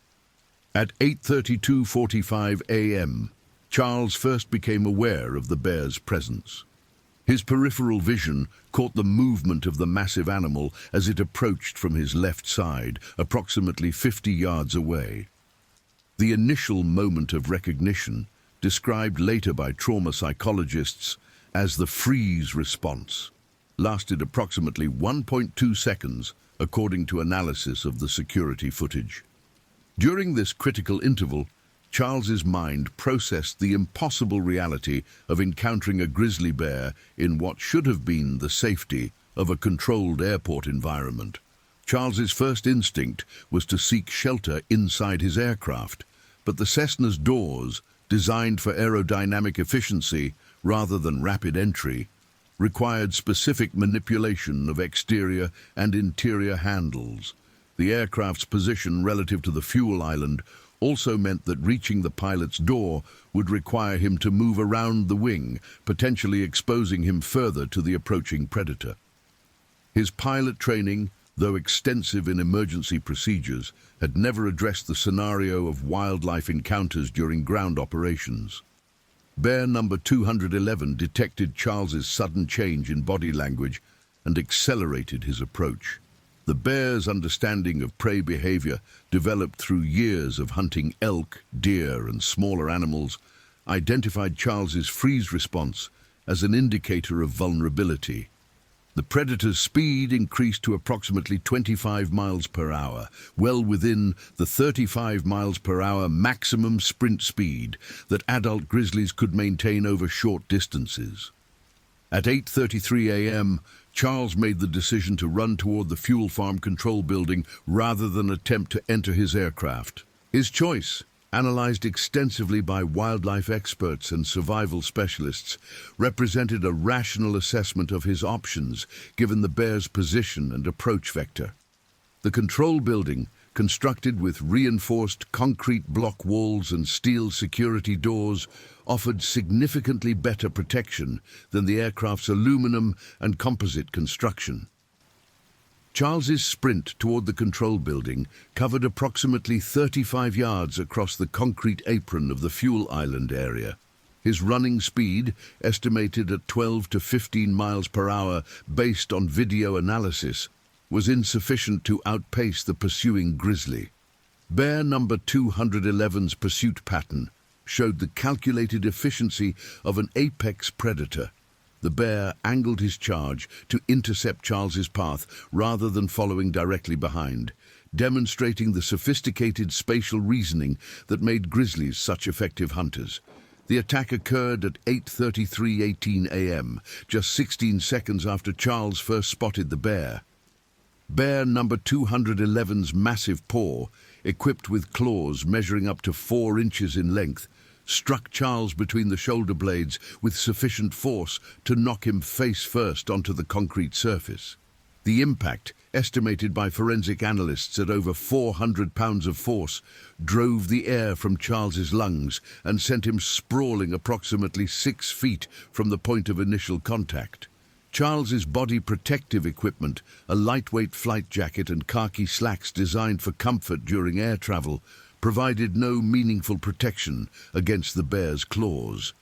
At 8:32:45 a.m., Charles first became aware of the bear's presence. His peripheral vision caught the movement of the massive animal as it approached from his left side, approximately 50 yards away. The initial moment of recognition, described later by trauma psychologists as the freeze response, lasted approximately 1.2 seconds, according to analysis of the security footage. During this critical interval, Charles's mind processed the impossible reality of encountering a grizzly bear in what should have been the safety of a controlled airport environment. Charles's first instinct was to seek shelter inside his aircraft, but the Cessna's doors, designed for aerodynamic efficiency rather than rapid entry, required specific manipulation of exterior and interior handles. The aircraft's position relative to the fuel island also meant that reaching the pilot's door would require him to move around the wing, potentially exposing him further to the approaching predator. His pilot training, though extensive in emergency procedures, had never addressed the scenario of wildlife encounters during ground operations. Bear number 211 detected Charles's sudden change in body language and accelerated his approach. The bear's understanding of prey behavior, developed through years of hunting elk, deer, and smaller animals, identified Charles's freeze response as an indicator of vulnerability. The predator's speed increased to approximately 25 miles per hour, well within the 35 miles per hour maximum sprint speed that adult grizzlies could maintain over short distances. At 8:33 a.m., Charles made the decision to run toward the fuel farm control building rather than attempt to enter his aircraft. His choice, analyzed extensively by wildlife experts and survival specialists, represented a rational assessment of his options given the bear's position and approach vector. The control building, constructed with reinforced concrete block walls and steel security doors, offered significantly better protection than the aircraft's aluminum and composite construction. Charles's sprint toward the control building covered approximately 35 yards across the concrete apron of the fuel island area. His running speed, estimated at 12 to 15 miles per hour based on video analysis, was insufficient to outpace the pursuing grizzly. Bear number 211's pursuit pattern showed the calculated efficiency of an apex predator. The bear angled his charge to intercept Charles's path rather than following directly behind, demonstrating the sophisticated spatial reasoning that made grizzlies such effective hunters. The attack occurred at 8:33:18 a.m., just 16 seconds after Charles first spotted the bear. Bear number 211's massive paw, equipped with claws measuring up to 4 inches in length, struck Charles between the shoulder blades with sufficient force to knock him face first onto the concrete surface. The impact, estimated by forensic analysts at over 400 pounds of force, drove the air from Charles's lungs and sent him sprawling approximately 6 feet from the point of initial contact. Charles's body protective equipment, a lightweight flight jacket and khaki slacks designed for comfort during air travel, provided no meaningful protection against the bear's claws.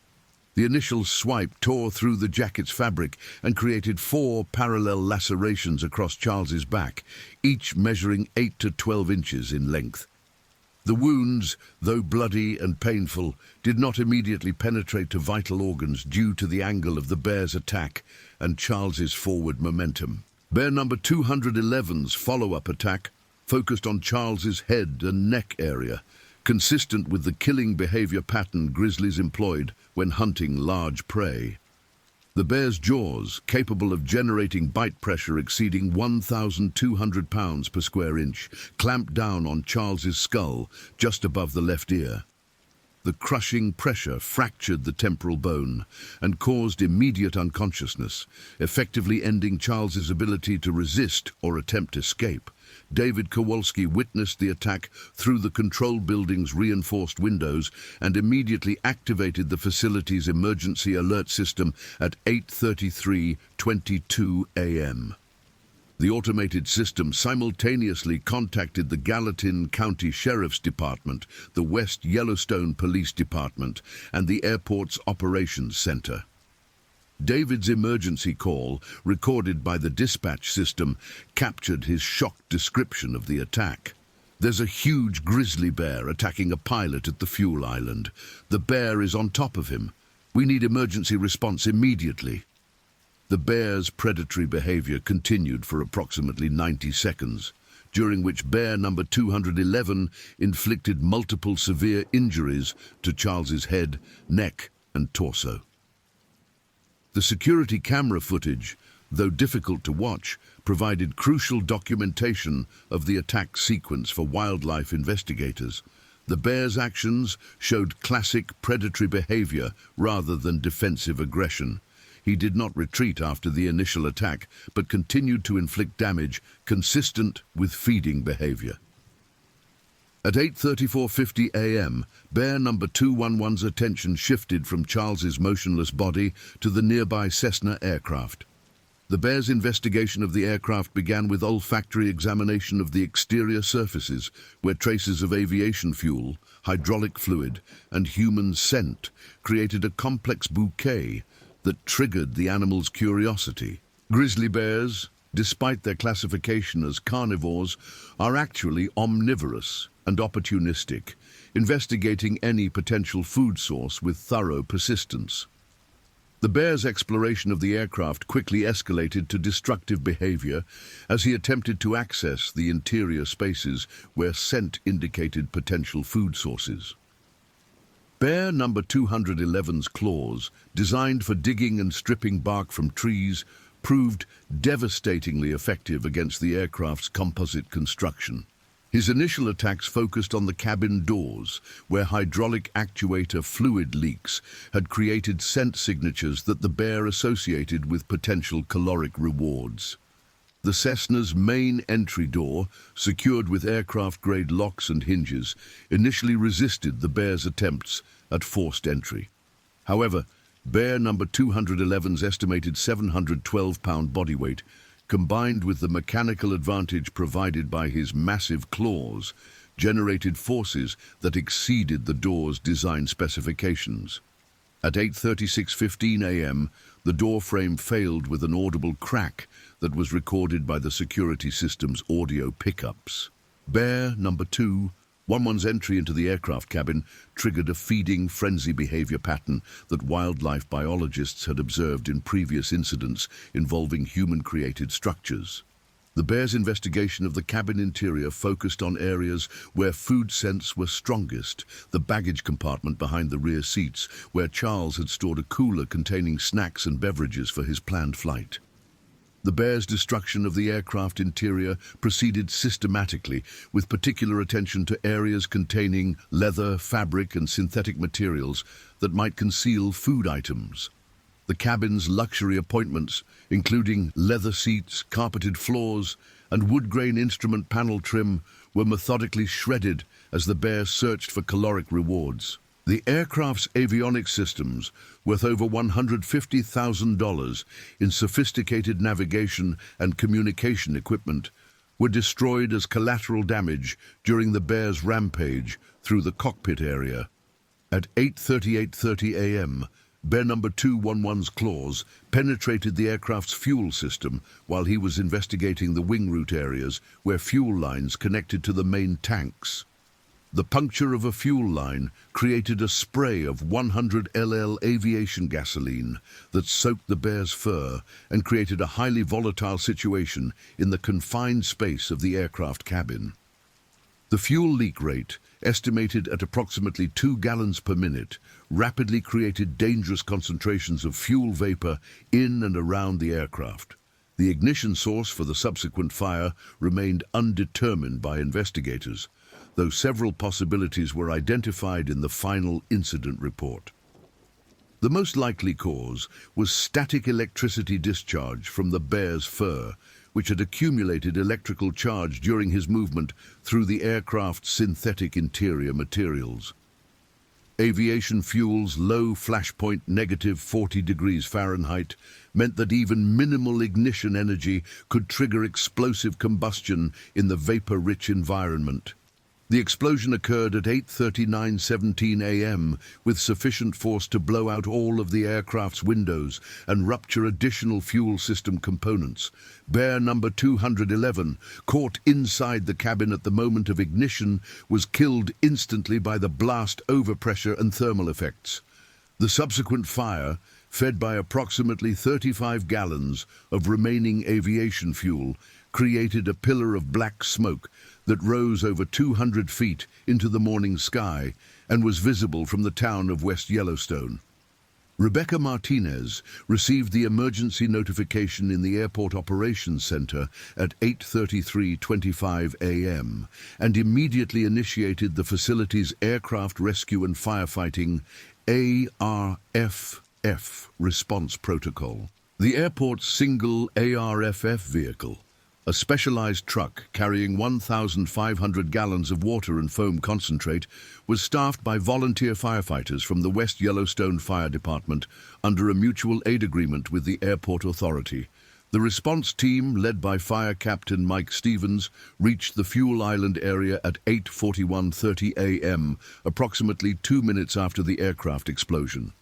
The initial swipe tore through the jacket's fabric and created 4 parallel lacerations across Charles's back, each measuring 8 to 12 inches in length. The wounds, though bloody and painful, did not immediately penetrate to vital organs due to the angle of the bear's attack and Charles's forward momentum. Bear number 211's follow-up attack focused on Charles's head and neck area, consistent with the killing behavior pattern grizzlies employed when hunting large prey. The bear's jaws, capable of generating bite pressure exceeding 1,200 pounds per square inch, clamped down on Charles's skull just above the left ear. The crushing pressure fractured the temporal bone and caused immediate unconsciousness, effectively ending Charles's ability to resist or attempt escape. David Kowalski witnessed the attack through the control building's reinforced windows and immediately activated the facility's emergency alert system at 8:33:22 a.m. The automated system simultaneously contacted the Gallatin County Sheriff's Department, the West Yellowstone Police Department, and the airport's operations center. David's emergency call, recorded by the dispatch system, captured his shocked description of the attack. "There's a huge grizzly bear attacking a pilot at the fuel island. The bear is on top of him. We need emergency response immediately." The bear's predatory behavior continued for approximately 90 seconds, during which bear number 211 inflicted multiple severe injuries to Charles's head, neck, and torso. The security camera footage, though difficult to watch, provided crucial documentation of the attack sequence for wildlife investigators. The bear's actions showed classic predatory behavior rather than defensive aggression. He did not retreat after the initial attack, but continued to inflict damage consistent with feeding behavior. At 8:34:50 a.m., bear number 211's attention shifted from Charles's motionless body to the nearby Cessna aircraft. The bear's investigation of the aircraft began with olfactory examination of the exterior surfaces, where traces of aviation fuel, hydraulic fluid, and human scent created a complex bouquet that triggered the animal's curiosity. Grizzly bears, despite their classification as carnivores, are actually omnivorous and opportunistic, investigating any potential food source with thorough persistence. The bear's exploration of the aircraft quickly escalated to destructive behavior as he attempted to access the interior spaces where scent indicated potential food sources. Bear number 211's claws, designed for digging and stripping bark from trees, proved devastatingly effective against the aircraft's composite construction. His initial attacks focused on the cabin doors, where hydraulic actuator fluid leaks had created scent signatures that the bear associated with potential caloric rewards. The Cessna's main entry door, secured with aircraft-grade locks and hinges, initially resisted the bear's attempts at forced entry. However, bear number 211's estimated 712-pound body weight, combined with the mechanical advantage provided by his massive claws, generated forces that exceeded the door's design specifications. At 8:36:15 a.m., the door frame failed with an audible crack that was recorded by the security system's audio pickups. Bear number 211's entry into the aircraft cabin triggered a feeding frenzy behavior pattern that wildlife biologists had observed in previous incidents involving human-created structures. The bear's investigation of the cabin interior focused on areas where food scents were strongest: the baggage compartment behind the rear seats, where Charles had stored a cooler containing snacks and beverages for his planned flight. The bear's destruction of the aircraft interior proceeded systematically, with particular attention to areas containing leather, fabric, and synthetic materials that might conceal food items. The cabin's luxury appointments, including leather seats, carpeted floors, and wood-grain instrument panel trim, were methodically shredded as the bear searched for caloric rewards. The aircraft's avionics systems, worth over $150,000 in sophisticated navigation and communication equipment, were destroyed as collateral damage during the bear's rampage through the cockpit area. At 8:38:30 a.m., bear number 211's claws penetrated the aircraft's fuel system while he was investigating the wing root areas where fuel lines connected to the main tanks. The puncture of a fuel line created a spray of 100 LL aviation gasoline that soaked the bear's fur and created a highly volatile situation in the confined space of the aircraft cabin. The fuel leak rate, estimated at approximately 2 gallons per minute, rapidly created dangerous concentrations of fuel vapor in and around the aircraft. The ignition source for the subsequent fire remained undetermined by investigators, though several possibilities were identified in the final incident report. The most likely cause was static electricity discharge from the bear's fur, which had accumulated electrical charge during his movement through the aircraft's synthetic interior materials. Aviation fuel's low flashpoint -40 degrees Fahrenheit meant that even minimal ignition energy could trigger explosive combustion in the vapor-rich environment. The explosion occurred at 8:39:17 a.m. with sufficient force to blow out all of the aircraft's windows and rupture additional fuel system components. Bear number 211, caught inside the cabin at the moment of ignition, was killed instantly by the blast overpressure and thermal effects. The subsequent fire, fed by approximately 35 gallons of remaining aviation fuel, created a pillar of black smoke that rose over 200 feet into the morning sky and was visible from the town of West Yellowstone. Rebecca Martinez received the emergency notification in the Airport Operations Center at 8:33:25 a.m. and immediately initiated the facility's Aircraft Rescue and Firefighting ARFF response protocol. The airport's single ARFF vehicle, a specialized truck carrying 1,500 gallons of water and foam concentrate, was staffed by volunteer firefighters from the West Yellowstone Fire Department under a mutual aid agreement with the Airport Authority. The response team, led by Fire Captain Mike Stevens, reached the Fuel Island area at 8:41:30 a.m., approximately 2 minutes after the aircraft explosion.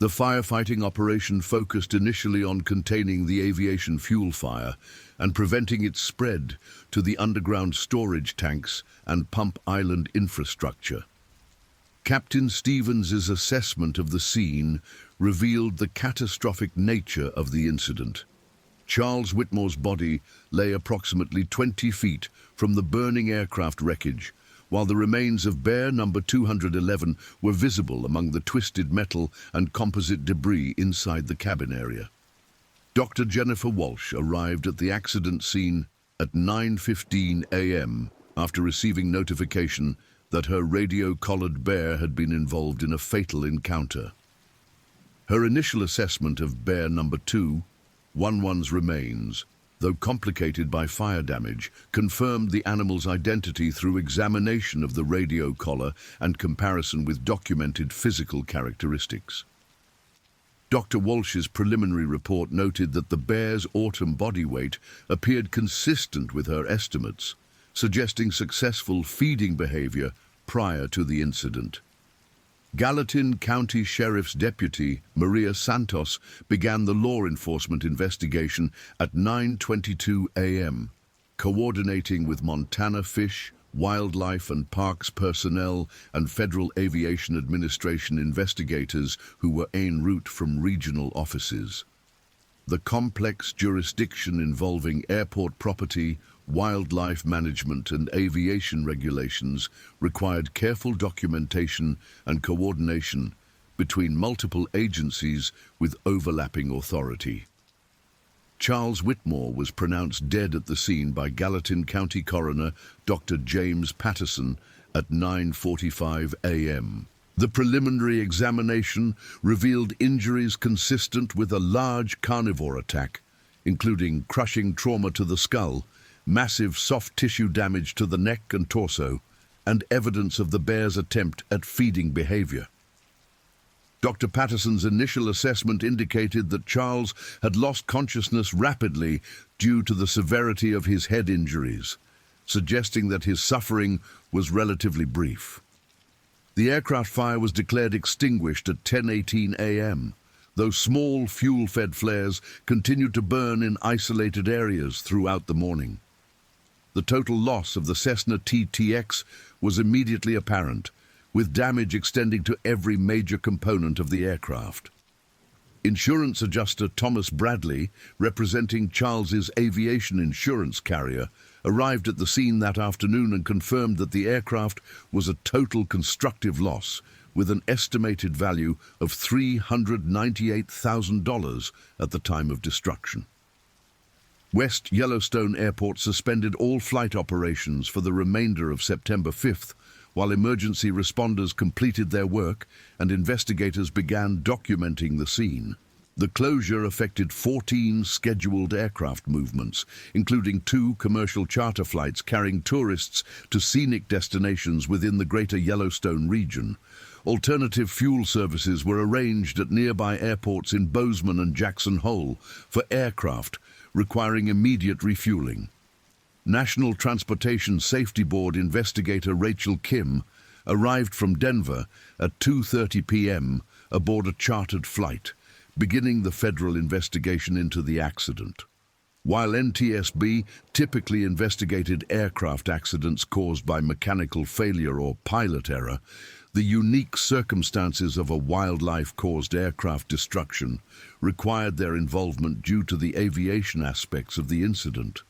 The firefighting operation focused initially on containing the aviation fuel fire and preventing its spread to the underground storage tanks and pump island infrastructure. Captain Stevens's assessment of the scene revealed the catastrophic nature of the incident. Charles Whitmore's body lay approximately 20 feet from the burning aircraft wreckage, while the remains of Bear number 211 were visible among the twisted metal and composite debris inside the cabin area. Dr. Jennifer Walsh arrived at the accident scene at 9:15 a.m. after receiving notification that her radio-collared Bear had been involved in a fatal encounter. Her initial assessment of Bear number 211's remains, though complicated by fire damage, confirmed the animal's identity through examination of the radio collar and comparison with documented physical characteristics. Dr. Walsh's preliminary report noted that the bear's autumn body weight appeared consistent with her estimates, suggesting successful feeding behavior prior to the incident. Gallatin County Sheriff's Deputy Maria Santos began the law enforcement investigation at 9:22 a.m., coordinating with Montana Fish, Wildlife and Parks personnel and Federal Aviation Administration investigators who were en route from regional offices. The complex jurisdiction involving airport property, wildlife management and aviation regulations required careful documentation and coordination between multiple agencies with overlapping authority. Charles Whitmore was pronounced dead at the scene by Gallatin County Coroner Dr. James Patterson at 9:45 a.m. The preliminary examination revealed injuries consistent with a large carnivore attack, including crushing trauma to the skull, massive soft tissue damage to the neck and torso, and evidence of the bear's attempt at feeding behavior. Dr. Patterson's initial assessment indicated that Charles had lost consciousness rapidly due to the severity of his head injuries, suggesting that his suffering was relatively brief. The aircraft fire was declared extinguished at 10:18 a.m., though small fuel-fed flares continued to burn in isolated areas throughout the morning. The total loss of the Cessna TTX was immediately apparent, with damage extending to every major component of the aircraft. Insurance adjuster Thomas Bradley, representing Charles's aviation insurance carrier, arrived at the scene that afternoon and confirmed that the aircraft was a total constructive loss, with an estimated value of $398,000 at the time of destruction. West Yellowstone Airport suspended all flight operations for the remainder of September 5th, while emergency responders completed their work and investigators began documenting the scene. The closure affected 14 scheduled aircraft movements, including 2 commercial charter flights carrying tourists to scenic destinations within the greater Yellowstone region. Alternative fuel services were arranged at nearby airports in Bozeman and Jackson Hole for aircraft requiring immediate refueling. National Transportation Safety Board investigator Rachel Kim arrived from Denver at 2:30 p.m. aboard a chartered flight, beginning the federal investigation into the accident. While NTSB typically investigated aircraft accidents caused by mechanical failure or pilot error, the unique circumstances of a wildlife-caused aircraft destruction required their involvement due to the aviation aspects of the incident.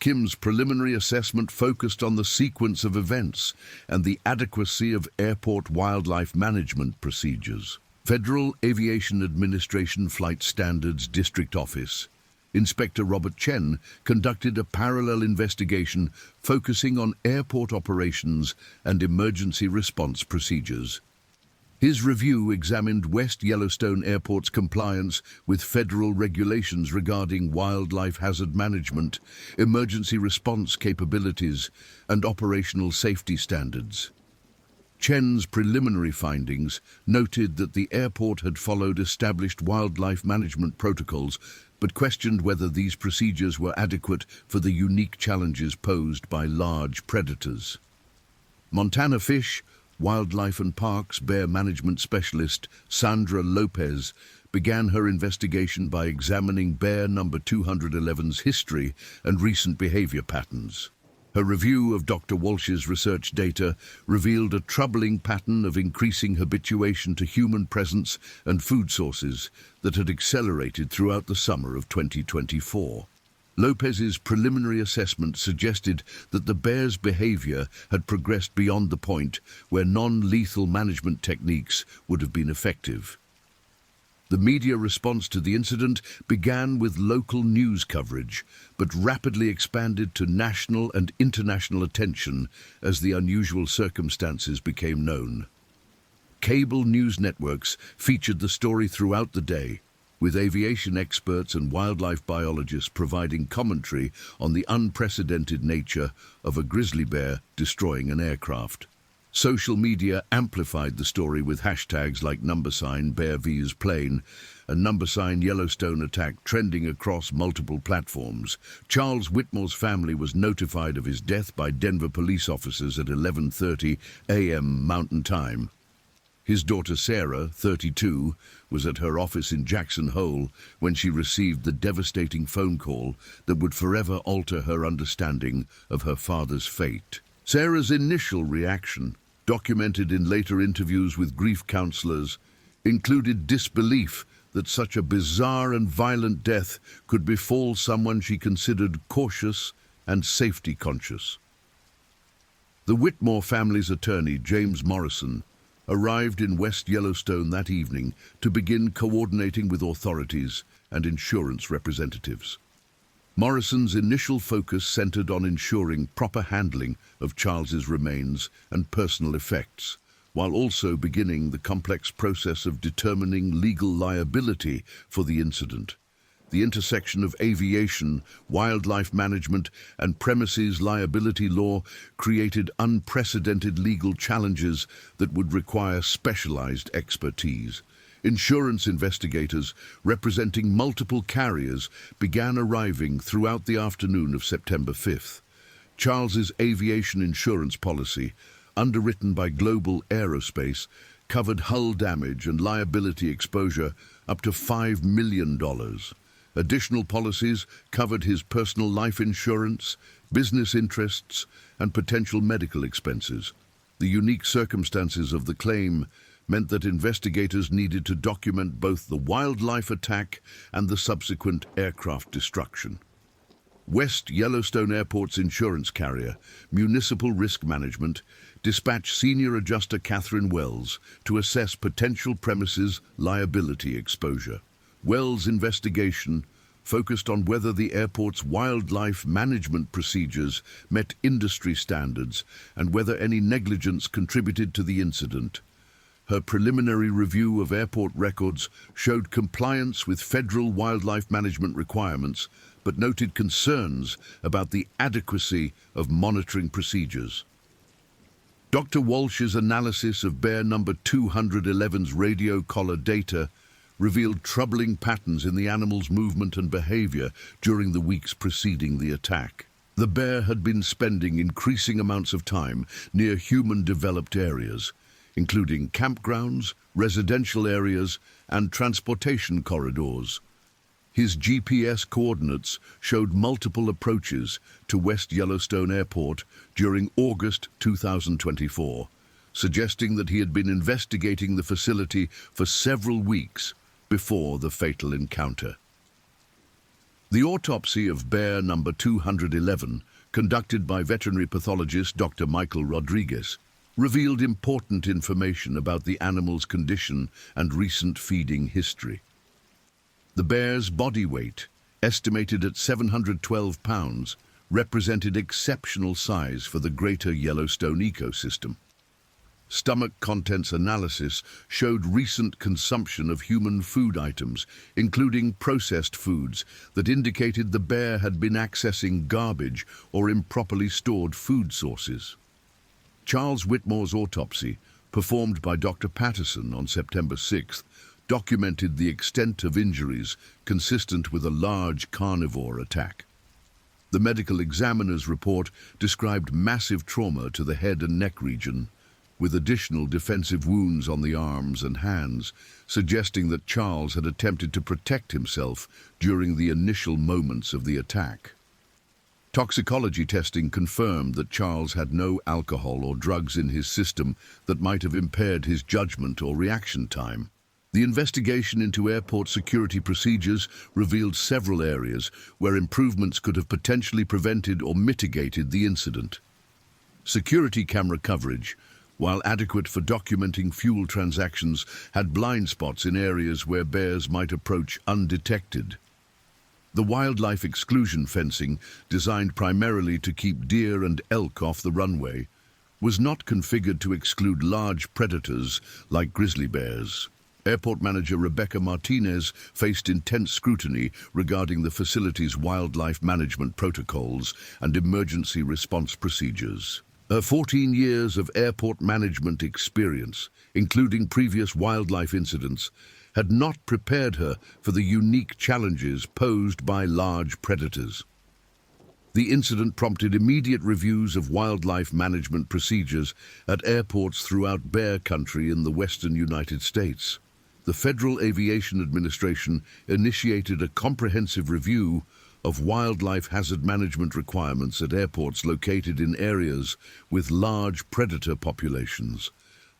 Kim's preliminary assessment focused on the sequence of events and the adequacy of airport wildlife management procedures. Federal Aviation Administration Flight Standards District Office. Inspector Robert Chen conducted a parallel investigation focusing on airport operations and emergency response procedures. His review examined West Yellowstone Airport's compliance with federal regulations regarding wildlife hazard management, emergency response capabilities, and operational safety standards. Chen's preliminary findings noted that the airport had followed established wildlife management protocols, but questioned whether these procedures were adequate for the unique challenges posed by large predators. Montana Fish, Wildlife and Parks Bear Management Specialist Sandra Lopez began her investigation by examining bear number 211's history and recent behavior patterns. Her review of Dr. Walsh's research data revealed a troubling pattern of increasing habituation to human presence and food sources that had accelerated throughout the summer of 2024. Lopez's preliminary assessment suggested that the bear's behavior had progressed beyond the point where non-lethal management techniques would have been effective. The media response to the incident began with local news coverage, but rapidly expanded to national and international attention as the unusual circumstances became known. Cable news networks featured the story throughout the day, with aviation experts and wildlife biologists providing commentary on the unprecedented nature of a grizzly bear destroying an aircraft. Social media amplified the story with hashtags like #Bear vs Plane and #Yellowstone attack trending across multiple platforms. Charles Whitmore's family was notified of his death by Denver police officers at 11:30 a.m. Mountain Time. His daughter Sarah, 32, was at her office in Jackson Hole when she received the devastating phone call that would forever alter her understanding of her father's fate. Sarah's initial reaction, documented in later interviews with grief counselors, included disbelief that such a bizarre and violent death could befall someone she considered cautious and safety conscious. The Whitmore family's attorney, James Morrison, arrived in West Yellowstone that evening to begin coordinating with authorities and insurance representatives. Morrison's initial focus centered on ensuring proper handling of Charles's remains and personal effects, while also beginning the complex process of determining legal liability for the incident. The intersection of aviation, wildlife management, and premises liability law created unprecedented legal challenges that would require specialized expertise. Insurance investigators representing multiple carriers began arriving throughout the afternoon of September 5th. Charles's aviation insurance policy, underwritten by Global Aerospace, covered hull damage and liability exposure up to $5 million. Additional policies covered his personal life insurance, business interests, and potential medical expenses. The unique circumstances of the claim meant that investigators needed to document both the wildlife attack and the subsequent aircraft destruction. West Yellowstone Airport's insurance carrier, Municipal Risk Management, dispatched Senior Adjuster Catherine Wells to assess potential premises liability exposure. Wells' investigation focused on whether the airport's wildlife management procedures met industry standards and whether any negligence contributed to the incident. Her preliminary review of airport records showed compliance with federal wildlife management requirements, but noted concerns about the adequacy of monitoring procedures. Dr. Walsh's analysis of bear number 211's radio collar data revealed troubling patterns in the animal's movement and behavior during the weeks preceding the attack. The bear had been spending increasing amounts of time near human-developed areas, including campgrounds, residential areas, and transportation corridors. His GPS coordinates showed multiple approaches to West Yellowstone Airport during August 2024, suggesting that he had been investigating the facility for several weeks before the fatal encounter. The autopsy of bear number 211, conducted by veterinary pathologist Dr. Michael Rodriguez, revealed important information about the animal's condition and recent feeding history. The bear's body weight, estimated at 712 pounds, represented exceptional size for the Greater Yellowstone ecosystem. Stomach contents analysis showed recent consumption of human food items, including processed foods, that indicated the bear had been accessing garbage or improperly stored food sources. Charles Whitmore's autopsy, performed by Dr. Patterson on September 6th, documented the extent of injuries consistent with a large carnivore attack. The medical examiner's report described massive trauma to the head and neck region, with additional defensive wounds on the arms and hands, suggesting that Charles had attempted to protect himself during the initial moments of the attack. Toxicology testing confirmed that Charles had no alcohol or drugs in his system that might have impaired his judgment or reaction time. The investigation into airport security procedures revealed several areas where improvements could have potentially prevented or mitigated the incident. Security camera coverage, while adequate for documenting fuel transactions, had blind spots in areas where bears might approach undetected. The wildlife exclusion fencing, designed primarily to keep deer and elk off the runway, was not configured to exclude large predators like grizzly bears. Airport manager Rebecca Martinez faced intense scrutiny regarding the facility's wildlife management protocols and emergency response procedures. Her 14 years of airport management experience, including previous wildlife incidents, had not prepared her for the unique challenges posed by large predators. The incident prompted immediate reviews of wildlife management procedures at airports throughout bear country in the western United States. The Federal Aviation Administration initiated a comprehensive review of wildlife hazard management requirements at airports located in areas with large predator populations.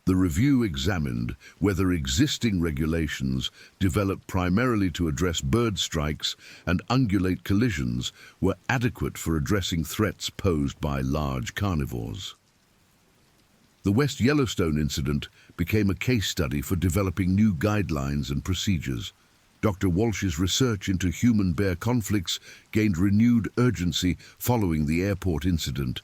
The review examined whether existing regulations, developed primarily to address bird strikes and ungulate collisions, were adequate for addressing threats posed by large carnivores. The West Yellowstone incident became a case study for developing new guidelines and procedures. Dr. Walsh's research into human-bear conflicts gained renewed urgency following the airport incident.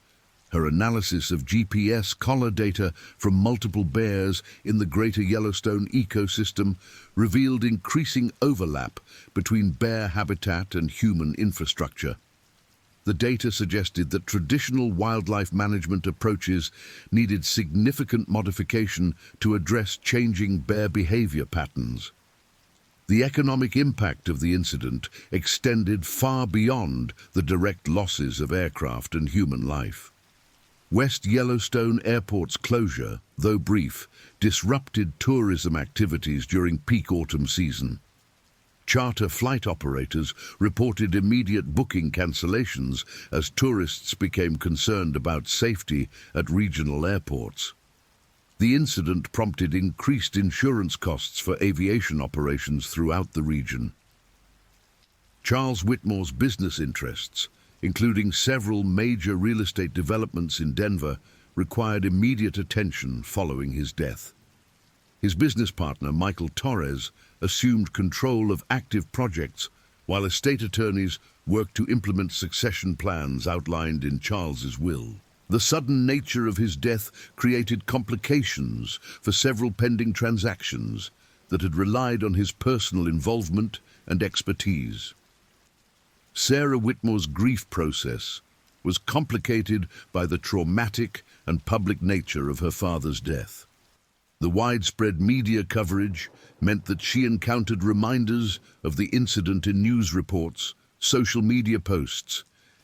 Her analysis of GPS collar data from multiple bears in the Greater Yellowstone ecosystem revealed increasing overlap between bear habitat and human infrastructure. The data suggested that traditional wildlife management approaches needed significant modification to address changing bear behavior patterns. The economic impact of the incident extended far beyond the direct losses of aircraft and human life. West Yellowstone Airport's closure, though brief, disrupted tourism activities during peak autumn season. Charter flight operators reported immediate booking cancellations as tourists became concerned about safety at regional airports. The incident prompted increased insurance costs for aviation operations throughout the region. Charles Whitmore's business interests, including several major real estate developments in Denver, required immediate attention following his death. His business partner, Michael Torres, assumed control of active projects, while estate attorneys worked to implement succession plans outlined in Charles's will. The sudden nature of his death created complications for several pending transactions that had relied on his personal involvement and expertise. Sarah Whitmore's grief process was complicated by the traumatic and public nature of her father's death. The widespread media coverage meant that she encountered reminders of the incident in news reports, social media posts,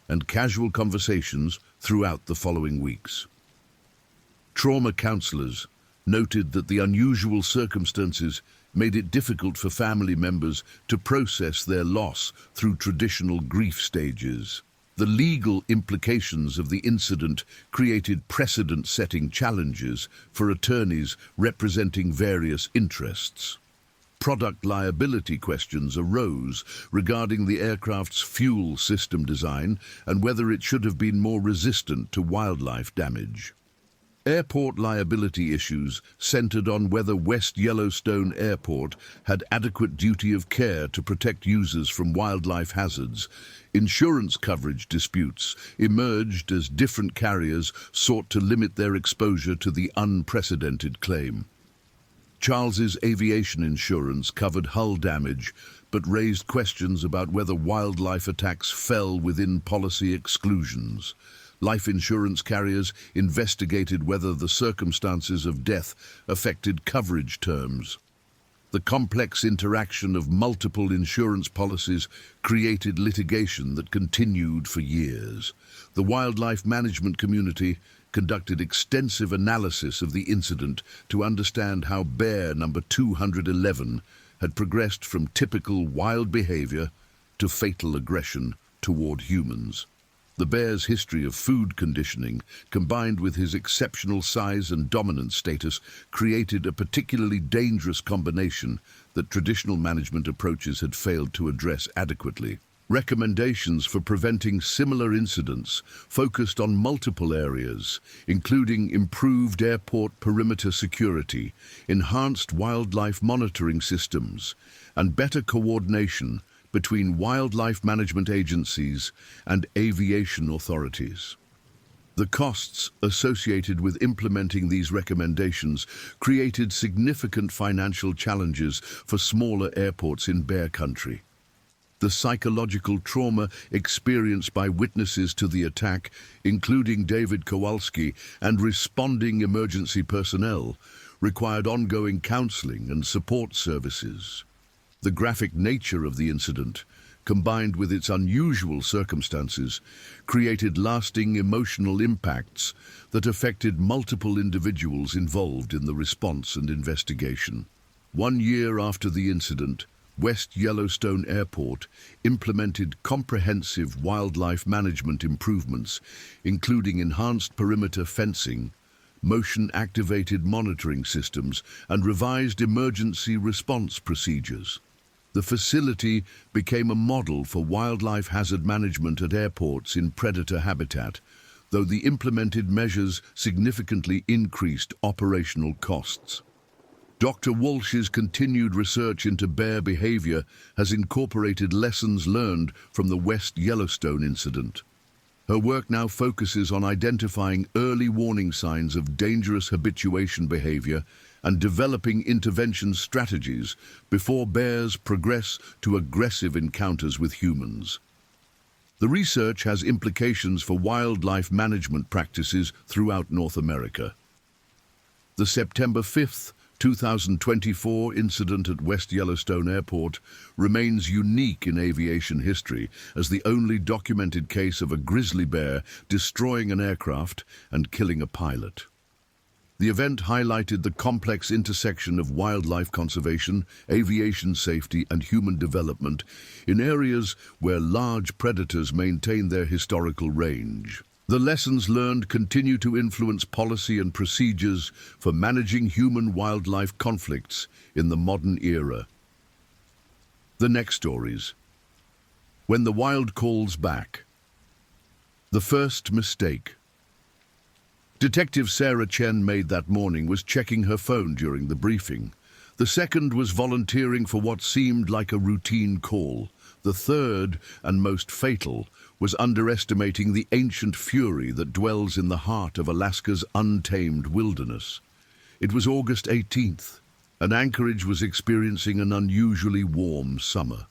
and casual conversations throughout the following weeks. Trauma counselors noted that the unusual circumstances made it difficult for family members to process their loss through traditional grief stages. The legal implications of the incident created precedent-setting challenges for attorneys representing various interests. Product liability questions arose regarding the aircraft's fuel system design and whether it should have been more resistant to wildlife damage. Airport liability issues centered on whether West Yellowstone Airport had adequate duty of care to protect users from wildlife hazards. Insurance coverage disputes emerged as different carriers sought to limit their exposure to the unprecedented claim. Charles's aviation insurance covered hull damage, but raised questions about whether wildlife attacks fell within policy exclusions. Life insurance carriers investigated whether the circumstances of death affected coverage terms. The complex interaction of multiple insurance policies created litigation that continued for years. The wildlife management community conducted extensive analysis of the incident to understand how bear number 211 had progressed from typical wild behavior to fatal aggression toward humans. The bear's history of food conditioning, combined with his exceptional size and dominant status, created a particularly dangerous combination that traditional management approaches had failed to address adequately. Recommendations for preventing similar incidents focused on multiple areas, including improved airport perimeter security, enhanced wildlife monitoring systems, and better coordination between wildlife management agencies and aviation authorities. The costs associated with implementing these recommendations created significant financial challenges for smaller airports in bear country. The psychological trauma experienced by witnesses to the attack, including David Kowalski and responding emergency personnel, required ongoing counseling and support services. The graphic nature of the incident, combined with its unusual circumstances, created lasting emotional impacts that affected multiple individuals involved in the response and investigation. 1 year after the incident, West Yellowstone Airport implemented comprehensive wildlife management improvements, including enhanced perimeter fencing, motion-activated monitoring systems, and revised emergency response procedures. The facility became a model for wildlife hazard management at airports in predator habitat, though the implemented measures significantly increased operational costs. Dr. Walsh's continued research into bear behavior has incorporated lessons learned from the West Yellowstone incident. Her work now focuses on identifying early warning signs of dangerous habituation behavior and developing intervention strategies before bears progress to aggressive encounters with humans. The research has implications for wildlife management practices throughout North America. The September 5th, 2024 incident at West Yellowstone Airport remains unique in aviation history as the only documented case of a grizzly bear destroying an aircraft and killing a pilot. The event highlighted the complex intersection of wildlife conservation, aviation safety, and human development in areas where large predators maintain their historical range. The lessons learned continue to influence policy and procedures for managing human-wildlife conflicts in the modern era. The next stories. When the Wild Calls Back. The first mistake. Detective Sarah Chen made that morning was checking her phone during the briefing. The second was volunteering for what seemed like a routine call. The third, and most fatal, was underestimating the ancient fury that dwells in the heart of Alaska's untamed wilderness. It was August 18th, and Anchorage was experiencing an unusually warm summer.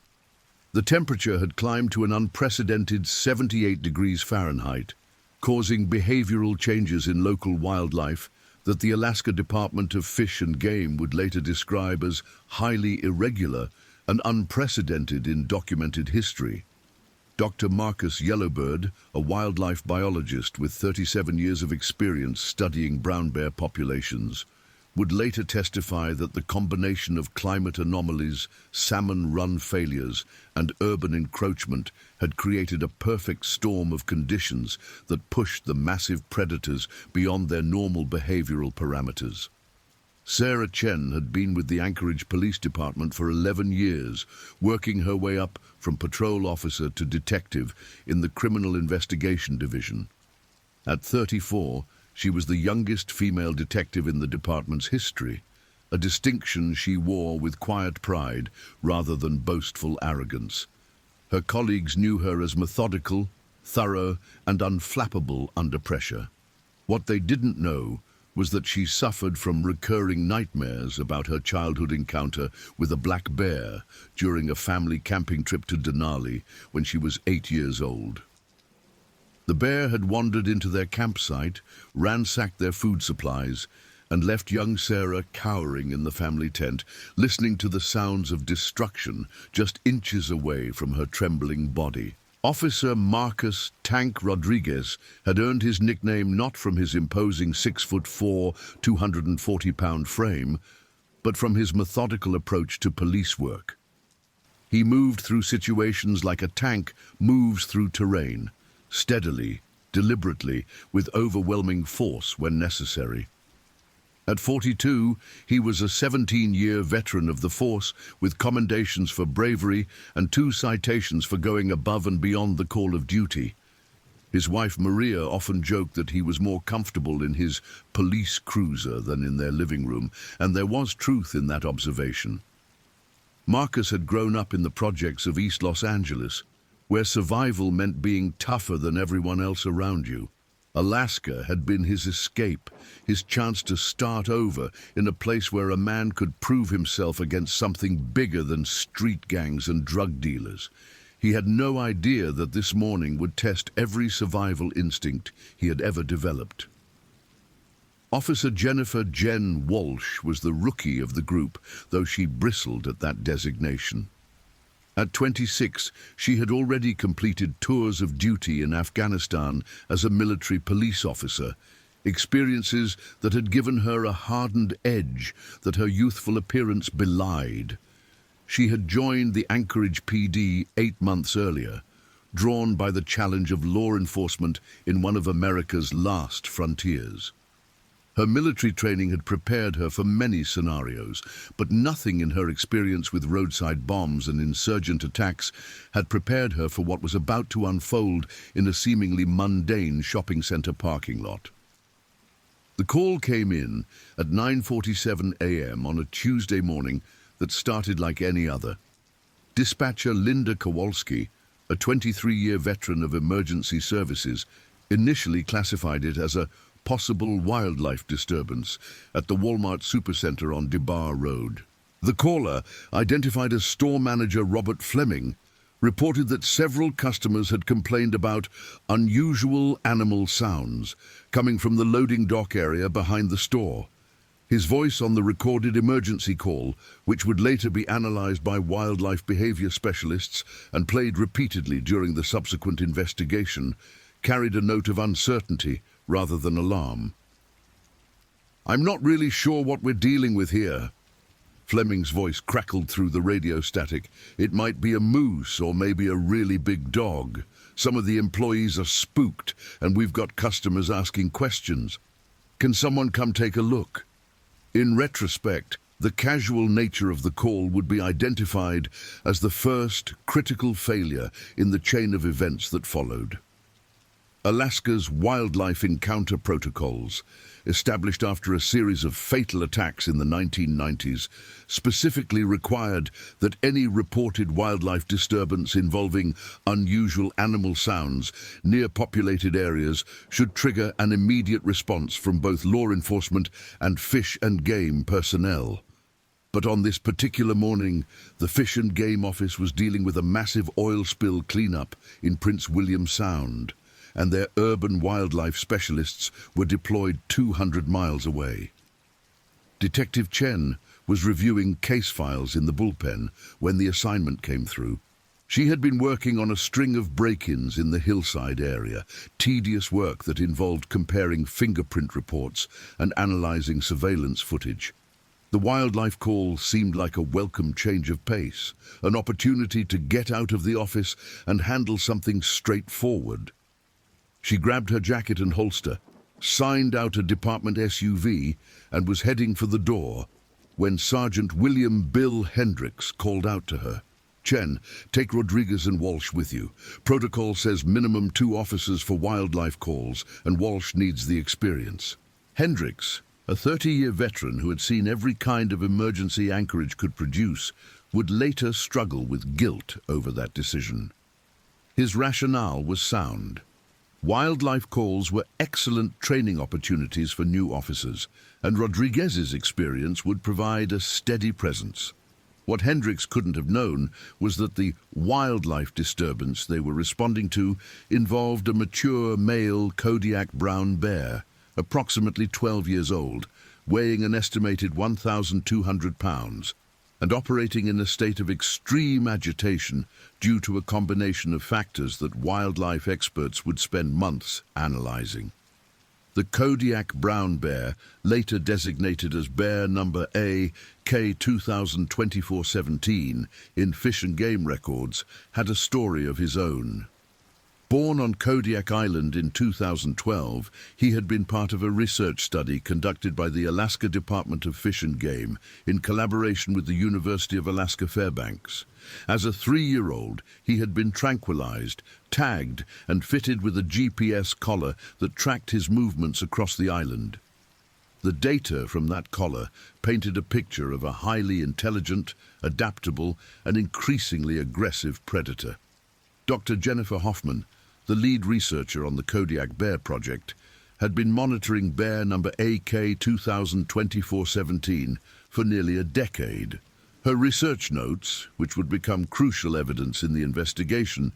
The temperature had climbed to an unprecedented 78 degrees Fahrenheit, causing behavioral changes in local wildlife that the Alaska Department of Fish and Game would later describe as highly irregular and unprecedented in documented history. Dr. Marcus Yellowbird, a wildlife biologist with 37 years of experience studying brown bear populations, would later testify that the combination of climate anomalies, salmon run failures, and urban encroachment had created a perfect storm of conditions that pushed the massive predators beyond their normal behavioral parameters. Sarah Chen had been with the Anchorage Police Department for 11 years, working her way up from patrol officer to detective in the Criminal Investigation Division. At 34, She was the youngest female detective in the department's history, a distinction she wore with quiet pride rather than boastful arrogance. Her colleagues knew her as methodical, thorough, and unflappable under pressure. What they didn't know was that she suffered from recurring nightmares about her childhood encounter with a black bear during a family camping trip to Denali when she was 8 years old. The bear had wandered into their campsite, ransacked their food supplies, and left young Sarah cowering in the family tent, listening to the sounds of destruction just inches away from her trembling body. Officer Marcus "Tank" Rodriguez had earned his nickname not from his imposing 6'4", 240-pound frame, but from his methodical approach to police work. He moved through situations like a tank moves through terrain, steadily, deliberately, with overwhelming force when necessary. At 42, he was a 17-year veteran of the force with commendations for bravery and 2 citations for going above and beyond the call of duty. His wife Maria often joked that he was more comfortable in his police cruiser than in their living room, and there was truth in that observation. Marcus had grown up in the projects of East Los Angeles, where survival meant being tougher than everyone else around you. Alaska had been his escape, his chance to start over in a place where a man could prove himself against something bigger than street gangs and drug dealers. He had no idea that this morning would test every survival instinct he had ever developed. Officer Jennifer "Jen" Walsh was the rookie of the group, though she bristled at that designation. At 26, she had already completed tours of duty in Afghanistan as a military police officer, experiences that had given her a hardened edge that her youthful appearance belied. She had joined the Anchorage PD 8 months earlier, drawn by the challenge of law enforcement in one of America's last frontiers. Her military training had prepared her for many scenarios, but nothing in her experience with roadside bombs and insurgent attacks had prepared her for what was about to unfold in a seemingly mundane shopping center parking lot. The call came in at 9:47 a.m. on a Tuesday morning that started like any other. Dispatcher Linda Kowalski, a 23-year veteran of emergency services, initially classified it as a possible wildlife disturbance at the Walmart Supercenter on DeBar Road. The caller, identified as store manager Robert Fleming, reported that several customers had complained about unusual animal sounds coming from the loading dock area behind the store. His voice on the recorded emergency call, which would later be analyzed by wildlife behavior specialists and played repeatedly during the subsequent investigation, carried a note of uncertainty rather than alarm. "I'm not really sure what we're dealing with here." Fleming's voice crackled through the radio static. "It might be a moose or maybe a really big dog. Some of the employees are spooked and we've got customers asking questions. Can someone come take a look?" In retrospect, the casual nature of the call would be identified as the first critical failure in the chain of events that followed. Alaska's wildlife encounter protocols, established after a series of fatal attacks in the 1990s, specifically required that any reported wildlife disturbance involving unusual animal sounds near populated areas should trigger an immediate response from both law enforcement and fish and game personnel. But on this particular morning, the Fish and Game Office was dealing with a massive oil spill cleanup in Prince William Sound, and their urban wildlife specialists were deployed 200 miles away. Detective Chen was reviewing case files in the bullpen when the assignment came through. She had been working on a string of break-ins in the hillside area, tedious work that involved comparing fingerprint reports and analyzing surveillance footage. The wildlife call seemed like a welcome change of pace, an opportunity to get out of the office and handle something straightforward. She grabbed her jacket and holster, signed out a department SUV, and was heading for the door when Sergeant William "Bill" Hendricks called out to her. Chen, take Rodriguez and Walsh with you. Protocol says minimum 2 officers for wildlife calls, and Walsh needs the experience. Hendricks, a 30-year veteran who had seen every kind of emergency anchorage could produce, would later struggle with guilt over that decision. His rationale was sound. Wildlife calls were excellent training opportunities for new officers, and Rodriguez's experience would provide a steady presence. What Hendricks couldn't have known was that the wildlife disturbance they were responding to involved a mature male Kodiak brown bear, approximately 12 years old, weighing an estimated 1,200 pounds, and operating in a state of extreme agitation due to a combination of factors that wildlife experts would spend months analyzing. The Kodiak brown bear, later designated as bear number AK-2024-17 in Fish and Game records, had a story of his own. Born on Kodiak Island in 2012, he had been part of a research study conducted by the Alaska Department of Fish and Game in collaboration with the University of Alaska Fairbanks. As a 3-year-old, he had been tranquilized, tagged, and fitted with a GPS collar that tracked his movements across the island. The data from that collar painted a picture of a highly intelligent, adaptable, and increasingly aggressive predator. Dr. Jennifer Hoffman, the lead researcher on the Kodiak Bear Project, had been monitoring bear number AK-2024-17 for nearly a decade. Her research notes, which would become crucial evidence in the investigation,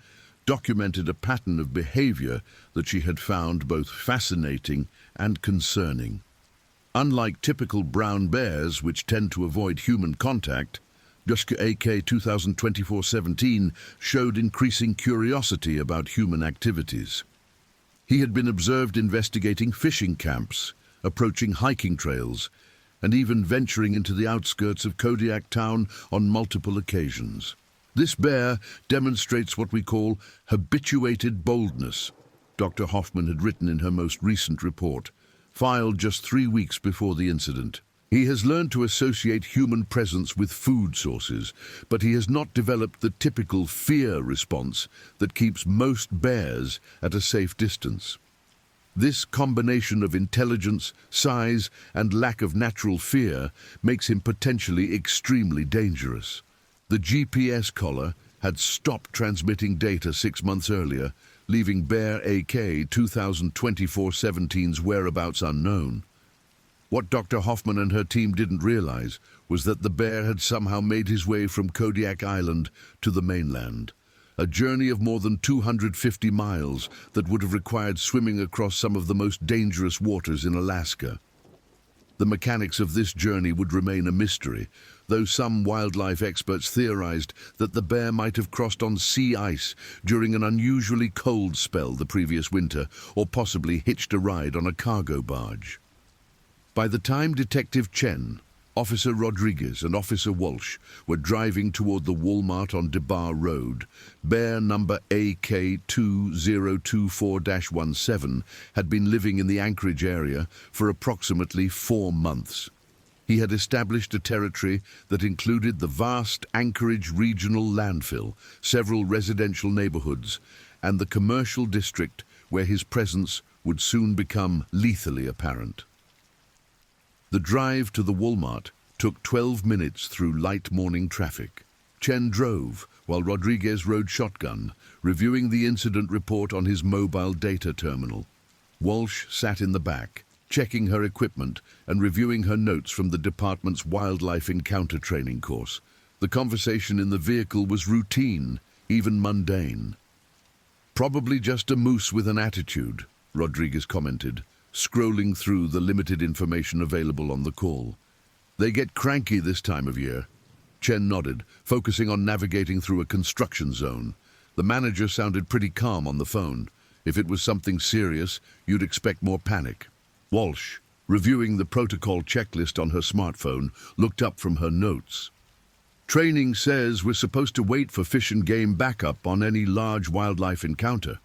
documented a pattern of behavior that she had found both fascinating and concerning. Unlike typical brown bears, which tend to avoid human contact, Dushka AK-2024-17 showed increasing curiosity about human activities. He had been observed investigating fishing camps, approaching hiking trails, and even venturing into the outskirts of Kodiak town on multiple occasions. This bear demonstrates what we call habituated boldness, Dr. Hoffman had written in her most recent report, filed just 3 weeks before the incident. He has learned to associate human presence with food sources, but he has not developed the typical fear response that keeps most bears at a safe distance. This combination of intelligence, size, and lack of natural fear makes him potentially extremely dangerous. The GPS collar had stopped transmitting data 6 months earlier, leaving bear AK-2024-17's whereabouts unknown. What Dr. Hoffman and her team didn't realize was that the bear had somehow made his way from Kodiak Island to the mainland, a journey of more than 250 miles that would have required swimming across some of the most dangerous waters in Alaska. The mechanics of this journey would remain a mystery, though some wildlife experts theorized that the bear might have crossed on sea ice during an unusually cold spell the previous winter, or possibly hitched a ride on a cargo barge. By the time Detective Chen, Officer Rodriguez and Officer Walsh were driving toward the Walmart on DeBar Road, bear number AK-2024-17 had been living in the Anchorage area for approximately 4 months. He had established a territory that included the vast Anchorage Regional Landfill, several residential neighborhoods, and the commercial district where his presence would soon become lethally apparent. The drive to the Walmart took 12 minutes through light morning traffic. Chen drove, while Rodriguez rode shotgun, reviewing the incident report on his mobile data terminal. Walsh sat in the back, checking her equipment and reviewing her notes from the department's wildlife encounter training course. The conversation in the vehicle was routine, even mundane. "Probably just a moose with an attitude," Rodriguez commented, scrolling through the limited information available on the call. "They get cranky this time of year." Chen nodded, focusing on navigating through a construction zone. The manager sounded pretty calm on the phone. If it was something serious, you'd expect more panic. Walsh, reviewing the protocol checklist on her smartphone, looked up from her notes. "Training says we're supposed to wait for Fish and Game backup on any large wildlife encounter.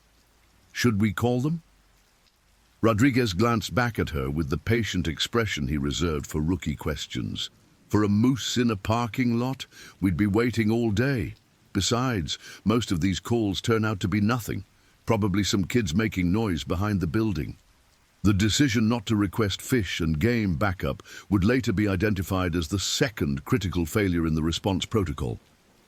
Should we call them?" Rodriguez glanced back at her with the patient expression he reserved for rookie questions. "For a moose in a parking lot, we'd be waiting all day." Besides, most of these calls turn out to be nothing, probably some kids making noise behind the building. The decision not to request fish and game backup would later be identified as the second critical failure in the response protocol.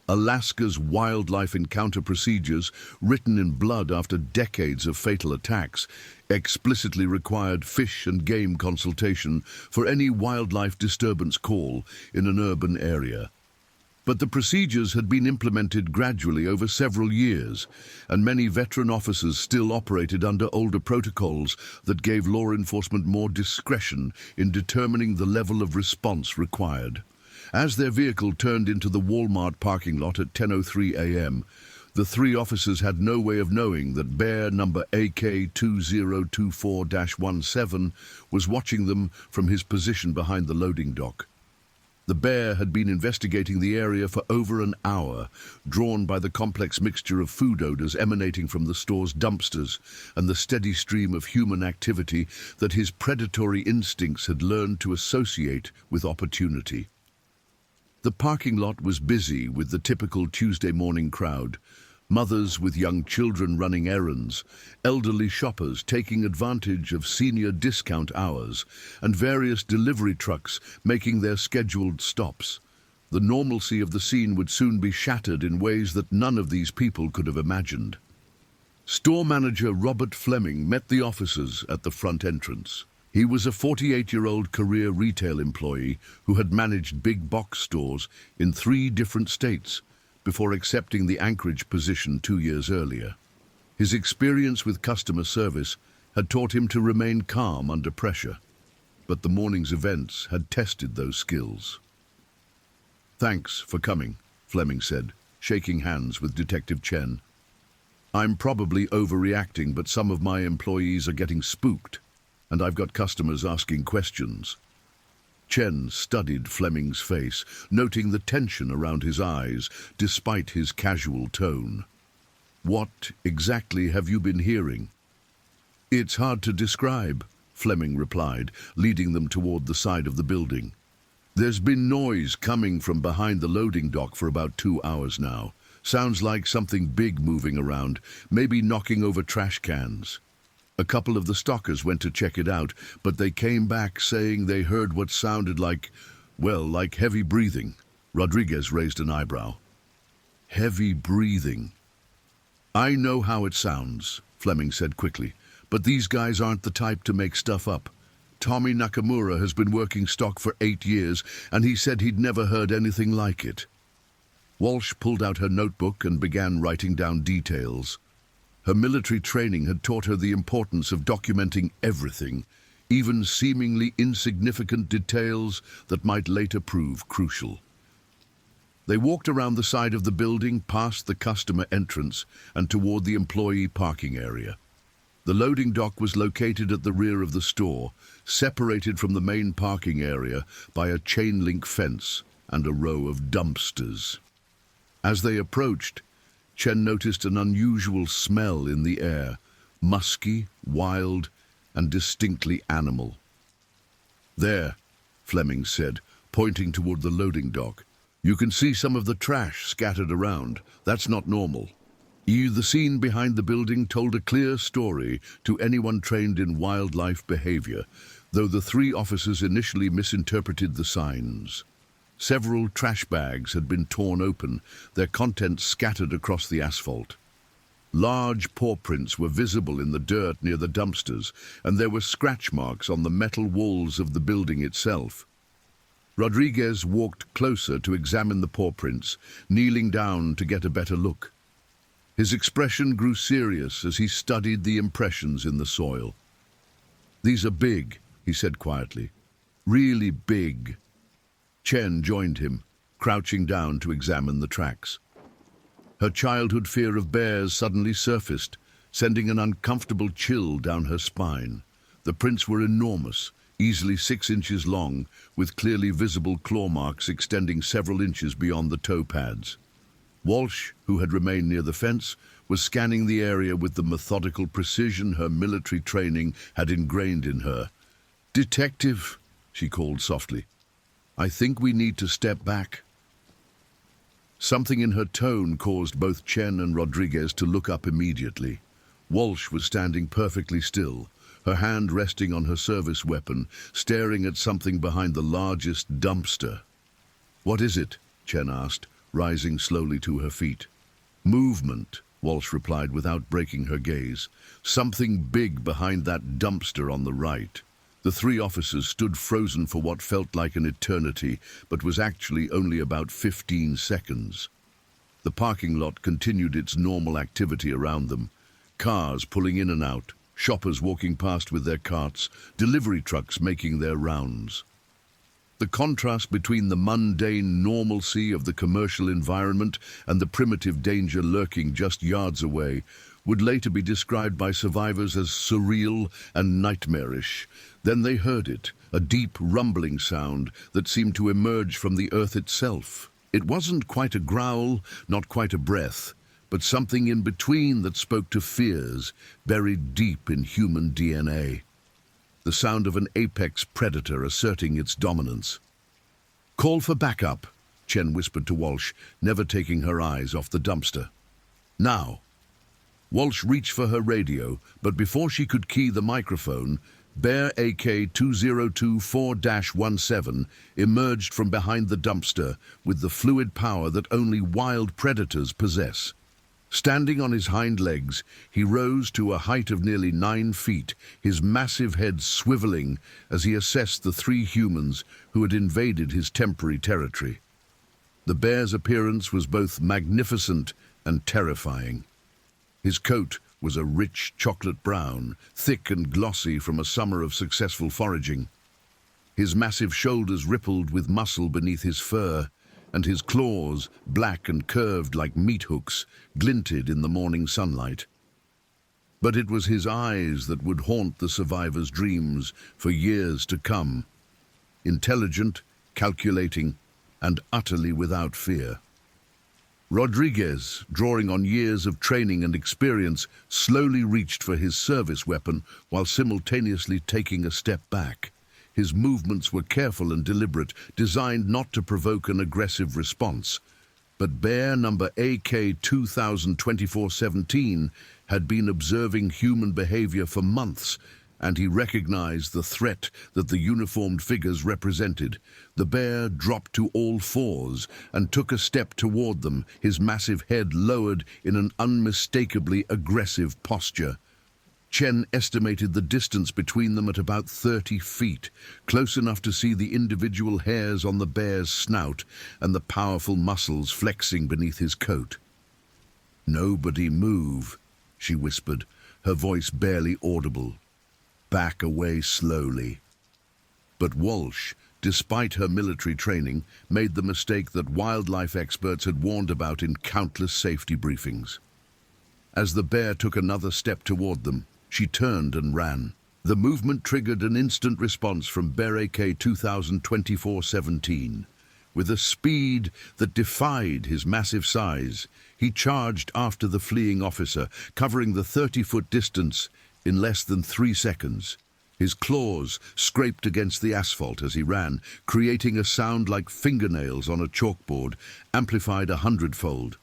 Alaska's wildlife encounter procedures, written in blood after decades of fatal attacks, explicitly required fish and game consultation for any wildlife disturbance call in an urban area. But the procedures had been implemented gradually over several years, and many veteran officers still operated under older protocols that gave law enforcement more discretion in determining the level of response required. As their vehicle turned into the Walmart parking lot at 10:03 a.m., the three officers had no way of knowing that bear number AK-2024-17 was watching them from his position behind the loading dock. The bear had been investigating the area for over an hour, drawn by the complex mixture of food odors emanating from the store's dumpsters and the steady stream of human activity that his predatory instincts had learned to associate with opportunity. The parking lot was busy with the typical Tuesday morning crowd. Mothers with young children running errands, elderly shoppers taking advantage of senior discount hours, and various delivery trucks making their scheduled stops. The normalcy of the scene would soon be shattered in ways that none of these people could have imagined. Store manager Robert Fleming met the officers at the front entrance. He was a 48-year-old career retail employee who had managed big box stores in 3 different states before accepting the Anchorage position 2 years earlier. His experience with customer service had taught him to remain calm under pressure, but the morning's events had tested those skills. "Thanks for coming," Fleming said, shaking hands with Detective Chen. "I'm probably overreacting, but some of my employees are getting spooked, and I've got customers asking questions." Chen studied Fleming's face, noting the tension around his eyes, despite his casual tone. "What exactly have you been hearing?" "It's hard to describe," Fleming replied, leading them toward the side of the building. "There's been noise coming from behind the loading dock for about 2 hours now. Sounds like something big moving around, maybe knocking over trash cans. A couple of the stockers went to check it out, but they came back saying they heard what sounded like heavy breathing." Rodriguez raised an eyebrow. "Heavy breathing." "I know how it sounds," Fleming said quickly, "but these guys aren't the type to make stuff up. Tommy Nakamura has been working stock for 8 years, and he said he'd never heard anything like it." Walsh pulled out her notebook and began writing down details. Her military training had taught her the importance of documenting everything, even seemingly insignificant details that might later prove crucial. They walked around the side of the building, past the customer entrance, and toward the employee parking area. The loading dock was located at the rear of the store, separated from the main parking area by a chain-link fence and a row of dumpsters. As they approached, Chen noticed an unusual smell in the air, musky, wild, and distinctly animal. "There," Fleming said, pointing toward the loading dock. "You can see some of the trash scattered around. That's not normal." The scene behind the building told a clear story to anyone trained in wildlife behavior, though the 3 officers initially misinterpreted the signs. Several trash bags had been torn open, their contents scattered across the asphalt. Large paw prints were visible in the dirt near the dumpsters, and there were scratch marks on the metal walls of the building itself. Rodriguez walked closer to examine the paw prints, kneeling down to get a better look. His expression grew serious as he studied the impressions in the soil. "These are big," he said quietly. "Really big." Chen joined him, crouching down to examine the tracks. Her childhood fear of bears suddenly surfaced, sending an uncomfortable chill down her spine. The prints were enormous, easily 6 inches long, with clearly visible claw marks extending several inches beyond the toe pads. Walsh, who had remained near the fence, was scanning the area with the methodical precision her military training had ingrained in her. "Detective," she called softly, "I think we need to step back." Something in her tone caused both Chen and Rodriguez to look up immediately. Walsh was standing perfectly still, her hand resting on her service weapon, staring at something behind the largest dumpster. "What is it?" Chen asked, rising slowly to her feet. "Movement," Walsh replied without breaking her gaze. "Something big behind that dumpster on the right." The three officers stood frozen for what felt like an eternity, but was actually only about 15 seconds. The parking lot continued its normal activity around them. Cars pulling in and out, shoppers walking past with their carts, delivery trucks making their rounds. The contrast between the mundane normalcy of the commercial environment and the primitive danger lurking just yards away would later be described by survivors as surreal and nightmarish. Then they heard it, a deep rumbling sound that seemed to emerge from the earth itself. It wasn't quite a growl, not quite a breath, but something in between that spoke to fears buried deep in human DNA. The sound of an apex predator asserting its dominance. "Call for backup," Chen whispered to Walsh, never taking her eyes off the dumpster. "Now." Walsh reached for her radio, but before she could key the microphone, Bear AK-2024-17 emerged from behind the dumpster with the fluid power that only wild predators possess. Standing on his hind legs, he rose to a height of nearly 9 feet, his massive head swiveling as he assessed the three humans who had invaded his temporary territory. The bear's appearance was both magnificent and terrifying. His coat was a rich chocolate brown, thick and glossy from a summer of successful foraging. His massive shoulders rippled with muscle beneath his fur, and his claws, black and curved like meat hooks, glinted in the morning sunlight. But it was his eyes that would haunt the survivors' dreams for years to come. Intelligent, calculating, and utterly without fear. Rodriguez, drawing on years of training and experience, slowly reached for his service weapon while simultaneously taking a step back. His movements were careful and deliberate, designed not to provoke an aggressive response. But bear number AK-2024-17 had been observing human behavior for months, and he recognized the threat that the uniformed figures represented. The bear dropped to all fours and took a step toward them, his massive head lowered in an unmistakably aggressive posture. Chen estimated the distance between them at about 30 feet, close enough to see the individual hairs on the bear's snout and the powerful muscles flexing beneath his coat. "Nobody move," she whispered, her voice barely audible. "Back away slowly." But Walsh, despite her military training, made the mistake that wildlife experts had warned about in countless safety briefings. As the bear took another step toward them, she turned and ran. The movement triggered an instant response from Bear AK-2024-17. With a speed that defied his massive size, he charged after the fleeing officer, covering the 30-foot distance in less than 3 seconds. His claws scraped against the asphalt as he ran, creating a sound like fingernails on a chalkboard, amplified 100-fold.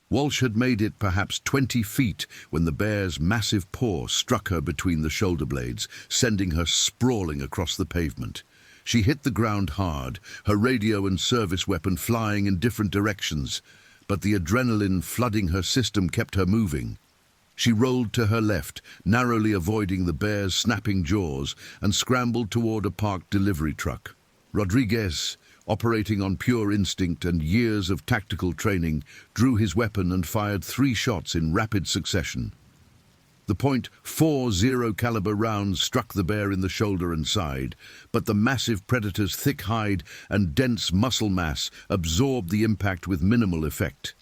Walsh had made it perhaps 20 feet when the bear's massive paw struck her between the shoulder blades, sending her sprawling across the pavement. She hit the ground hard, her radio and service weapon flying in different directions, but the adrenaline flooding her system kept her moving. She rolled to her left, narrowly avoiding the bear's snapping jaws, and scrambled toward a parked delivery truck. Rodriguez, operating on pure instinct and years of tactical training, drew his weapon and fired 3 shots in rapid succession. The .40 caliber rounds struck the bear in the shoulder and side, but the massive predator's thick hide and dense muscle mass absorbed the impact with minimal effect.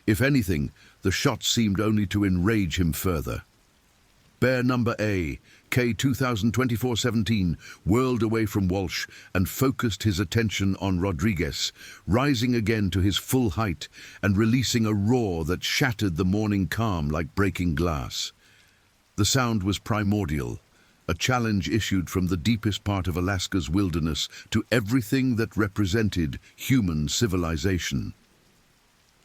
If anything, the shots seemed only to enrage him further. Bear number AK-2024-17 whirled away from Walsh and focused his attention on Rodriguez, rising again to his full height and releasing a roar that shattered the morning calm like breaking glass. The sound was primordial, a challenge issued from the deepest part of Alaska's wilderness to everything that represented human civilization.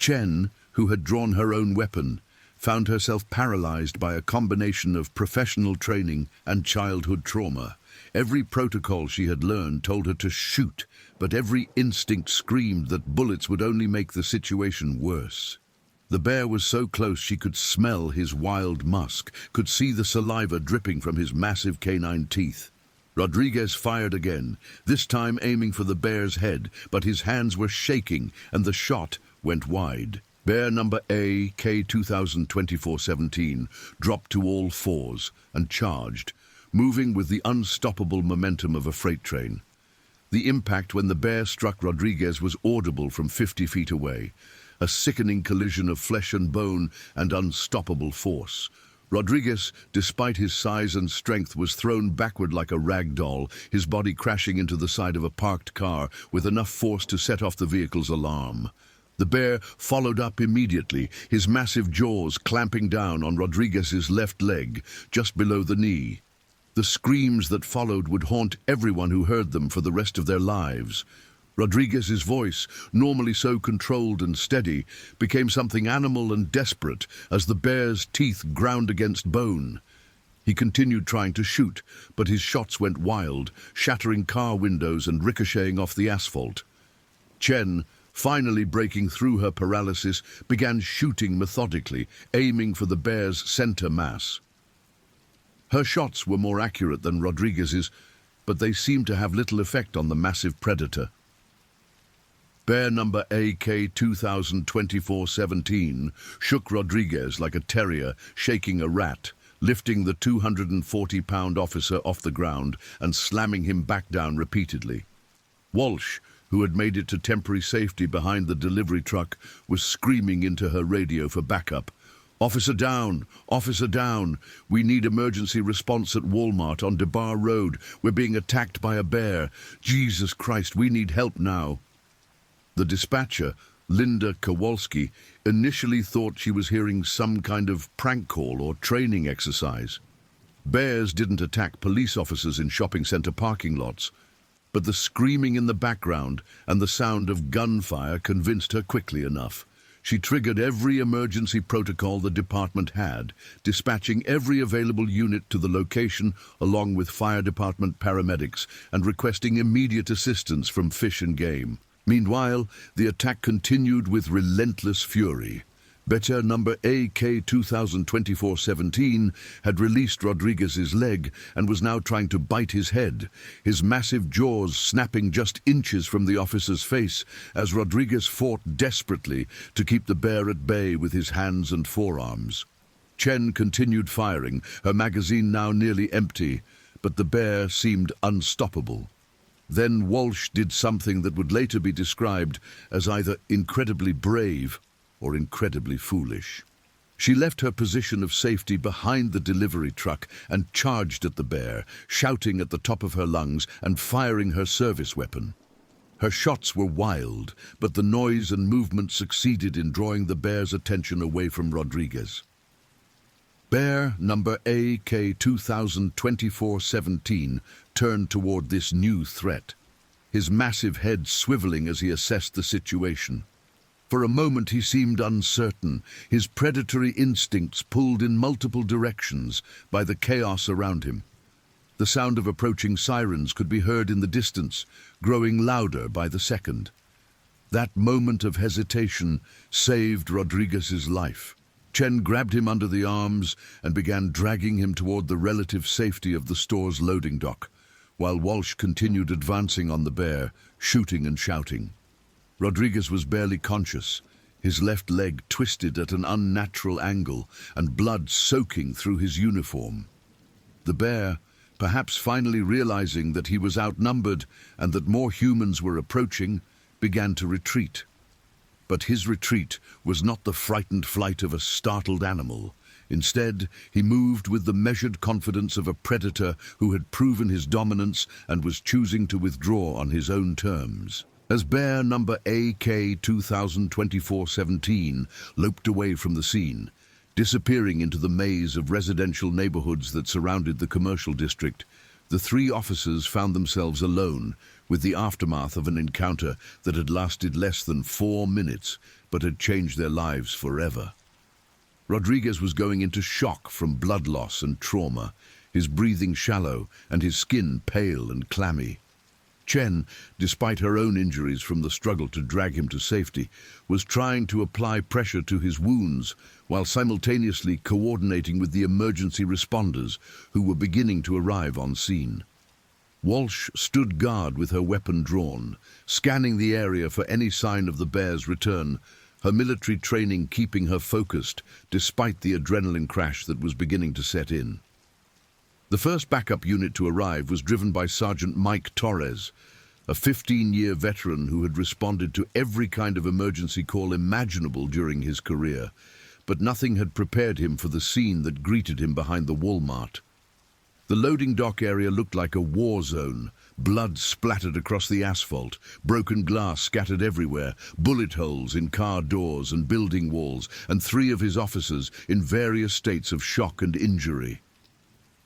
Chen, who had drawn her own weapon, found herself paralyzed by a combination of professional training and childhood trauma. Every protocol she had learned told her to shoot, but every instinct screamed that bullets would only make the situation worse. The bear was so close she could smell his wild musk, could see the saliva dripping from his massive canine teeth. Rodriguez fired again, this time aiming for the bear's head, but his hands were shaking and the shot went wide. Bear number AK-2024-17 dropped to all fours and charged, moving with the unstoppable momentum of a freight train. The impact when the bear struck Rodriguez was audible from 50 feet away, a sickening collision of flesh and bone and unstoppable force. Rodriguez, despite his size and strength, was thrown backward like a rag doll, his body crashing into the side of a parked car with enough force to set off the vehicle's alarm. The bear followed up immediately, his massive jaws clamping down on Rodriguez's left leg, just below the knee. The screams that followed would haunt everyone who heard them for the rest of their lives. Rodriguez's voice, normally so controlled and steady, became something animal and desperate as the bear's teeth ground against bone. He continued trying to shoot, but his shots went wild, shattering car windows and ricocheting off the asphalt. Chen, finally breaking through her paralysis, began shooting methodically, aiming for the bear's center mass. Her shots were more accurate than Rodriguez's, but they seemed to have little effect on the massive predator. Bear number AK-2024-17 shook Rodriguez like a terrier shaking a rat, lifting the 240-pound officer off the ground and slamming him back down repeatedly. Walsh, who had made it to temporary safety behind the delivery truck, was screaming into her radio for backup. "Officer down! Officer down! We need emergency response at Walmart on DeBar Road. We're being attacked by a bear. Jesus Christ, we need help now." The dispatcher, Linda Kowalski, initially thought she was hearing some kind of prank call or training exercise. Bears didn't attack police officers in shopping center parking lots, but the screaming in the background and the sound of gunfire convinced her quickly enough. She triggered every emergency protocol the department had, dispatching every available unit to the location along with fire department paramedics and requesting immediate assistance from Fish and Game. Meanwhile, the attack continued with relentless fury. Bear number AK-2024-17 had released Rodriguez's leg and was now trying to bite his head, his massive jaws snapping just inches from the officer's face as Rodriguez fought desperately to keep the bear at bay with his hands and forearms. Chen continued firing, her magazine now nearly empty, but the bear seemed unstoppable. Then Walsh did something that would later be described as either incredibly brave or incredibly foolish. She left her position of safety behind the delivery truck and charged at the bear, shouting at the top of her lungs and firing her service weapon. Her shots were wild, but the noise and movement succeeded in drawing the bear's attention away from Rodriguez. Bear number AK-2024-17 turned toward this new threat, his massive head swiveling as he assessed the situation. For a moment he seemed uncertain, his predatory instincts pulled in multiple directions by the chaos around him. The sound of approaching sirens could be heard in the distance, growing louder by the second. That moment of hesitation saved Rodriguez's life. Chen grabbed him under the arms and began dragging him toward the relative safety of the store's loading dock, while Walsh continued advancing on the bear, shooting and shouting. Rodriguez was barely conscious, his left leg twisted at an unnatural angle and blood soaking through his uniform. The bear, perhaps finally realizing that he was outnumbered and that more humans were approaching, began to retreat. But his retreat was not the frightened flight of a startled animal. Instead, he moved with the measured confidence of a predator who had proven his dominance and was choosing to withdraw on his own terms. As bear number AK-2024-17 loped away from the scene, disappearing into the maze of residential neighborhoods that surrounded the commercial district, the three officers found themselves alone with the aftermath of an encounter that had lasted less than 4 minutes, but had changed their lives forever. Rodriguez was going into shock from blood loss and trauma, his breathing shallow and his skin pale and clammy. Chen, despite her own injuries from the struggle to drag him to safety, was trying to apply pressure to his wounds while simultaneously coordinating with the emergency responders who were beginning to arrive on scene. Walsh stood guard with her weapon drawn, scanning the area for any sign of the bear's return, her military training keeping her focused despite the adrenaline crash that was beginning to set in. The first backup unit to arrive was driven by Sergeant Mike Torres, a 15-year veteran who had responded to every kind of emergency call imaginable during his career, but nothing had prepared him for the scene that greeted him behind the Walmart. The loading dock area looked like a war zone, blood splattered across the asphalt, broken glass scattered everywhere, bullet holes in car doors and building walls, and 3 of his officers in various states of shock and injury.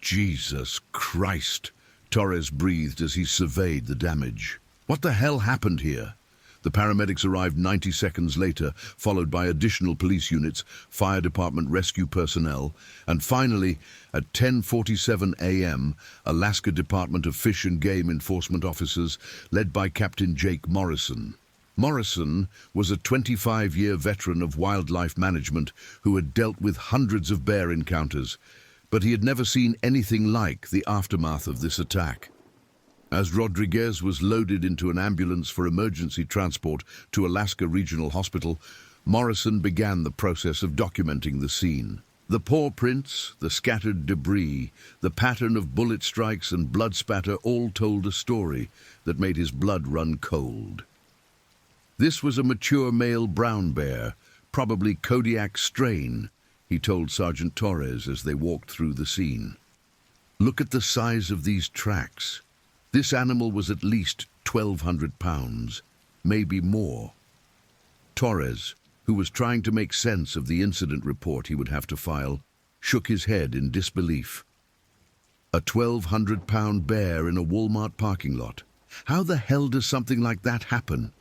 "Jesus Christ," Torres breathed as he surveyed the damage. "What the hell happened here?" The paramedics arrived 90 seconds later, followed by additional police units, fire department rescue personnel, and finally, at 10:47 a.m., Alaska Department of Fish and Game enforcement officers led by Captain Jake Morrison. Morrison was a 25-year veteran of wildlife management who had dealt with hundreds of bear encounters, but he had never seen anything like the aftermath of this attack. As Rodriguez was loaded into an ambulance for emergency transport to Alaska Regional Hospital, Morrison began the process of documenting the scene. The paw prints, the scattered debris, the pattern of bullet strikes and blood spatter all told a story that made his blood run cold. This was a mature male brown bear, probably Kodiak strain, he told Sergeant Torres as they walked through the scene. "Look at the size of these tracks. This animal was at least 1,200 pounds, maybe more." Torres, who was trying to make sense of the incident report he would have to file, shook his head in disbelief. A 1,200-pound bear in a Walmart parking lot. How the hell does something like that happen?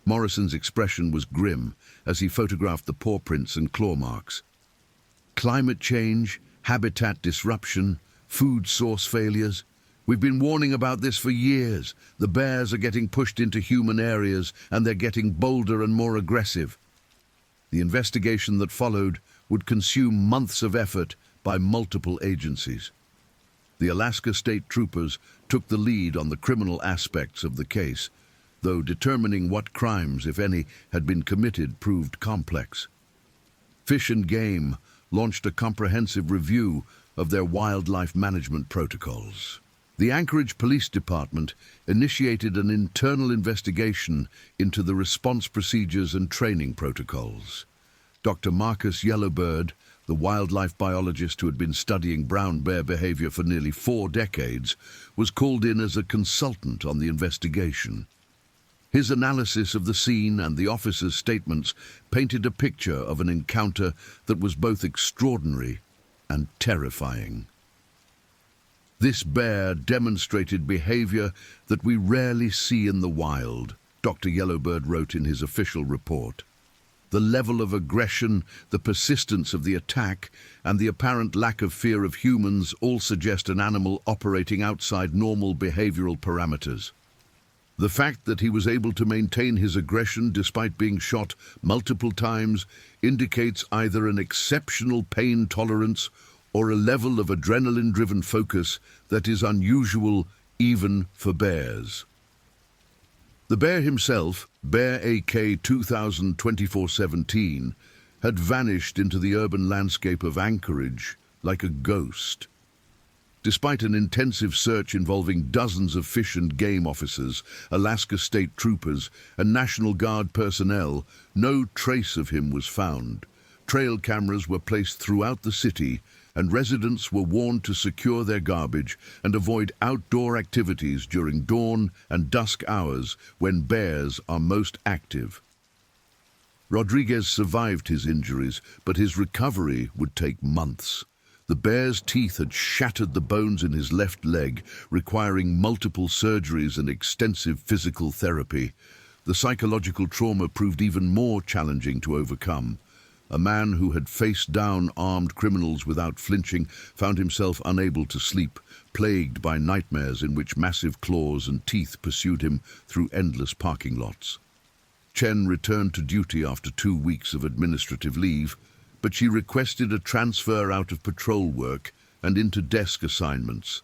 Morrison's expression was grim as he photographed the paw prints and claw marks. Climate change, habitat disruption, food source failures. We've been warning about this for years. The bears are getting pushed into human areas and they're getting bolder and more aggressive. The investigation that followed would consume months of effort by multiple agencies. The Alaska State Troopers took the lead on the criminal aspects of the case, though determining what crimes, if any, had been committed proved complex. Fish and Game launched a comprehensive review of their wildlife management protocols. The Anchorage Police Department initiated an internal investigation into the response procedures and training protocols. Dr. Marcus Yellowbird, the wildlife biologist who had been studying brown bear behavior for nearly 4 decades, was called in as a consultant on the investigation. His analysis of the scene and the officers' statements painted a picture of an encounter that was both extraordinary and terrifying. This bear demonstrated behavior that we rarely see in the wild, Dr. Yellowbird wrote in his official report. The level of aggression, the persistence of the attack, and the apparent lack of fear of humans all suggest an animal operating outside normal behavioral parameters. The fact that he was able to maintain his aggression despite being shot multiple times indicates either an exceptional pain tolerance or a level of adrenaline-driven focus that is unusual even for bears. The bear himself, Bear AK 2024-17, had vanished into the urban landscape of Anchorage like a ghost. Despite an intensive search involving dozens of Fish and Game officers, Alaska State Troopers, and National Guard personnel, no trace of him was found. Trail cameras were placed throughout the city, and residents were warned to secure their garbage and avoid outdoor activities during dawn and dusk hours when bears are most active. Rodriguez survived his injuries, but his recovery would take months. The bear's teeth had shattered the bones in his left leg, requiring multiple surgeries and extensive physical therapy. The psychological trauma proved even more challenging to overcome. A man who had faced down armed criminals without flinching found himself unable to sleep, plagued by nightmares in which massive claws and teeth pursued him through endless parking lots. Chen returned to duty after 2 weeks of administrative leave, but she requested a transfer out of patrol work and into desk assignments.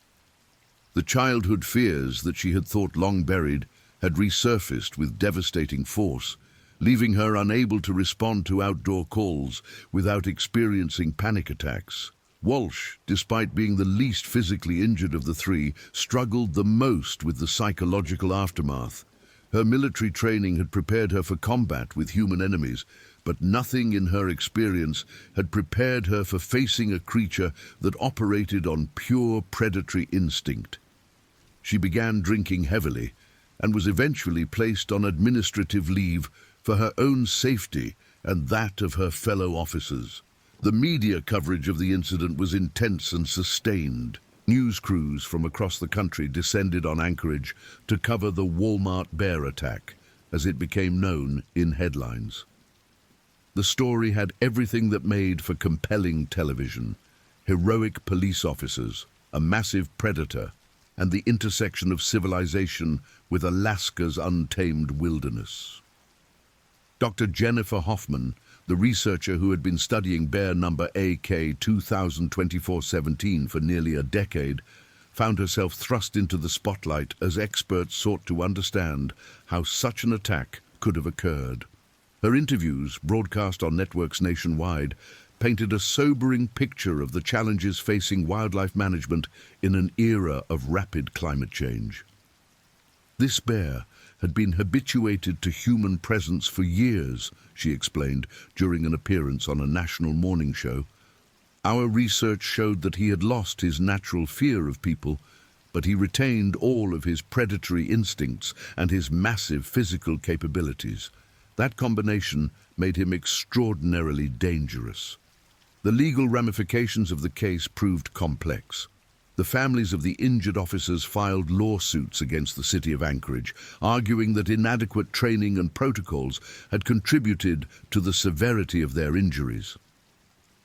The childhood fears that she had thought long buried had resurfaced with devastating force, leaving her unable to respond to outdoor calls without experiencing panic attacks. Walsh, despite being the least physically injured of the three, struggled the most with the psychological aftermath. Her military training had prepared her for combat with human enemies, but nothing in her experience had prepared her for facing a creature that operated on pure predatory instinct. She began drinking heavily and was eventually placed on administrative leave for her own safety and that of her fellow officers. The media coverage of the incident was intense and sustained. News crews from across the country descended on Anchorage to cover the Walmart bear attack, as it became known in headlines. The story had everything that made for compelling television: heroic police officers, a massive predator, and the intersection of civilization with Alaska's untamed wilderness. Dr. Jennifer Hoffman, the researcher who had been studying bear number AK-2024-17 for nearly a decade, found herself thrust into the spotlight as experts sought to understand how such an attack could have occurred. Her interviews, broadcast on networks nationwide, painted a sobering picture of the challenges facing wildlife management in an era of rapid climate change. This bear had been habituated to human presence for years, she explained during an appearance on a national morning show. Our research showed that he had lost his natural fear of people, but he retained all of his predatory instincts and his massive physical capabilities. That combination made him extraordinarily dangerous. The legal ramifications of the case proved complex. The families of the injured officers filed lawsuits against the city of Anchorage, arguing that inadequate training and protocols had contributed to the severity of their injuries.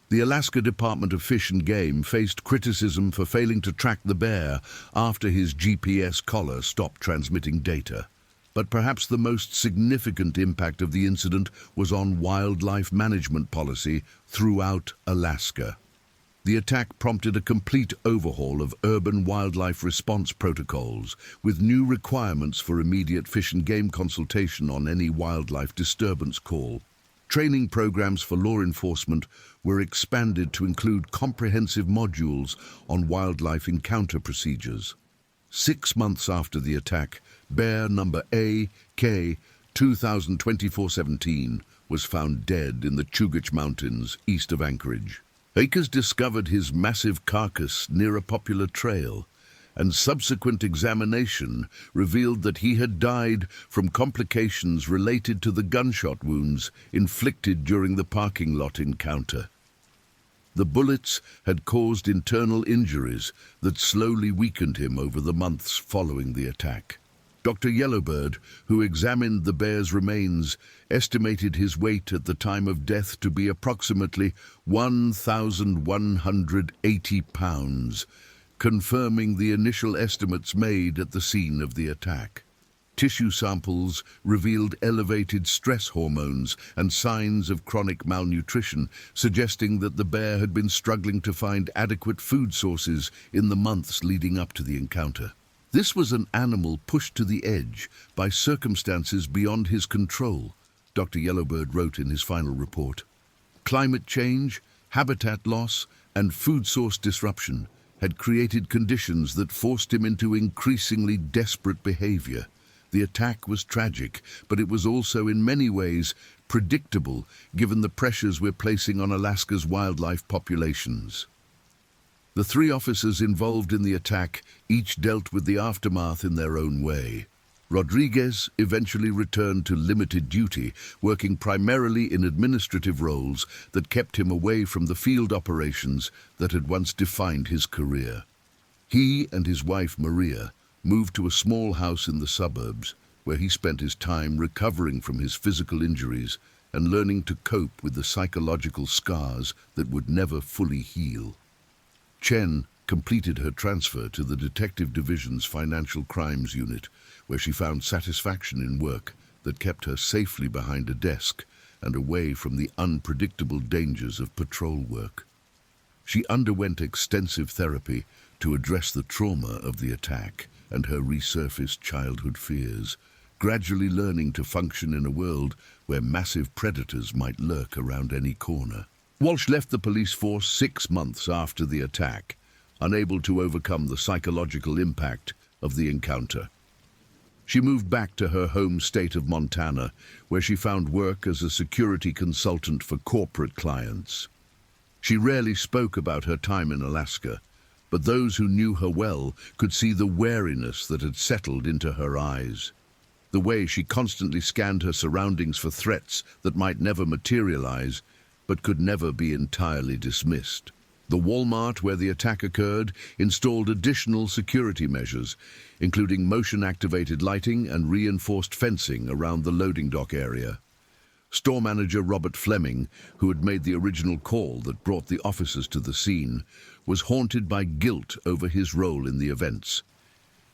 The Alaska Department of Fish and Game faced criticism for failing to track the bear after his GPS collar stopped transmitting data. But perhaps the most significant impact of the incident was on wildlife management policy throughout Alaska. The attack prompted a complete overhaul of urban wildlife response protocols, with new requirements for immediate fish and game consultation on any wildlife disturbance call. Training programs for law enforcement were expanded to include comprehensive modules on wildlife encounter procedures. 6 months after the attack, bear number AK-2024-17 was found dead in the Chugach Mountains east of Anchorage. Akers discovered his massive carcass near a popular trail, and subsequent examination revealed that he had died from complications related to the gunshot wounds inflicted during the parking lot encounter. The bullets had caused internal injuries that slowly weakened him over the months following the attack. Dr. Yellowbird, who examined the bear's remains, estimated his weight at the time of death to be approximately 1,180 pounds, confirming the initial estimates made at the scene of the attack. Tissue samples revealed elevated stress hormones and signs of chronic malnutrition, suggesting that the bear had been struggling to find adequate food sources in the months leading up to the encounter. This was an animal pushed to the edge by circumstances beyond his control, Dr. Yellowbird wrote in his final report. Climate change, habitat loss, and food source disruption had created conditions that forced him into increasingly desperate behavior. The attack was tragic, but it was also in many ways predictable given the pressures we're placing on Alaska's wildlife populations. The 3 officers involved in the attack each dealt with the aftermath in their own way. Rodriguez eventually returned to limited duty, working primarily in administrative roles that kept him away from the field operations that had once defined his career. He and his wife, Maria, moved to a small house in the suburbs, where he spent his time recovering from his physical injuries and learning to cope with the psychological scars that would never fully heal. Chen completed her transfer to the Detective Division's Financial Crimes Unit, where she found satisfaction in work that kept her safely behind a desk and away from the unpredictable dangers of patrol work. She underwent extensive therapy to address the trauma of the attack and her resurfaced childhood fears, gradually learning to function in a world where massive predators might lurk around any corner. Walsh left the police force 6 months after the attack, unable to overcome the psychological impact of the encounter. She moved back to her home state of Montana, where she found work as a security consultant for corporate clients. She rarely spoke about her time in Alaska, but those who knew her well could see the wariness that had settled into her eyes. The way she constantly scanned her surroundings for threats that might never materialize, but could never be entirely dismissed. The Walmart where the attack occurred installed additional security measures, including motion-activated lighting and reinforced fencing around the loading dock area. Store manager Robert Fleming, who had made the original call that brought the officers to the scene, was haunted by guilt over his role in the events.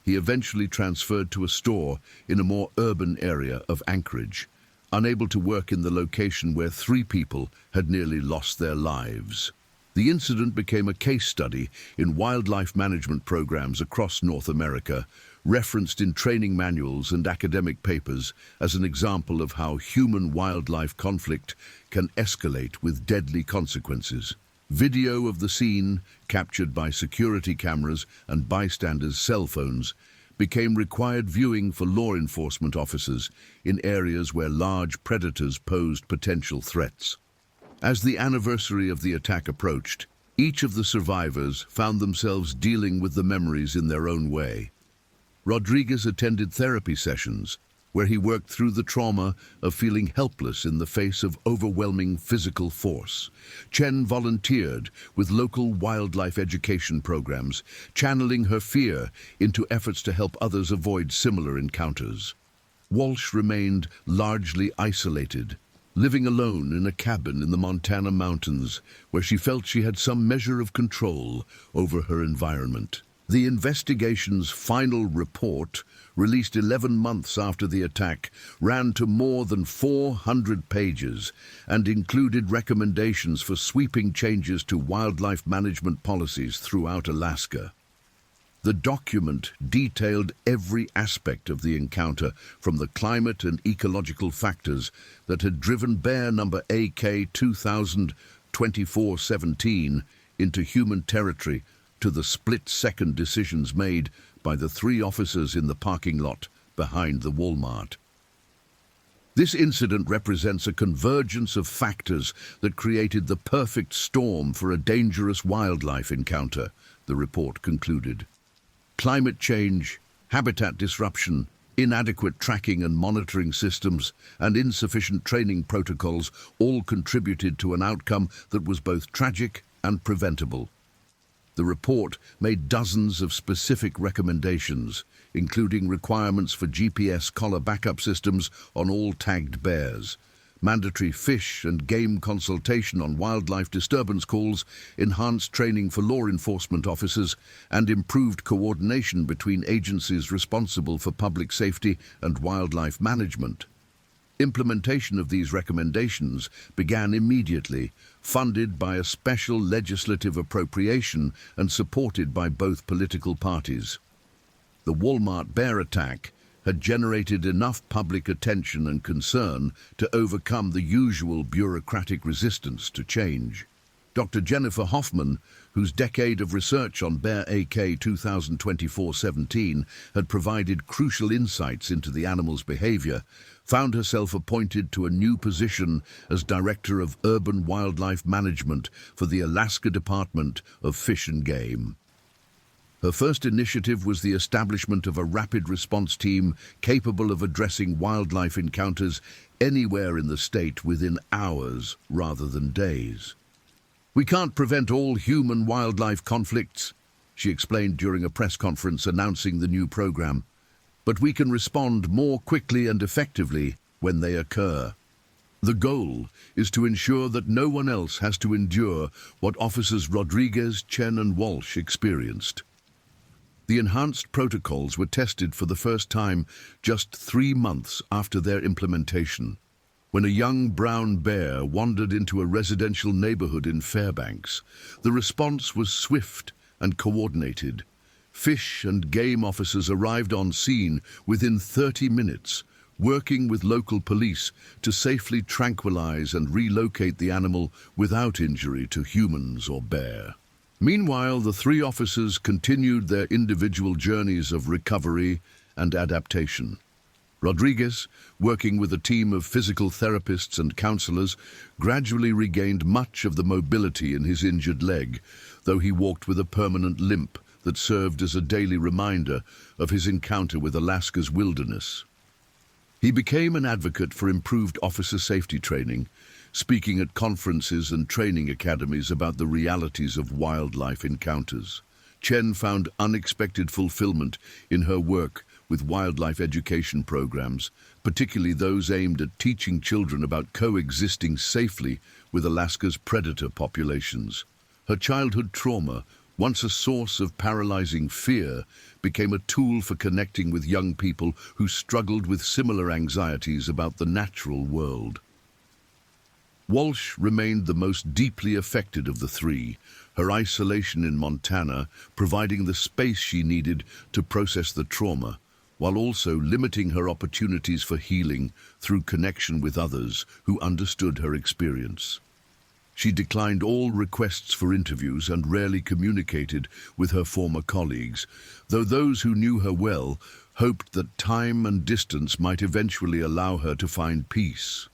He eventually transferred to a store in a more urban area of Anchorage, unable to work in the location where 3 people had nearly lost their lives. The incident became a case study in wildlife management programs across North America, referenced in training manuals and academic papers as an example of how human-wildlife conflict can escalate with deadly consequences. Video of the scene, captured by security cameras and bystanders' cell phones, became required viewing for law enforcement officers in areas where large predators posed potential threats. As the anniversary of the attack approached, each of the survivors found themselves dealing with the memories in their own way. Rodriguez attended therapy sessions, where he worked through the trauma of feeling helpless in the face of overwhelming physical force. Chen volunteered with local wildlife education programs, channeling her fear into efforts to help others avoid similar encounters. Walsh remained largely isolated, living alone in a cabin in the Montana mountains, where she felt she had some measure of control over her environment. The investigation's final report, released 11 months after the attack, ran to more than 400 pages and included recommendations for sweeping changes to wildlife management policies throughout Alaska. The document detailed every aspect of the encounter, from the climate and ecological factors that had driven bear number AK-2024-17 into human territory, to the split-second decisions made by the 3 officers in the parking lot behind the Walmart. This incident represents a convergence of factors that created the perfect storm for a dangerous wildlife encounter, the report concluded. Climate change, habitat disruption, inadequate tracking and monitoring systems, and insufficient training protocols all contributed to an outcome that was both tragic and preventable. The report made dozens of specific recommendations, including requirements for GPS collar backup systems on all tagged bears, mandatory fish and game consultation on wildlife disturbance calls, enhanced training for law enforcement officers, and improved coordination between agencies responsible for public safety and wildlife management. Implementation of these recommendations began immediately, funded by a special legislative appropriation and supported by both political parties. The Walmart bear attack had generated enough public attention and concern to overcome the usual bureaucratic resistance to change. Dr. Jennifer Hoffman, whose decade of research on Bear AK 2024-17 had provided crucial insights into the animal's behavior, found herself appointed to a new position as Director of Urban Wildlife Management for the Alaska Department of Fish and Game. Her first initiative was the establishment of a rapid response team capable of addressing wildlife encounters anywhere in the state within hours rather than days. "We can't prevent all human-wildlife conflicts," she explained during a press conference announcing the new program. but we can respond more quickly and effectively when they occur. The goal is to ensure that no one else has to endure what Officers Rodriguez, Chen and Walsh experienced. The enhanced protocols were tested for the first time just 3 months after their implementation, when a young brown bear wandered into a residential neighborhood in Fairbanks. The response was swift and coordinated. Fish and game officers arrived on scene within 30 minutes, working with local police to safely tranquilize and relocate the animal without injury to humans or bear. Meanwhile, the 3 officers continued their individual journeys of recovery and adaptation. Rodriguez, working with a team of physical therapists and counselors, gradually regained much of the mobility in his injured leg, though he walked with a permanent limp that served as a daily reminder of his encounter with Alaska's wilderness. He became an advocate for improved officer safety training, speaking at conferences and training academies about the realities of wildlife encounters. Chen found unexpected fulfillment in her work with wildlife education programs, particularly those aimed at teaching children about coexisting safely with Alaska's predator populations. Her childhood trauma, once a source of paralyzing fear, became a tool for connecting with young people who struggled with similar anxieties about the natural world. Walsh remained the most deeply affected of the 3, her isolation in Montana providing the space she needed to process the trauma, while also limiting her opportunities for healing through connection with others who understood her experience. She declined all requests for interviews and rarely communicated with her former colleagues, though those who knew her well hoped that time and distance might eventually allow her to find peace.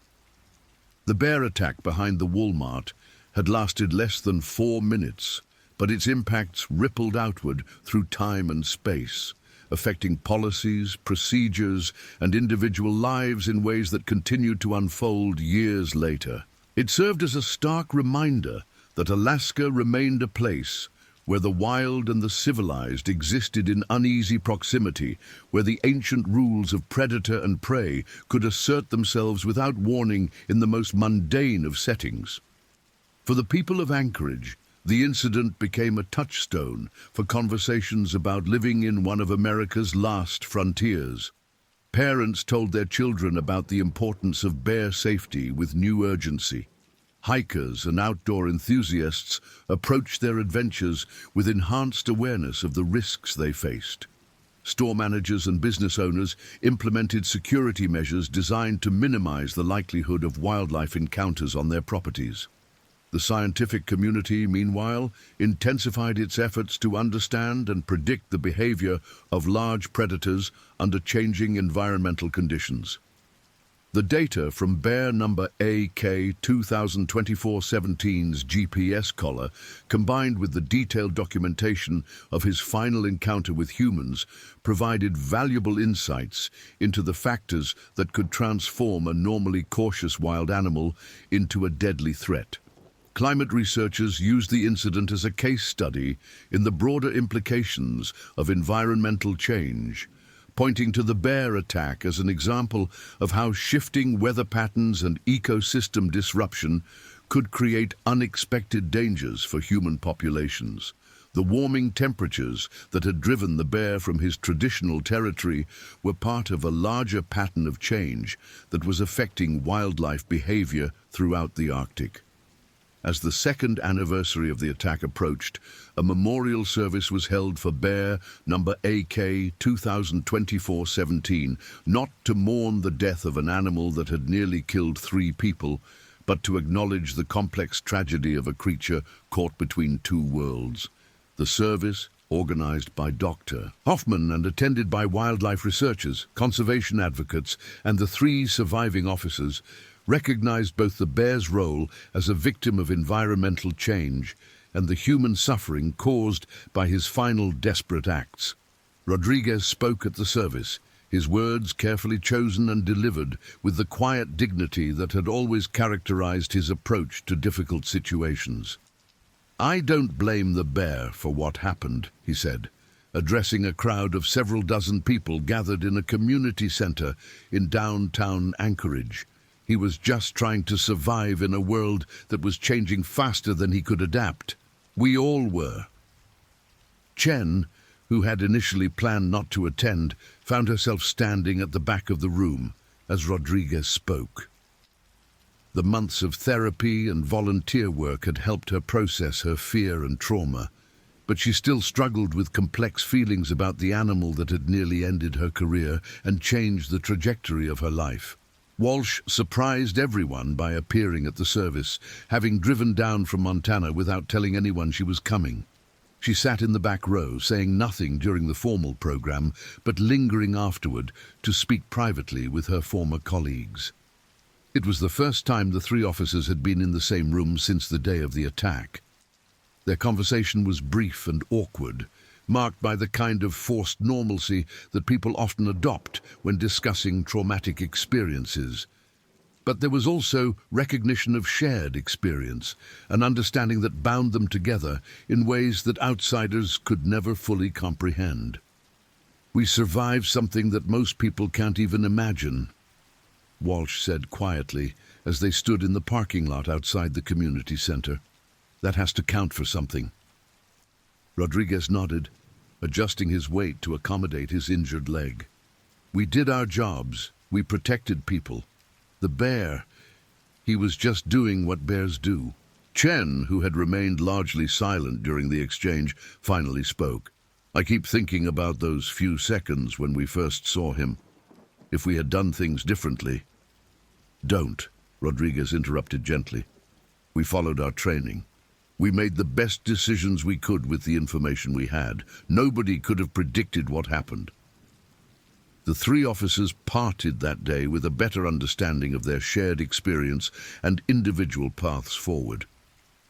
The bear attack behind the Walmart had lasted less than 4 minutes, but its impacts rippled outward through time and space, affecting policies, procedures, and individual lives in ways that continued to unfold years later. It served as a stark reminder that Alaska remained a place where the wild and the civilized existed in uneasy proximity, where the ancient rules of predator and prey could assert themselves without warning in the most mundane of settings. For the people of Anchorage, the incident became a touchstone for conversations about living in one of America's last frontiers. Parents told their children about the importance of bear safety with new urgency. Hikers and outdoor enthusiasts approached their adventures with enhanced awareness of the risks they faced. Store managers and business owners implemented security measures designed to minimize the likelihood of wildlife encounters on their properties. The scientific community, meanwhile, intensified its efforts to understand and predict the behavior of large predators under changing environmental conditions. The data from bear number AK 2024-17's GPS collar, combined with the detailed documentation of his final encounter with humans, provided valuable insights into the factors that could transform a normally cautious wild animal into a deadly threat. Climate researchers used the incident as a case study in the broader implications of environmental change, pointing to the bear attack as an example of how shifting weather patterns and ecosystem disruption could create unexpected dangers for human populations. The warming temperatures that had driven the bear from his traditional territory were part of a larger pattern of change that was affecting wildlife behavior throughout the Arctic. As the second anniversary of the attack approached, a memorial service was held for bear number AK 2024-17, not to mourn the death of an animal that had nearly killed 3 people, but to acknowledge the complex tragedy of a creature caught between 2 worlds. The service, organized by Dr. Hoffman and attended by wildlife researchers, conservation advocates, and the 3 surviving officers, recognized both the bear's role as a victim of environmental change and the human suffering caused by his final desperate acts. Rodriguez spoke at the service, his words carefully chosen and delivered with the quiet dignity that had always characterized his approach to difficult situations. "I don't blame the bear for what happened," he said. addressing a crowd of several dozen people gathered in a community center in downtown Anchorage. He was just trying to survive in a world that was changing faster than he could adapt. We all were. Chen, who had initially planned not to attend, found herself standing at the back of the room as Rodriguez spoke. The months of therapy and volunteer work had helped her process her fear and trauma, but she still struggled with complex feelings about the animal that had nearly ended her career and changed the trajectory of her life. Walsh surprised everyone by appearing at the service, having driven down from Montana without telling anyone she was coming. She sat in the back row, saying nothing during the formal program, but lingering afterward to speak privately with her former colleagues. It was the first time the three officers had been in the same room since the day of the attack. Their conversation was brief and awkward, marked by the kind of forced normalcy that people often adopt when discussing traumatic experiences. But there was also recognition of shared experience, an understanding that bound them together in ways that outsiders could never fully comprehend. "We survived something that most people can't even imagine," Walsh said quietly as they stood in the parking lot outside the community center. "That has to count for something." Rodriguez nodded, adjusting his weight to accommodate his injured leg. "We did our jobs. We protected people. The bear, he was just doing what bears do." Chen, who had remained largely silent during the exchange, finally spoke. "I keep thinking about those few seconds when we first saw him. If we had done things differently." "Don't," Rodriguez interrupted gently. "We followed our training. We made the best decisions we could with the information we had. Nobody could have predicted what happened." The three officers parted that day with a better understanding of their shared experience and individual paths forward.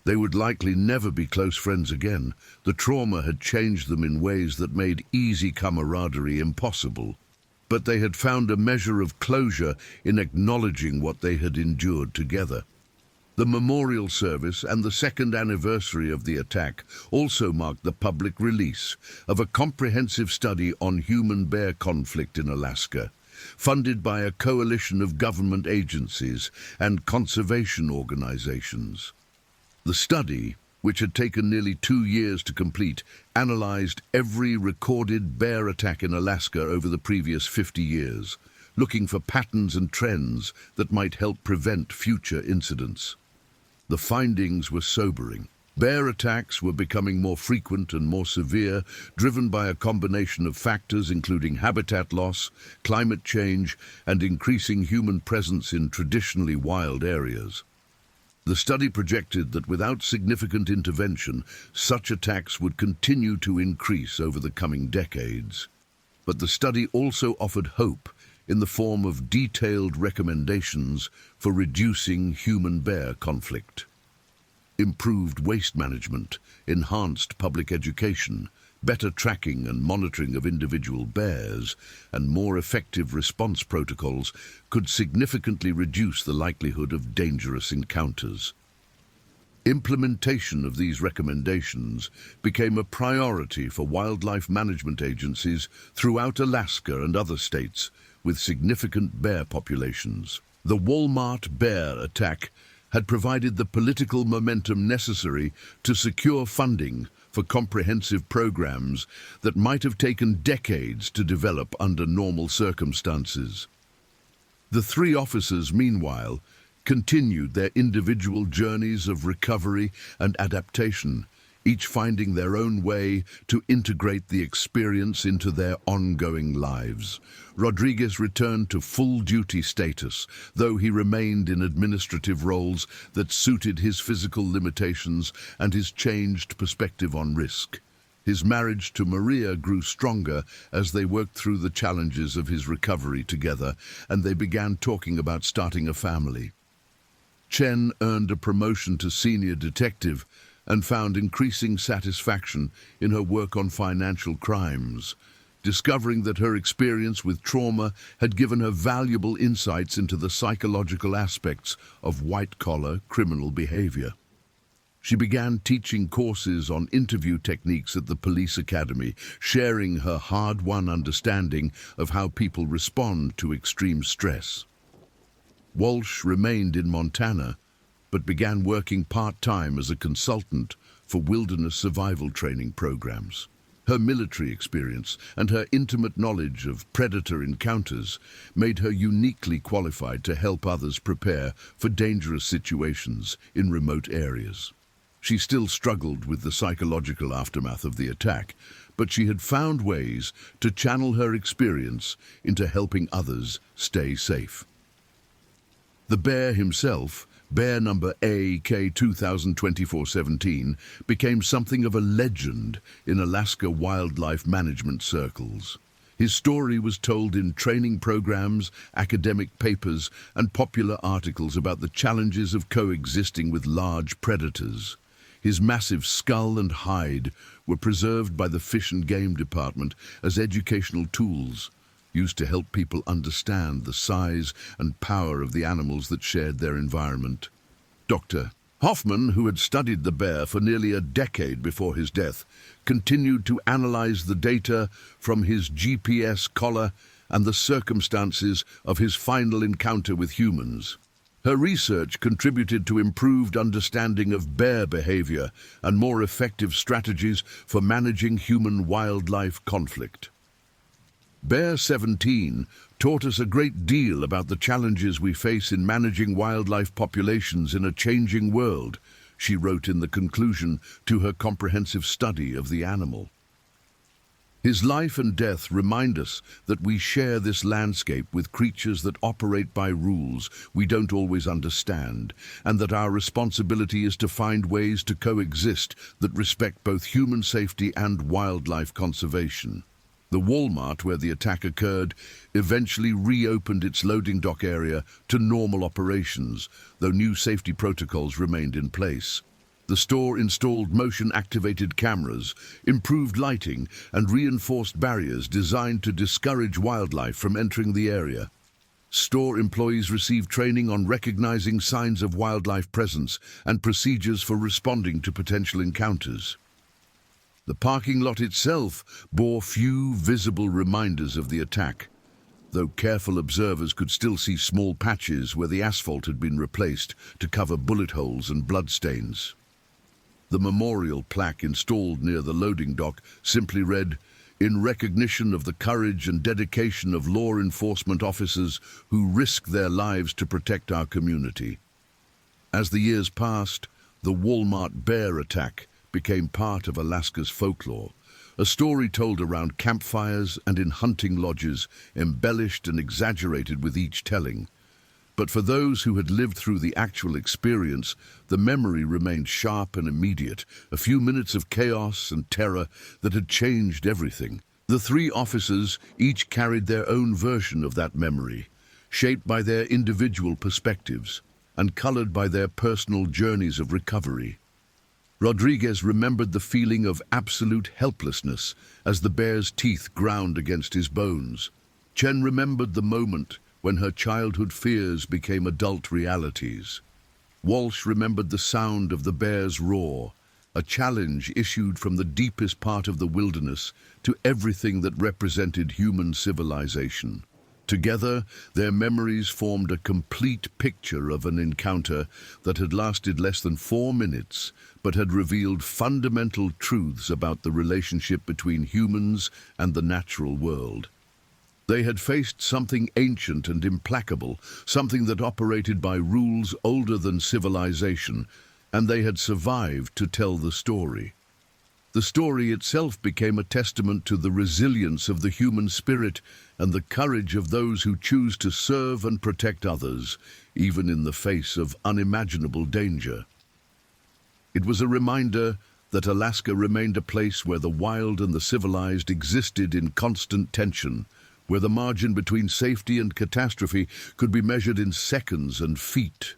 They would likely never be close friends again. The trauma had changed them in ways that made easy camaraderie impossible. But they had found a measure of closure in acknowledging what they had endured together. The memorial service and the second anniversary of the attack also marked the public release of a comprehensive study on human-bear conflict in Alaska, funded by a coalition of government agencies and conservation organizations. The study, which had taken nearly 2 years to complete, analyzed every recorded bear attack in Alaska over the previous 50 years, looking for patterns and trends that might help prevent future incidents. The findings were sobering. Bear attacks were becoming more frequent and more severe, driven by a combination of factors including habitat loss, climate change, and increasing human presence in traditionally wild areas. The study projected that without significant intervention, such attacks would continue to increase over the coming decades. But the study also offered hope in the form of detailed recommendations for reducing human-bear conflict. Improved waste management, enhanced public education, better tracking and monitoring of individual bears, and more effective response protocols could significantly reduce the likelihood of dangerous encounters. Implementation of these recommendations became a priority for wildlife management agencies throughout Alaska and other states with significant bear populations. The Walmart bear attack had provided the political momentum necessary to secure funding for comprehensive programs that might have taken decades to develop under normal circumstances. The three officers, meanwhile, continued their individual journeys of recovery and adaptation, each finding their own way to integrate the experience into their ongoing lives. Rodriguez returned to full-duty status, though he remained in administrative roles that suited his physical limitations and his changed perspective on risk. His marriage to Maria grew stronger as they worked through the challenges of his recovery together, and they began talking about starting a family. Chen earned a promotion to senior detective and found increasing satisfaction in her work on financial crimes, discovering that her experience with trauma had given her valuable insights into the psychological aspects of white-collar criminal behavior. She began teaching courses on interview techniques at the police academy, sharing her hard-won understanding of how people respond to extreme stress. Walsh remained in Montana, but began working part-time as a consultant for wilderness survival training programs. Her military experience and her intimate knowledge of predator encounters made her uniquely qualified to help others prepare for dangerous situations in remote areas. She still struggled with the psychological aftermath of the attack, but she had found ways to channel her experience into helping others stay safe. The bear himself, bear number AK2024-17, became something of a legend in Alaska wildlife management circles. His story was told in training programs, academic papers, and popular articles about the challenges of coexisting with large predators. His massive skull and hide were preserved by the Fish and Game Department as educational tools, used to help people understand the size and power of the animals that shared their environment. Dr. Hoffman, who had studied the bear for nearly a decade before his death, continued to analyze the data from his GPS collar and the circumstances of his final encounter with humans. Her research contributed to improved understanding of bear behavior and more effective strategies for managing human-wildlife conflict. Bear 17 taught us a great deal about the challenges we face in managing wildlife populations in a changing world, she wrote in the conclusion to her comprehensive study of the animal. His life and death remind us that we share this landscape with creatures that operate by rules we don't always understand, and that our responsibility is to find ways to coexist that respect both human safety and wildlife conservation. The Walmart where the attack occurred eventually reopened its loading dock area to normal operations, though new safety protocols remained in place. The store installed motion-activated cameras, improved lighting, and reinforced barriers designed to discourage wildlife from entering the area. Store employees received training on recognizing signs of wildlife presence and procedures for responding to potential encounters. The parking lot itself bore few visible reminders of the attack, though careful observers could still see small patches where the asphalt had been replaced to cover bullet holes and bloodstains. The memorial plaque installed near the loading dock simply read, "In recognition of the courage and dedication of law enforcement officers who risk their lives to protect our community." As the years passed, the Walmart bear attack became part of Alaska's folklore, a story told around campfires and in hunting lodges, embellished and exaggerated with each telling. But for those who had lived through the actual experience, the memory remained sharp and immediate, a few minutes of chaos and terror that had changed everything. The three officers each carried their own version of that memory, shaped by their individual perspectives and colored by their personal journeys of recovery. Rodriguez remembered the feeling of absolute helplessness as the bear's teeth ground against his bones. Chen remembered the moment when her childhood fears became adult realities. Walsh remembered the sound of the bear's roar, a challenge issued from the deepest part of the wilderness to everything that represented human civilization. Together, their memories formed a complete picture of an encounter that had lasted less than 4 minutes, but had revealed fundamental truths about the relationship between humans and the natural world. They had faced something ancient and implacable, something that operated by rules older than civilization, and they had survived to tell the story. The story itself became a testament to the resilience of the human spirit and the courage of those who choose to serve and protect others, even in the face of unimaginable danger. It was a reminder that Alaska remained a place where the wild and the civilized existed in constant tension, where the margin between safety and catastrophe could be measured in seconds and feet.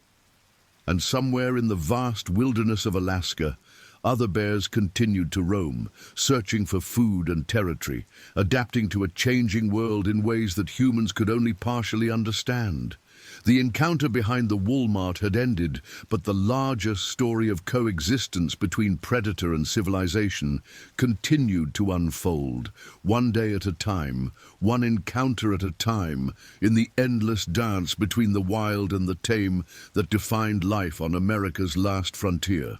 And somewhere in the vast wilderness of Alaska, other bears continued to roam, searching for food and territory, adapting to a changing world in ways that humans could only partially understand. The encounter behind the Walmart had ended, but the larger story of coexistence between predator and civilization continued to unfold, one day at a time, one encounter at a time, in the endless dance between the wild and the tame that defined life on America's last frontier.